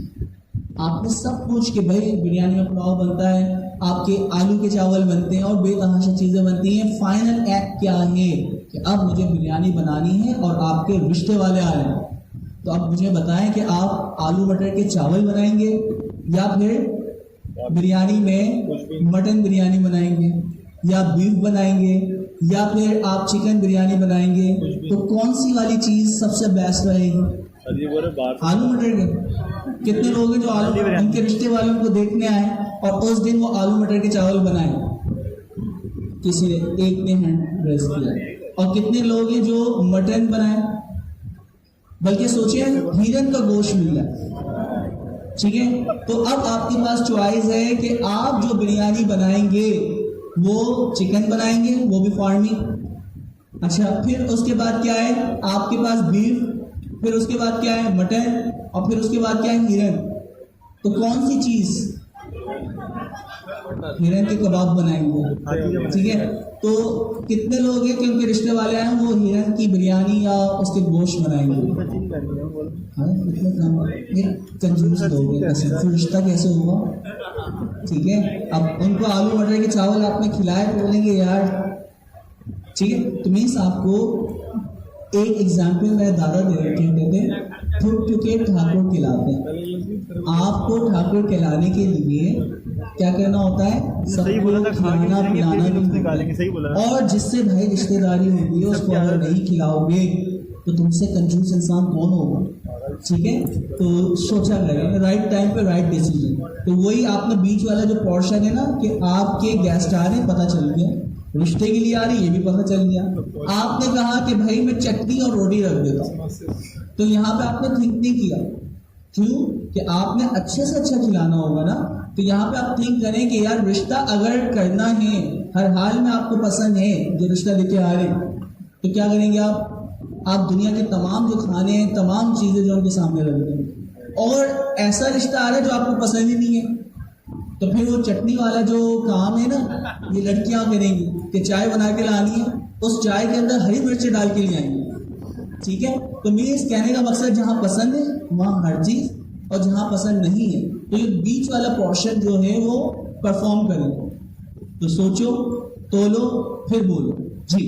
आपने सब कुछ कि भाई बिरयानी में पुलाव बनता है, आपके आलू के चावल बनते हैं और बेतहाशा चीजें बनती हैं। फाइनल एक्ट क्या है कि अब मुझे बिरयानी बनानी है और आपके रिश्ते वाले आ रहे हैं, तो अब मुझे बताएं कि आप आलू मटर के चावल बनाएंगे या फिर बिरयानी में मटन बिरयानी बनाएंगे या बीफ बनाएंगे या फिर आप चिकन बिरयानी बनाएंगे, तो कौन सी वाली चीज सबसे बेस्ट रहेगी? आलू मटर के कितने लोग हैं जो आलू उनके रिश्ते वालों को देखने आए और उस दिन वो आलू मटर के चावल बनाए? किसी ने, एक ने हैंड रेज किया। और कितने लोग हैं जो मटन बनाए? बल्कि सोचिए हिरन का गोश्त मिल रहा है, ठीक है। तो अब आपके पास चॉइस है कि आप जो बिरयानी बनाएंगे वो चिकन बनाएंगे, वो भी फार्मिंग। अच्छा, फिर उसके बाद क्या है आपके पास? बीफ। फिर उसके बाद क्या है? मटन। और फिर उसके बाद क्या है? हिरन। तो कौन सी चीज? हिरन के कबाब बनाएंगे, ठीक है। तो कितने लोग हैं कि उनके रिश्ते वाले हैं वो हिरन की बिरयानी या उसके गोश्त बनाएंगे? कंजूस लोग हैं, फिर रिश्ता कैसे होगा? ठीक है, अब उनको आलू मटर के चावल आपने खिलाए तो बोलेंगे यार, ठीक है। तो मीन्स आपको एक एग्जाम्पल मेरे दादा दे रखे थे, ठुके ठाकुर खिलाते हैं। आपको ठाकुर खिलाने के लिए क्या करना होता है? सबको खाना पिलाना भी, और जिससे भाई रिश्तेदारी होगी उसको अगर नहीं खिलाओगे तो तुमसे कंजूस इंसान कौन होगा? ठीक है, तो सोचा करें राइट टाइम पे राइट डिसीजन। तो वही आपने बीच वाला जो पोर्शन है ना कि आपके गेस्ट आ रहे हैं, पता चल गया, रिश्ते के लिए आ रही, ये भी पता चल गया। आपने कहा कि भाई मैं चटनी और रोटी रख देता हूँ, तो यहाँ पे आपने थिंक नहीं किया। क्यों? कि आपने अच्छे से अच्छा खिलाना होगा ना, तो यहाँ पे आप थिंक करें कि यार रिश्ता अगर करना है, हर हाल में आपको पसंद है जो रिश्ता लेके आ रहे हैं, तो क्या करेंगे आप दुनिया के तमाम जो खाने हैं, तमाम चीजें जो उनके सामने रख देंगे, और ऐसा रिश्ता आ रहा है जो आपको पसंद ही नहीं है, तो फिर वो चटनी वाला जो काम है ना, ये लड़कियां करेंगी कि चाय बना के लानी है, उस चाय के अंदर हरी मिर्च डाल के ले आएंगे, ठीक है। तो मेरे इस कहने का मकसद जहां पसंद है वहां हर चीज, और जहां पसंद नहीं है तो ये बीच वाला पोर्शन जो है वो परफॉर्म करें। तो सोचो, तोलो, फिर बोलो जी।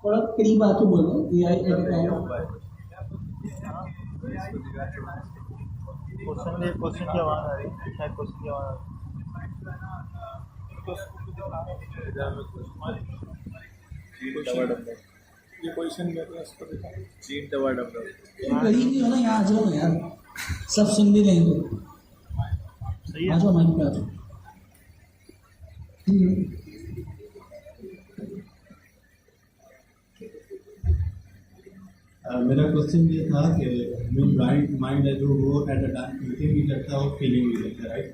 थोड़ा करीब आके बोलो, AI क्वेश्चन की आवाज़ आ रही है, शायद क्वेश्चन की आवाज़ आ रही है। ये क्वेश्चन मेरे पास पर देखा जीन दवा डबल कहीं नहीं हो ना, यहाँ आ जाओ ना यार, सब सुन भी लेंगे। सही आ है। जाओ, माइक पे आ जाओ। मेरा क्वेश्चन ये था कि जो माइंड है जो वो एट अ टाइम थिंकिंग भी करता है और फीलिंग भी करता है, राइट?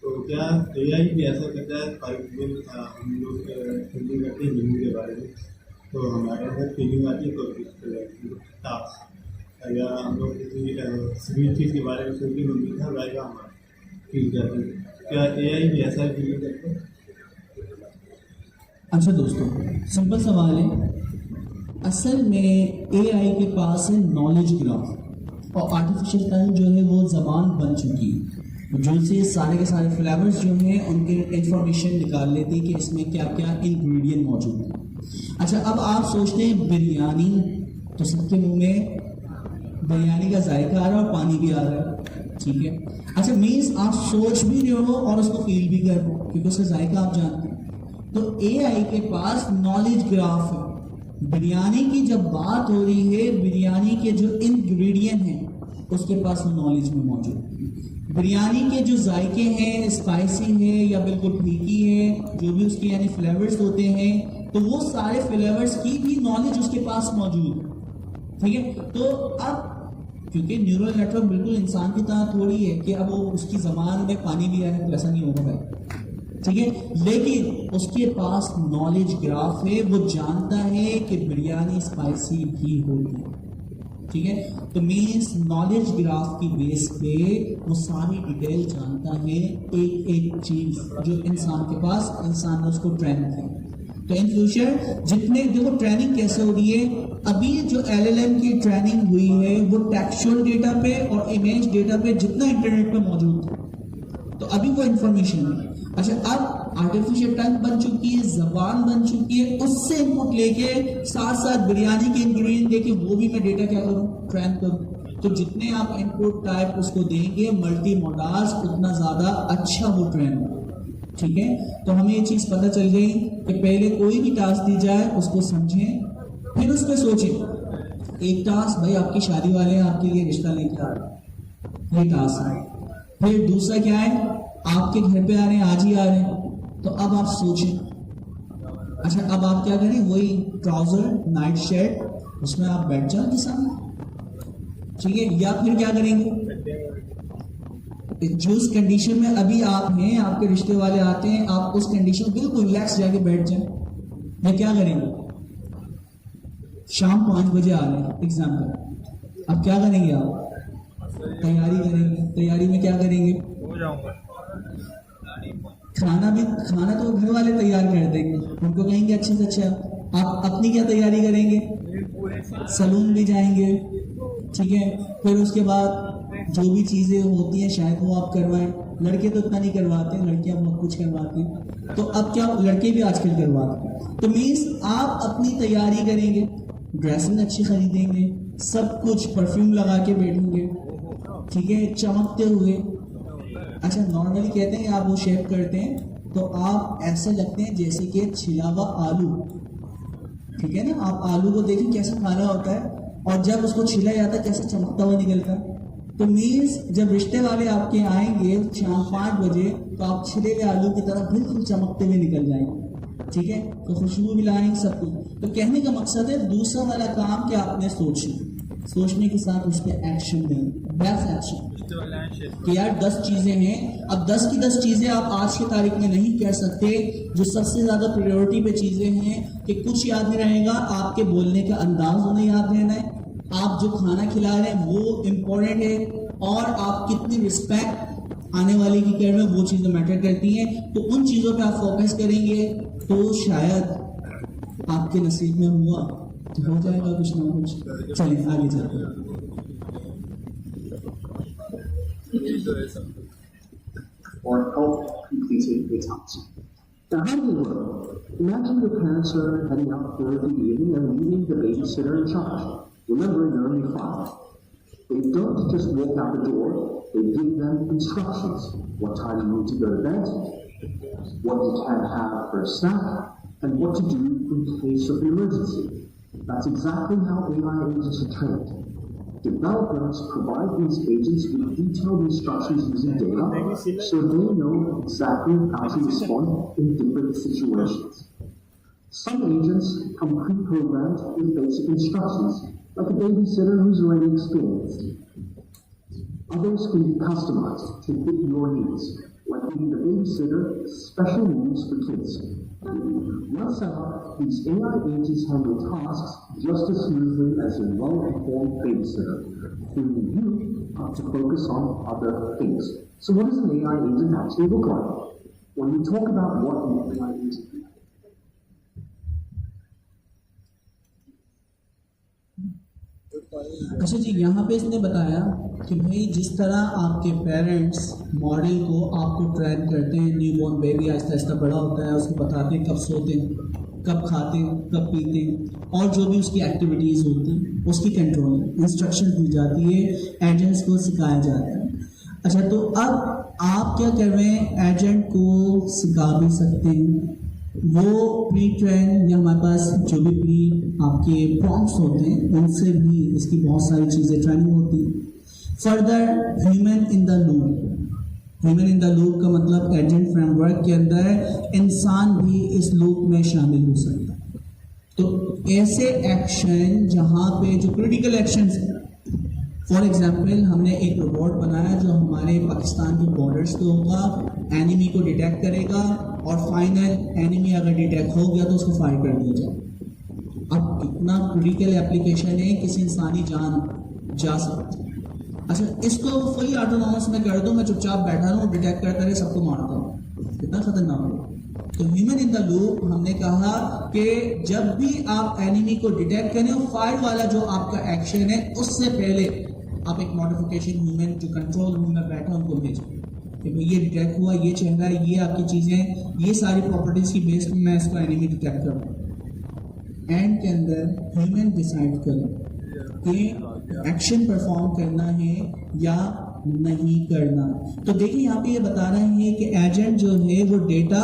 तो क्या एआई भी ऐसा करता है? फॉर एग्जाम्पल हम लोग थिंकिंग करते हैं न्यूज़ के बारे में, तो हमारे अंदर फीलिंग आती है तो टास्क, या हम लोग किसी सभी चीज़ के बारे में सोचेंगे मीठा रहेगा हमारा फील करते हैं, क्या एआई भी ऐसा फीलिंग करता है? अच्छा दोस्तों, सिंपल सवाल है। असल में एआई के पास है नॉलेज ग्राफ, और आर्टिफिशियल इंटेलिजेंस जो है वो ज़बान बन चुकी है, जो से सारे के सारे फ्लेवर्स जो हैं उनके इंफॉर्मेशन निकाल लेते हैं कि इसमें क्या क्या इंग्रेडिएंट मौजूद है। अच्छा, अब आप सोचते हैं बिरयानी, तो सबके मुंह में बिरयानी का जायका आ रहा है और पानी भी आ रहा है, ठीक है। अच्छा, मीन्स आप सोच भी रहे हो और उसको फील भी कर रहे हो, क्योंकि उसका जायका आप जानते हैं। तो एआई के पास नॉलेज ग्राफ है। बिरयानी की जब बात हो रही है, बिरयानी के जो इंग्रेडिएंट हैं उसके पास वो नॉलेज में मौजूद है। बिरयानी के जो जायके हैं, स्पाइसी है या बिल्कुल फीकी है, जो भी उसके यानी फ्लेवर्स होते हैं, तो वो सारे फ्लेवर्स की भी नॉलेज उसके पास मौजूद है, ठीक है। तो अब क्योंकि न्यूरल नेटवर्क बिल्कुल इंसान की तरह थोड़ी है कि अब वो उसकी ज़बान में पानी भी आए, तो ऐसा नहीं होगा भाई, ठीक है। लेकिन उसके पास नॉलेज ग्राफ है, वो जानता है कि बिरयानी स्पाइसी भी होगी, ठीक है। तो मीन्स नॉलेज ग्राफ की बेस पे वो सारी डिटेल जानता है, एक एक चीज जो इंसान के पास, इंसान ने उसको ट्रेन किया। तो इन फ्यूचर जितने देखो ट्रेनिंग कैसे हो रही है, अभी जो एलएलएम की ट्रेनिंग हुई है वो टेक्सचुअल डेटा पे और इमेज डेटा पे जितना इंटरनेट पे मौजूद था, तो अभी वो इंफॉर्मेशन है। अच्छा, अब आर्टिफिशियल टंग बन चुकी है, जबान बन चुकी है, उससे इनपुट लेके साथ साथ बिरयानी के इंग्रेडिएंट लेके वो भी मैं डेटा क्या करूं, ट्रेन करूं। तो जितने आप इनपुट टाइप उसको देंगे मल्टी मोडास, उतना ज्यादा अच्छा वो ट्रेन होगा, ठीक है। तो हमें ये चीज पता चल गई कि पहले कोई भी टास्क दी जाए उसको समझें, फिर उस पर सोचें। एक टास्क, भाई आपकी शादी वाले हैं आपके लिए रिश्ता लेके आ रहे हैं, ये टास्क है। फिर दूसरा क्या है, आपके घर पे आ रहे हैं, आज ही आ रहे हैं, तो अब आप सोचें। अच्छा, अब आप क्या करें, वही ट्राउजर नाइट शर्ट उसमें आप बैठ जाओ के सामने, ठीक है। या फिर क्या करेंगे, जिस कंडीशन में अभी आप हैं, आपके रिश्ते वाले आते हैं, आप उस कंडीशन में बिल्कुल रिलैक्स जाके बैठ जाएं। या क्या करेंगे, शाम 5 बजे आ रहे हैं एग्जाम्पल, अब क्या करेंगे, आप तैयारी करेंगे। तैयारी में क्या करेंगे, हो जाऊंगा। खाना तो घर वाले तैयार कर देंगे, उनको कहेंगे अच्छे से अच्छा। आप अपनी क्या तैयारी करेंगे, सलून भी जाएंगे, ठीक है। फिर उसके बाद जो भी चीजें होती हैं शायद वो आप करवाएं। लड़के तो इतना नहीं करवाते, लड़कियां बहुत कुछ करवाती हैं, तो अब क्या लड़के भी आजकल करवाते हैं। तो मीन्स आप अपनी तैयारी करेंगे, ड्रेसिंग अच्छी खरीदेंगे, सब कुछ परफ्यूम लगा के बैठेंगे, ठीक है, चमकते हुए। अच्छा, नॉर्मली कहते हैं आप वो शेव करते हैं तो आप ऐसे लगते हैं जैसे कि छिला हुआ आलू, ठीक है ना। आप आलू को देखें कैसा खाना होता है, और जब उसको छिला जाता है कैसे चमकता हुआ निकलता है। तो मीन्स जब रिश्ते वाले आपके आएंगे शाम 5 बजे, तो आप छिले हुए आलू की तरह बिल्कुल चमकते हुए निकल जाएंगे, ठीक है। तो खुशबू भी लाएंगे, सब कुछ। तो कहने का मकसद है दूसरा वाला काम कि आपने सोचने के साथ उस पर एक्शन लें, बेस्ट एक्शन कि यार 10 चीजें हैं। अब 10 की 10 चीजें आप आज की तारीख में नहीं कह सकते। जो सबसे ज्यादा प्रायोरिटी पे चीजें हैं कि कुछ याद नहीं रहेगा, आपके बोलने का अंदाज उन्हें याद रहना है, आप जो खाना खिला रहे हैं वो इम्पोर्टेंट है, और आप कितनी रिस्पेक्ट आने वाले की कर रहे हैं वो चीजें मैटर करती हैं। तो उन चीजों पे आप फोकस करेंगे तो शायद आपके नसीब में हुआ तो हो जाएगा कुछ ना कुछ। चलिए आगे चलते हैं। or help completing a task. Now, how do they work? Imagine your parents are heading out for the evening and leaving the babysitter in charge. Remember, you're only 5. They don't just walk out the door, they give them instructions. What time you need to go to bed, what you can have for a snack, and what to do in case of an emergency. That's exactly how AI agents are trained. Developers provide these agents with detailed instructions using data so they know exactly how to respond in different situations. Some agents come pre-programmed with basic instructions, like a babysitter who's already experienced. Others can be customized to fit your needs, like giving the babysitter special rules for kids. Once set up, these AI agents handle tasks just as smoothly as a well-informed babysitter, freeing you up to focus on other things. So what does an AI agent actually look like? When we talk about what an AI agent is, अच्छा जी, यहाँ पे इसने बताया कि भाई जिस तरह आपके पेरेंट्स मॉडल को आपको ट्रेन करते हैं, न्यूबॉर्न बेबी आहिस्ता आहिस्ता बड़ा होता है, उसको बताते हैं कब सोते हैं, कब खाते हैं, कब पीते हैं, और जो भी उसकी एक्टिविटीज़ होती हैं उसकी कंट्रोलिंग इंस्ट्रक्शन दी जाती है, एजेंट्स को सिखाया जाता है। अच्छा, तो अब आप क्या कर रहे हैं, एजेंट को सिखा भी सकते हैं, वो प्री ट्रेन या हमारे पास जो भी प्री आपके प्रॉम्प्ट्स होते हैं उनसे भी इसकी बहुत सारी चीज़ें ट्रेनिंग होती हैं। Further human in the loop, human in the loop का मतलब एजेंट फ्रेमवर्क के अंदर इंसान भी इस लूप में शामिल हो सकता है। तो ऐसे एक्शन जहाँ पे जो क्रिटिकल एक्शंस हैं, फॉर एग्जाम्पल हमने एक रोबोट बनाया जो हमारे पाकिस्तान के बॉर्डर्स पे होगा, एनिमी को डिटेक्ट करेगा और फाइनल एनिमी अगर डिटेक्ट हो गया तो उसको फायर कर दिया जाए। अब कितना क्रिटिकल एप्लीकेशन है, किसी इंसानी जान जा सकती है। अच्छा, इसको फुली ऑटोनॉमस में कर दो, मैं चुपचाप बैठा रहूँ, डिटेक्ट करता रहे, सबको मारता हूँ, कितना खतरनाक हो। तो ह्यूमन इन द लूप हमने कहा कि जब भी आप एनिमी को डिटेक्ट करें, फायर वाला जो आपका एक्शन है उससे पहले आप एक मॉडिफिकेशन ह्यूमन जो कंट्रोल रूम में बैठा उनको भेजें कि भाई ये डिटेक्ट हुआ, ये चेहरा है, ये आपकी चीज़ें, ये सारी प्रॉपर्टीज़ की बेस में मैं इसको एनिमी डिटेक्ट करूँ। एंड के अंदर ह्यूमन डिसाइड करें कि एक्शन परफॉर्म करना है या नहीं करना। तो देखिए यहाँ पे ये बता रहे हैं कि एजेंट जो है वो डेटा,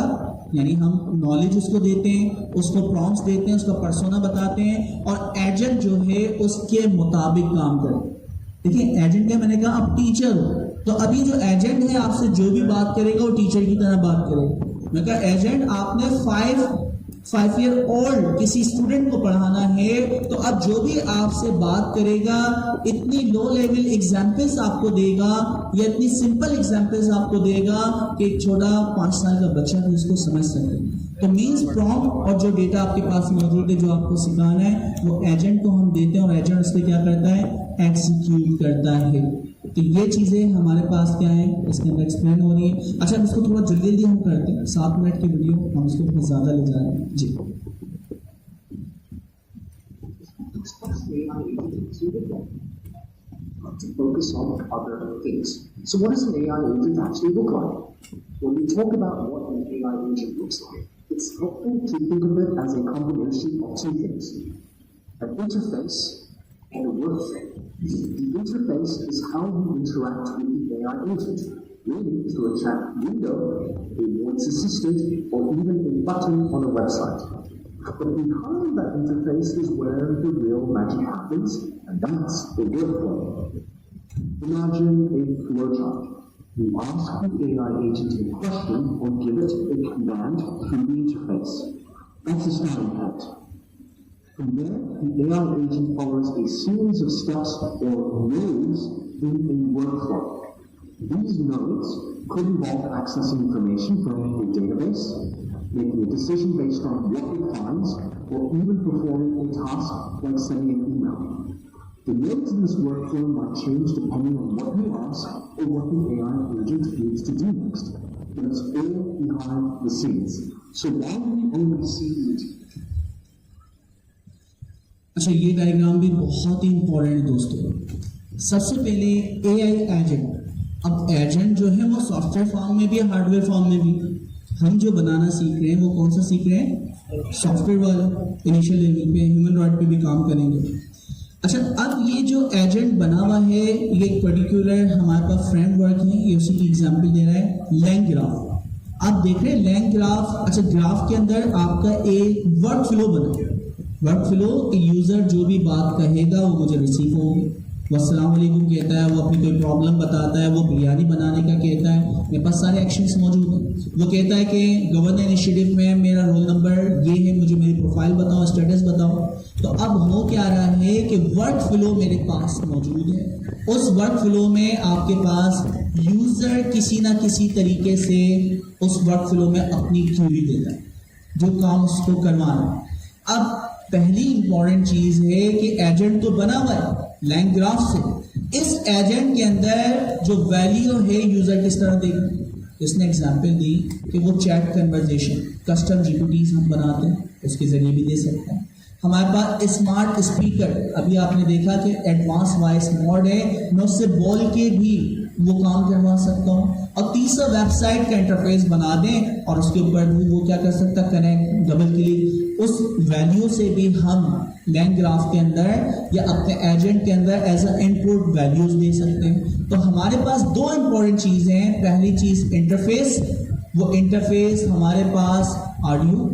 यानी हम नॉलेज उसको देते हैं, उसको प्रॉम्प्ट्स देते हैं, उसका पर्सोना बताते हैं और एजेंट जो है उसके मुताबिक काम करे। देखिए एजेंट क्या, मैंने कहा आप टीचर हो, तो अभी जो एजेंट है आपसे जो भी बात करेगा वो टीचर की तरह बात करेगा। मैं कहा एजेंट आपने 5 ईयर ओल्ड किसी स्टूडेंट को पढ़ाना है, तो अब जो भी आपसे बात करेगा इतनी लो लेवल एग्जाम्पल्स आपको देगा या इतनी सिंपल एग्जाम्पल्स आपको देगा कि एक छोटा 5 साल का बच्चा भी उसको समझ सके। तो मीन्स प्रॉम्प्ट और जो डेटा आपके पास मौजूद है जो आपको सिखाना है वो एजेंट को हम देते हैं और एजेंट उससे क्या करता है, एग्जीक्यूट करता है। तो ये चीज़ें हमारे पास क्या है, इसके अंदर एक्सप्लेन हो रही है। अच्छा, इसको थोड़ा जल्दी जल्दी हम करते हैं, 7 मिनट की वीडियो, हम इसको बहुत ज़्यादा ले जा रहे हैं जी। To focus on other things. So what does an AI agent actually look like? When we talk about what an AI agent looks like, it's helpful to think of it as a combination of 2 things: an interface and a workflow. The interface is how you interact with the AI agent, maybe through a chat window, a voice assistant, or even a button on a website. But behind that interface is where the real magic happens, and that's the workflow. Imagine a flowchart. You ask the AI agent a question or give it a command through the interface. That's the starting point. From there, the AI agent follows a series of steps or nodes in a workflow. These nodes could involve accessing information from a database, making a decision based on what it finds, or even performing a task like sending an email. The nodes in this workflow might change depending on what you ask or what the AI agent needs to do next. But it's all behind the scenes. So while we only see it, अच्छा, ये diagram भी बहुत ही important है दोस्तों। सबसे पहले AI agent. अब agent जो है वो सॉफ्टवेयर फॉर्म में भी है, हार्डवेयर फॉर्म में भी। हम जो बनाना सीख रहे हैं वो कौन सा सीख रहे हैं, सॉफ्टवेयर वाला, इनिशियल लेवल पे ह्यूमन राइट पे भी काम करेंगे। अच्छा, अब ये जो एजेंट बना हुआ है, ये एक पर्टिकुलर हमारे पास फ्रेमवर्क है, ये उसी की एग्जांपल दे रहा है, लैंग ग्राफ। आप देख रहे हैं लैंग ग्राफ। अच्छा, ग्राफ के अंदर आपका एक वर्क फ्लो बना, वर्क फ्लो, यूजर जो भी बात कहेगा वो मुझे रिसीव होगी, वो अस्सलाम वालेकुम कहता है, वो अपनी कोई प्रॉब्लम बताता है, वो बिरयानी बनाने का कहता है, मेरे पास सारे एक्शंस मौजूद हैं। वो कहता है कि गवर्नर इनिशिएटिव में मेरा रोल नंबर ये है, मुझे मेरी प्रोफाइल बताओ, स्टेटस बताओ। तो अब हो क्या रहा है कि वर्क फ्लो मेरे पास मौजूद है। उस वर्क फ्लो में आपके पास यूजर किसी ना किसी तरीके से उस वर्क फ्लो में अपनी क्यूरी देता है, जो काम उसको करवाना। अब पहली इंपॉर्टेंट चीज है कि एजेंट तो बना हुआ है लैंग ग्राफ से, इस एजेंट के अंदर जो वैल्यू है यूजर किस तरह देगा। इसने एग्जांपल दी कि वो चैट कन्वर्सेशन, कस्टम जीपीटीज हम बनाते हैं, उसके जरिए भी दे सकते हैं। हमारे पास स्मार्ट स्पीकर, अभी आपने देखा कि एडवांस वॉइस मोड है, मैं उससे बोल के भी वो काम करवा सकता हूँ। और तीसरा वेबसाइट का इंटरफेस बना दें और उसके ऊपर भी वो क्या कर सकता है, कनेक्ट, डबल क्लिक, उस वैल्यू से भी हम लैंग ग्राफ के अंदर या अपने एजेंट के अंदर एज अ इनपुट वैल्यूज दे सकते हैं। तो हमारे पास दो इंपॉर्टेंट चीजें हैं। पहली चीज इंटरफेस, वो इंटरफेस हमारे पास ऑडियो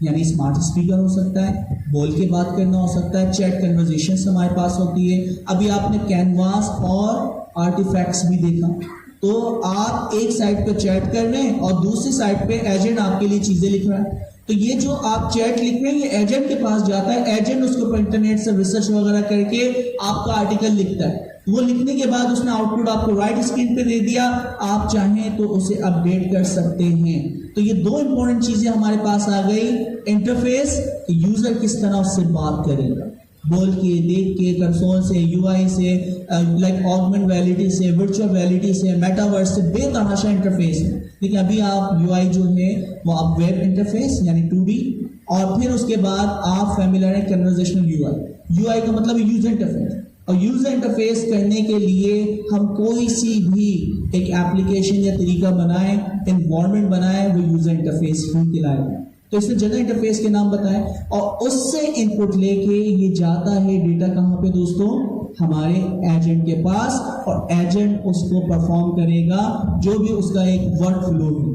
यानी स्मार्ट स्पीकर हो सकता है, बोल के बात करना हो सकता है, चैट कन्वर्सेशन हमारे पास होती है। अभी आपने कैनवास और आर्टिफैक्ट्स भी देखा, तो आप एक साइड पे चैट कर रहे हैं और दूसरी साइड पे एजेंट आपके लिए चीजें लिख रहा है। तो ये जो आप चैट लिख रहे हैं ये एजेंट के पास जाता है, एजेंट उसके ऊपर इंटरनेट से रिसर्च वगैरह करके आपका आर्टिकल लिखता है। वो लिखने के बाद उसने आउटपुट आपको राइट स्क्रीन पे दे दिया, आप चाहें तो उसे अपडेट कर सकते हैं। तो ये दो इंपॉर्टेंट चीजें हमारे पास आ गई, इंटरफेस, यूजर किस तरह उससे बात करेगा, बोल के, देख के, कंसोल से, यूआई से, लाइक ऑगमेंट रियलिटी से, वर्चुअल रियलिटी से, मेटावर्स से, बेतहाशा इंटरफेस है। लेकिन अभी आप यूआई जो है वो आप वेब इंटरफेस यानी 2D, और फिर उसके बाद आप फैमिलियर है कन्वर्सेशनल यूआई। यूआई का मतलब यूजर इंटरफेस, और यूजर इंटरफेस करने के लिए हम कोई सी भी एक एप्लीकेशन या तरीका बनाए, एनवायरनमेंट बनाए, वो यूजर इंटरफेस ही कहलाएगा। तो इसने जगह इंटरफेस के नाम बताए और उससे इनपुट लेके ये जाता है डेटा कहाँ पे दोस्तों, हमारे एजेंट के पास, और एजेंट उसको परफॉर्म करेगा जो भी उसका एक वर्क फ्लो है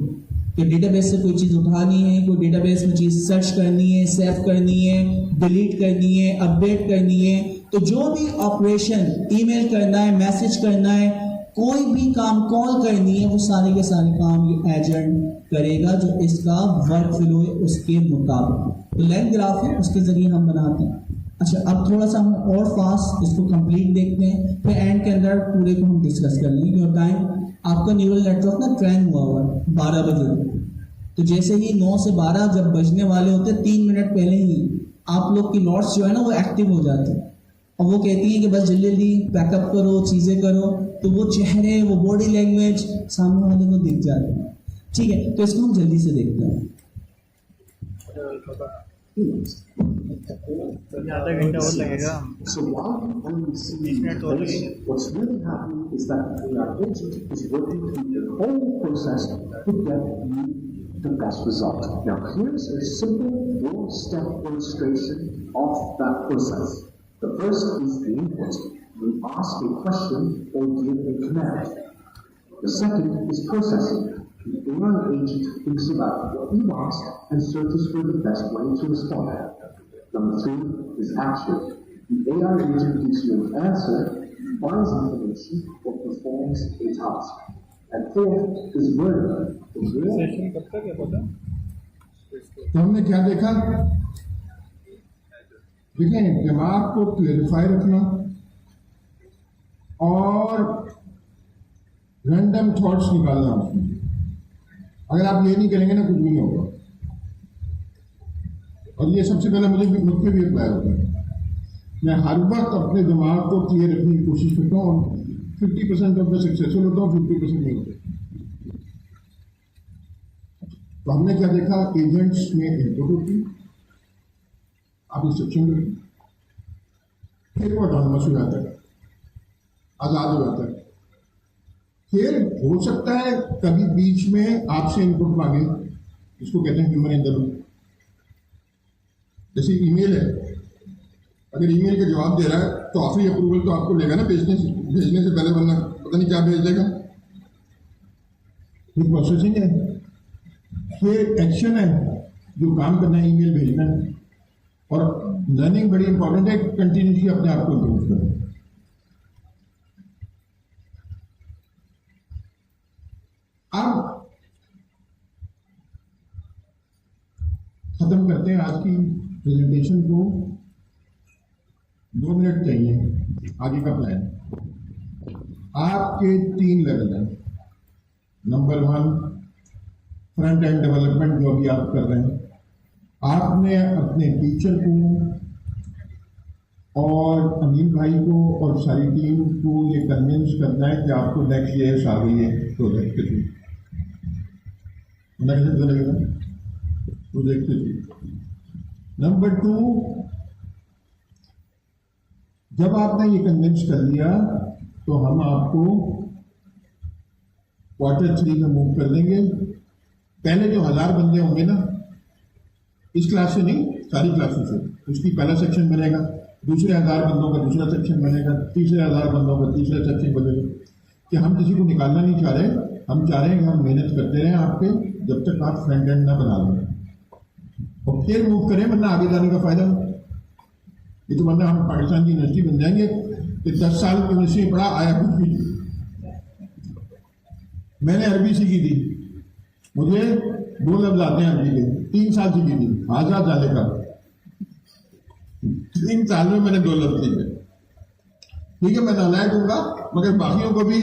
कि डेटाबेस से कोई चीज उठानी है, कोई डेटाबेस में चीज सर्च करनी है, सेव करनी है, डिलीट करनी है, अपडेट करनी है। तो जो भी ऑपरेशन, ईमेल करना है, मैसेज करना है, कोई भी काम, कॉल करनी है, वो सारे के सारे काम ये एजेंट करेगा जो इसका वर्क फ्लो है उसके मुताबिक। तो लैंग ग्राफ है, उसके जरिए हम बनाते हैं। अच्छा, अब थोड़ा सा हम और फास्ट इसको कंप्लीट देखते हैं, फिर एंड के अंदर पूरे को हम डिस्कस कर लेंगे। क्योंकि टाइम आपका न्यूरल नेटवर्क ना ट्रेन हुआ है 12 बजे, तो जैसे ही 9 से 12 जब बजने वाले होते हैं 3 मिनट पहले ही आप लोग की नोट्स जो है ना वो एक्टिव हो जाती है और वो कहती है कि बस जल्दी जल्दी पैकअप करो, चीज़ें करो। तो वो चेहरे, वो बॉडी लैंग्वेज सामने वाले को दिख जाती है। ठीक है, तो इसको हम जल्दी से देखते हैं। आधा घंटा और लगेगा। So while we only see what's really happening is that our agent is working through the whole process to get you the best result. Now here's a simple one-step illustration of that process. The first is the input. We ask a question or give a command. The second is processing. The AI agent thinks about what we ask and searches for the best way to respond. Number 3 is action. The AI agent gives you an answer, finds information, or performs a task. And fourth is learning. Session कब तक है पता? तो हमने क्या देखा, देखें, दिमाग को क्लेरिफाई रखना और रैंडम थॉट्स निकालना। अगर आप ये नहीं करेंगे ना कुछ भी नहीं होगा। और ये सबसे पहले मुझे भी अप्लाई होता है। मैं हर वक्त अपने दिमाग को क्लियर रखने की कोशिश करता हूँ। 50% ऑफ द सक्सेसफुल होता हूँ, 50% नहीं होते। तो हमने क्या देखा, एजेंट्स में इनपुट होती है, आप इंस्ट्रक्शन देते, फिर वो ऑटोनमस हो जाता है, आज़ाद हो जाता है। फिर हो सकता है कभी बीच में आपसे इनपुट मांगे, इसको कहते हैं ह्यूमन इन द लूप। जैसे ईमेल है, अगर ईमेल का जवाब दे रहा है तो आखिरी अप्रूवल तो आपको लेगा ना भेजने से पहले, वरना पता नहीं क्या भेज देगा। ये प्रोसेसिंग है, ये एक्शन है, जो काम करना है, ईमेल भेजना है। और लर्निंग बड़ी इंपॉर्टेंट है, कंटिन्यूसली अपने आप को इम्प्रूव करें। अब खत्म करते हैं आज की प्रेजेंटेशन को। 2 मिनट चाहिए आगे का प्लान। आपके 3 लेवल हैं। नंबर 1 फ्रंट एंड डेवलपमेंट, जो अभी आप कर रहे हैं। आपने अपने टीचर को और अमीन भाई को और सारी टीम को ये कन्विंस करना है कि आपको नेक्स्ट ईयर आ गई है प्रोजेक्ट के थ्रू। कैसे लगेगा प्रोजेक्ट के थ्रू। नंबर 2, जब आपने ये कन्विंस कर लिया तो हम आपको Q3 में मूव कर देंगे। पहले जो 1000 बंदे होंगे ना, इस क्लास से नहीं, सारी क्लासों से, उसकी पहला सेक्शन बनेगा, दूसरे 1000 बंदों का दूसरा सेक्शन बनेगा, तीसरे 1000 बंदों का तीसरा सेक्शन बनेगा। कि हम किसी को निकालना नहीं चाह रहे, हम चाह रहे हैं कि हम मेहनत करते रहें आपके, जब तक आप फ्रंट एंड ना बना लें और फिर मूव करें, वरना आगे जाने का फायदा। ये तो वरना हम पाकिस्तान की यूनिवर्सिटी बन जाएंगे कि 10 साल यूनिवर्सिटी पढ़ा, आया कुछ भी। मैंने अरबी सीखी थी, मुझे 2 लफ्ज आते हैं अरबी के, 3 साल सीखी थी, आजाद जाने का 3 साल में मैंने 2 लफ्ज सीखे। ठीक है, मैं नालायक दूंगा, मगर बाकियों को भी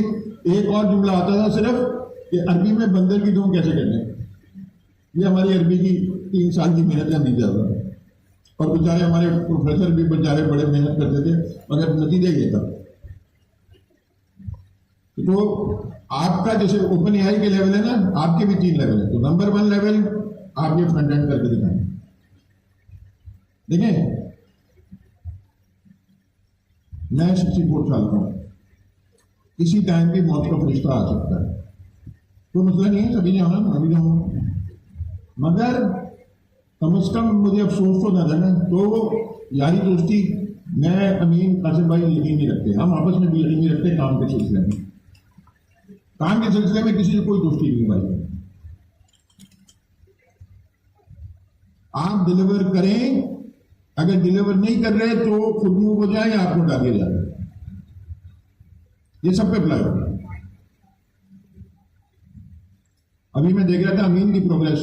एक और जुमला आता था सिर्फ कि अरबी में बंदर की धूम कैसे करने। ये हमारी अरबी की 3 साल की मेहनत का नतीजा था। और बेचारे हमारे प्रोफेसर भी बेचारे बड़े मेहनत करते थे, मगर नतीजा ये था। तो आपका जैसे ओपन एआई के लेवल है ना, आपके भी 3 लेवल है। तो नंबर 1 लेवल आप ये फ्रंट एंड करके दिखाएं। देखें, मैं 64 साल का हूं, किसी टाइम भी मौत का फरिश्ता आ सकता है, कोई मसला नहीं है, अभी जाना अभी जाऊंगा। मगर कम से कम मुझे अफसोस तो ना रहना। तो यारी दोस्ती मैं अमीन कासिम भाई यकीन नहीं रखते, हम आपस में भी यकीन नहीं रखते। काम के सिलसिले में, काम के सिलसिले में किसी से कोई दोस्ती नहीं भाई। आप डिलीवर करें, अगर डिलीवर नहीं कर रहे तो खुद मूव हो जाए या आपको डाले जा रहे, ये सब पे अप्लाई होगा। अभी मैं देख रहा था अमीन की प्रोग्रेस,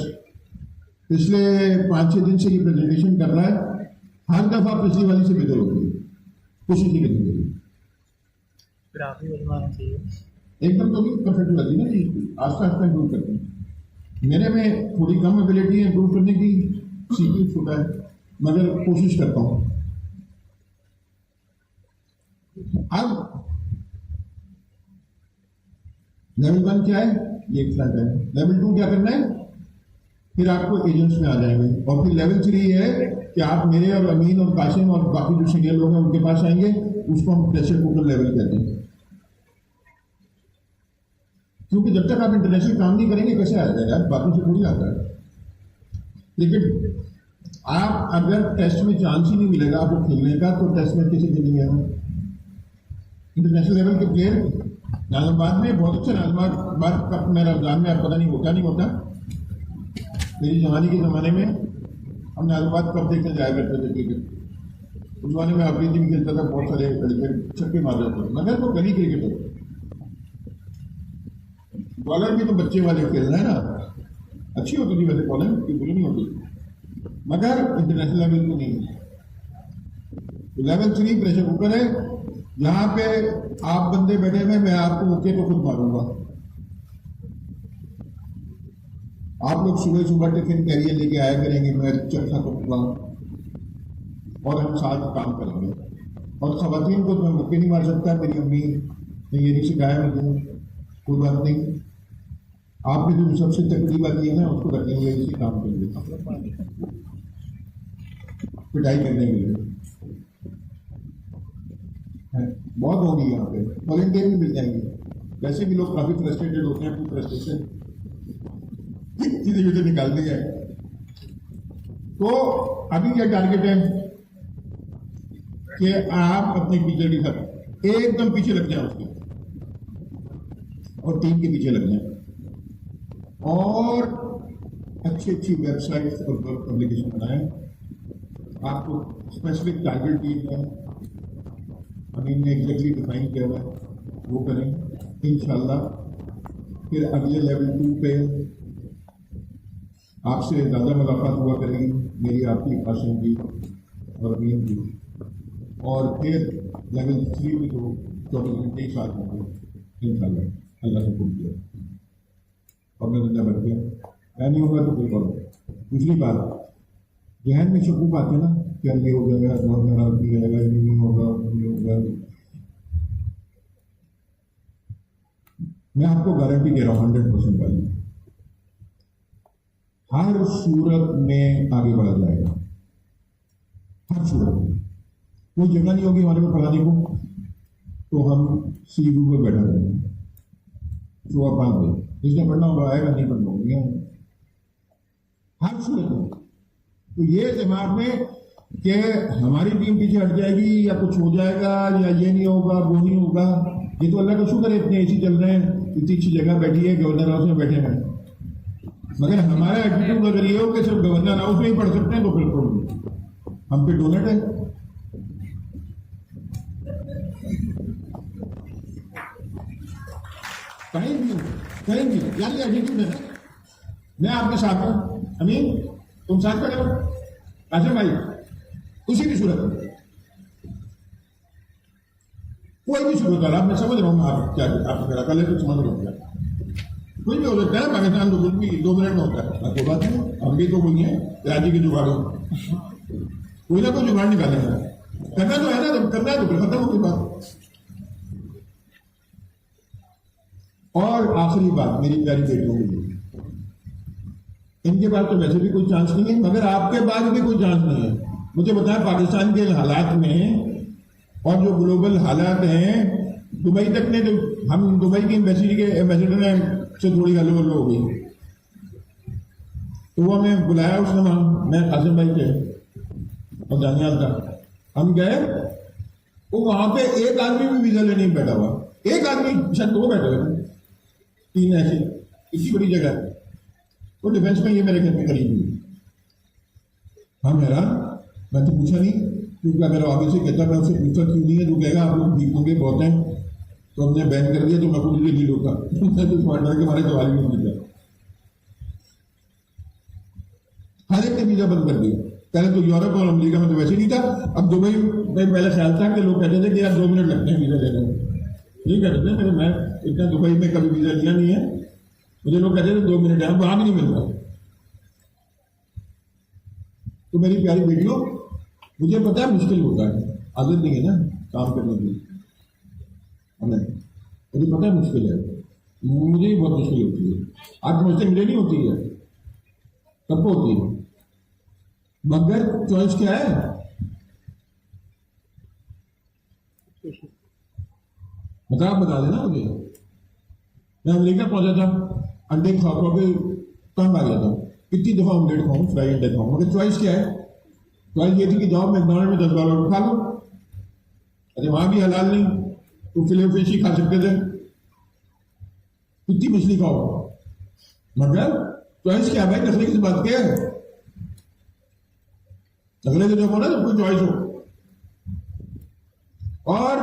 पिछले 5-6 दिन से ये प्रेजेंटेशन कर रहा है, हर दफा पिछली वाली से बेहतर होती है, कोशिश नहीं करनी चाहिए। फिर आप ही बनवाना चाहिए एकदम तो नहीं परफेक्ट होती ना चीज, आस्ता आस्ता इम्प्रूव करते हैं। मेरे में थोड़ी कम एबिलिटी है इम्प्रूव करने की, सीखी छोटा है, मगर कोशिश करता हूं। अब लेवल 1 क्या है, ये फ्रंट है। लेवल 2 क्या करना है, फिर आपको एजेंट्स में आ जाएंगे। और फिर लेवल 3 है कि आप मेरे और अमीन और कासिम और बाकी जो सीनियर लोग हैं उनके पास आएंगे, उसको हम प्रेशर कुकर लेवल कहते हैं। क्योंकि जब तक आप इंटरनेशनल काम नहीं करेंगे कैसे आएगा यार, बाकी से थोड़ी आता है। लेकिन आप अगर टेस्ट में चांस ही नहीं मिलेगा आपको खेलने का, तो टेस्ट में किसी खेलेंगे हम। इंटरनेशनल लेवल के प्लेयर नाजमाबाद में बहुत अच्छे, नाजमाबाद कप में रमजान में आप पता नहीं होता नहीं होता, मेरी जवानी के ज़माने में हम नाजमाबाद कप देखने जाया करते थे क्रिकेट। उस जमाने में अफरीदी भी खेलता था, बहुत सारे लड़के छक्के मार रहे थे, मगर वो गली क्रिकेट है। बॉलर भी तो बच्चे वाले खेल रहे हैं ना, अच्छी होती थी वैसे बॉलर की, बुरी नहीं होती, मगर इंटरनेशनल लेवल को नहीं। तो लेवल 3 प्रेशर कुकर है, यहाँ पे आप बंदे बैठे हुए, मैं आपको मौके को खुद मारूंगा। आप लोग सुबह सुबह टिफिन कैरियर लेके आया करेंगे, मैं चरखा करूंगा और हम साथ काम करेंगे। और खवातीन को तो मैं मुक्के नहीं मार सकता, मेरी अम्मी ने ये नहीं सिखाया मुझे, कोई बात नहीं। आपने जो सबसे तकलीफ बात है ना, उसको रखेंगे इसी काम के लिए, पिटाई करने के लिए। बहुत होगी यहाँ पे, वॉलंटियर भी मिल जाएंगे। वैसे भी लोग काफी फ्रस्ट्रेटेड होते हैं, अपनी फ्रस्ट्रेशन किसी भी तो निकालते हैं। तो अभी क्या टारगेट है, कि आप अपने टीचर के साथ एकदम पीछे लग जाए उसके और टीम के पीछे लग जाए और अच्छी अच्छी वेबसाइट्स और पब्लिकेशन बनाएं। आपको स्पेसिफिक टारगेट टीम है, अमीन ने एग्जैक्टली डिफाइन किया हुआ है, वो करें इंशाल्लाह। फिर अगले लेवल 2 पे आपसे ज़्यादा मुलाकात हुआ करेगी, मेरी आपकी कासिम की और अमीन की, और फिर लेवल 3 में तो 24 घंटे ही साथ होंगे इंशाल्लाह, अल्लाह से पूछ किया और मैं जिंदा बच गया। मैं नहीं होगा तो कोई करो। दूसरी बात, जहन में शकूक आते ना, क्या ये हो जाएगा, बहुत नाराज भी जाएगा, ये नहीं होगा, नहीं होगा। मैं आपको गारंटी दे रहा हूँ 100% वाली, हर सूरत में आगे बढ़ा जाएगा, हर सूरत में। कोई जगह नहीं होगी हमारे को पढ़ाने को, तो हम सीयू पे बैठा रहेंगे सुबह 5 बजे। जिसने पढ़ना होगा आएगा, नहीं पढ़ना होगा, हर सूरत में। तो ये दिमाग में कि हमारी टीम पीछे हट जाएगी या कुछ हो जाएगा या ये नहीं होगा वो नहीं होगा, ये तो अल्लाह का शुक्र है इतने एसी चल रहे हैं, इतनी अच्छी जगह बैठी है, गवर्नर हाउस में बैठे हैं। मगर हमारा एटीट्यूड अगर ये हो कि सिर्फ गवर्नर हाउस में ही पढ़ सकते हैं तो फिर प्रॉब्लम, हम पे डोनेट है। कहीं भी यार ये एटीट्यूड है। मैं आपके साथ हूं, अमीन तुम साथ खड़े हो, आजम भाई, उसी की सूरत में कोई भी सूरत है, मैं समझ रहा हूँ आप क्या आप खड़ा कर ले तो समझ रहा हूँ क्या कुछ भी हो सकता है। पाकिस्तान तो कुछ भी 2 मिनट में होता है, कोई बात नहीं, हम भी तो कोई है राज्य के जुगाड़, कोई ना कोई जुगाड़ निकालेंगे। करना तो है ना, जब करना है तो फिर खत्म हो गई बात। और आखिरी बात मेरी प्यारी बेटियों के लिए, इनके पास तो वैसे भी कोई चांस नहीं है, मगर आपके पास भी कोई चांस नहीं है। मुझे बताया पाकिस्तान के हालात में और जो ग्लोबल हालात हैं, दुबई तक ने, जो हम दुबई की एम्बेसी के एम्बेसडर ने से थोड़ी हल्लो हो गई, तो वो हमें बुलाया उसने, मैं कासिम भाई थे और दानियाल था, हम गए, वो वहां पे एक आदमी भी वीजा लेने बैठा हुआ, एक आदमी, शायद 2 बैठे हुए, 3 ऐसे, इतनी बड़ी जगह। तो डिफेंस में ये मेरे घर में करीब हुई, हम हैरान, मैं तो पूछा नहीं, क्योंकि अगर आगे से कहता मैं उससे पूछा क्यों नहीं है, जो कहेगा आप लोग ठीक होंगे बहुत हैं, तो हमने बैन कर दिया, तो मैं खुद डील होगा तो स्मार्ट के हमारे सवाल भी नहीं मिल, हर एक ने वीजा बंद कर दिया। पहले तो यूरोप और अमेरिका में तो वैसे नहीं था, अब दुबई में पहले ख्याल था कि लोग कहते थे कि यार 2 मिनट लगते हैं वीजा लेने में, नहीं कहते थे, मैं इतना दुबई में कभी वीजा लिया नहीं है, मुझे लोग कहते थे 2 मिनट है, वहां भी नहीं मिलता। तो मेरी प्यारी बेटियों, मुझे पता है मुश्किल होता है, आदत नहीं है ना काम करने की हमें, मुझे पता है मुश्किल है, मुझे ही बहुत मुश्किल होती है। आज मुझसे मुझे नहीं होती है, सबको होती है, मगर चॉइस क्या है? बता देना मुझे। मैं अमेरिका पहुंचा था, अंडे खा के तंग आ गया था, कितनी दफा ऑमलेट खाऊं, फ्राई अंडे खाऊं, मगर चॉइस क्या है? चॉइस ये थी कि जाओ मैकडॉनल्ड में 10 डॉलर खा लो, अरे वहां भी हलाल नहीं तो फिले फिश ही खा सकते थे, कितनी मछली खाओ, मगर चॉइस क्या भाई? नखरे की बात क्या है? नखरे तो देखो ना, सबको चॉइस हो। और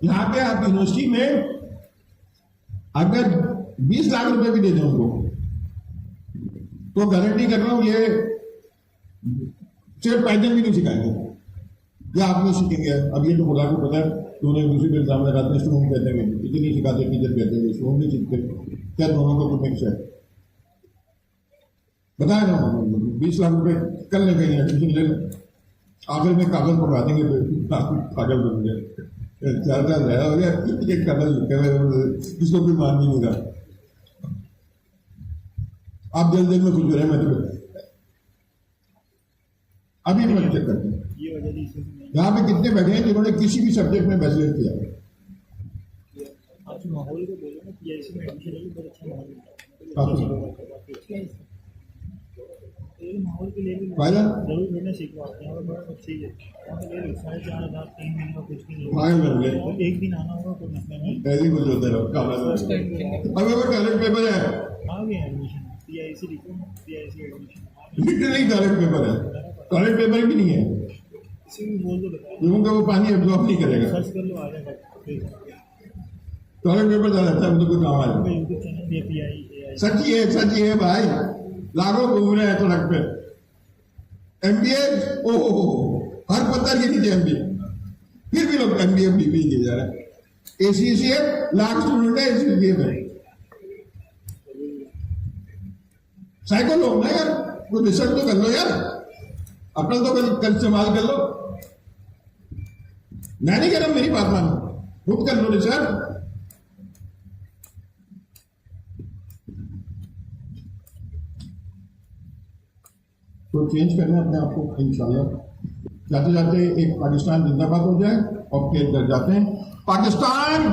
यहाँ पे आप यूनिवर्सिटी में अगर 20 लाख रुपए भी दे दें उनको, तो गारंटी कर रहा हूं ये सिर्फ पैदल भी नहीं सिखाएंगे, या आप नहीं सीखेंगे। अब ये तो खुदा को पता है, तो उन्हें दूसरी पे एग्जाम लगाते हैं, स्टूडेंट कहते हैं इतनी नहीं सिखाते, टीचर कहते हैं स्टूडेंट नहीं सीखते, क्या दोनों का कोई मिक्स है? बताया ना, 20 लाख रुपए कर ले, कहीं एडमिशन ले लो, आखिर में कागज पकड़ा देंगे, कागज बन गया, 4 साल रहा हो गया, एक कागज जिसको कोई मान भी नहीं रहा। आप जल्द में खुश हो रहे हैं, मैं तो अभी मैं चेक करते हैं यहाँ पे कितने बैठे हैं जिन्होंने किसी भी सब्जेक्ट में बैचलर किया। माहौल को बोलो ना कि ऐसे में एडमिशन बहुत अच्छा माहौल एक माहौल के लिए भी भाईजान जरूर मैंने सीखवा यहाँ पर बड़ा अच्छी है यहाँ पे ले 4,500 3 महीने का कुछ नहीं भाई बन गए है एक दिन आना होगा कोई मतलब नहीं ऐसे कुछ होते रहो अब वो टॉयलेट पेपर है आ गए एडमिशन PIC लिखो PIC admission literally toilet paper है टॉयलेट पेपर भी नहीं है किसी भी बोल दो बताओ लोगों का वो पानी एब्जॉर्ब नहीं करेगा सर्च कर लो आ जाएगा टॉयलेट पेपर ज्यादा अच्छा है मुझे कोई काम आ जाए यूट्यूब चैनल भी PI सच ही है भाई लाखों घूम रहे हैं सड़क पे MBA ओहो हर पत्थर के नीचे MBA फिर भी लोग MBA BBA किए जा रहे हैं ACCA लाख स्टूडेंट है ACCA में साइको लोग ना यार वो रिसर्च तो कर लो यार अपना तो कल इस्तेमाल कर लो मैं नहीं कह रहा मेरी बात मानो खुद कर लो रिसर्च तो चेंज करना अपने आप को इंशाल्लाह जाते जाते एक पाकिस्तान जिंदाबाद हो जाए और फिर जाते हैं पाकिस्तान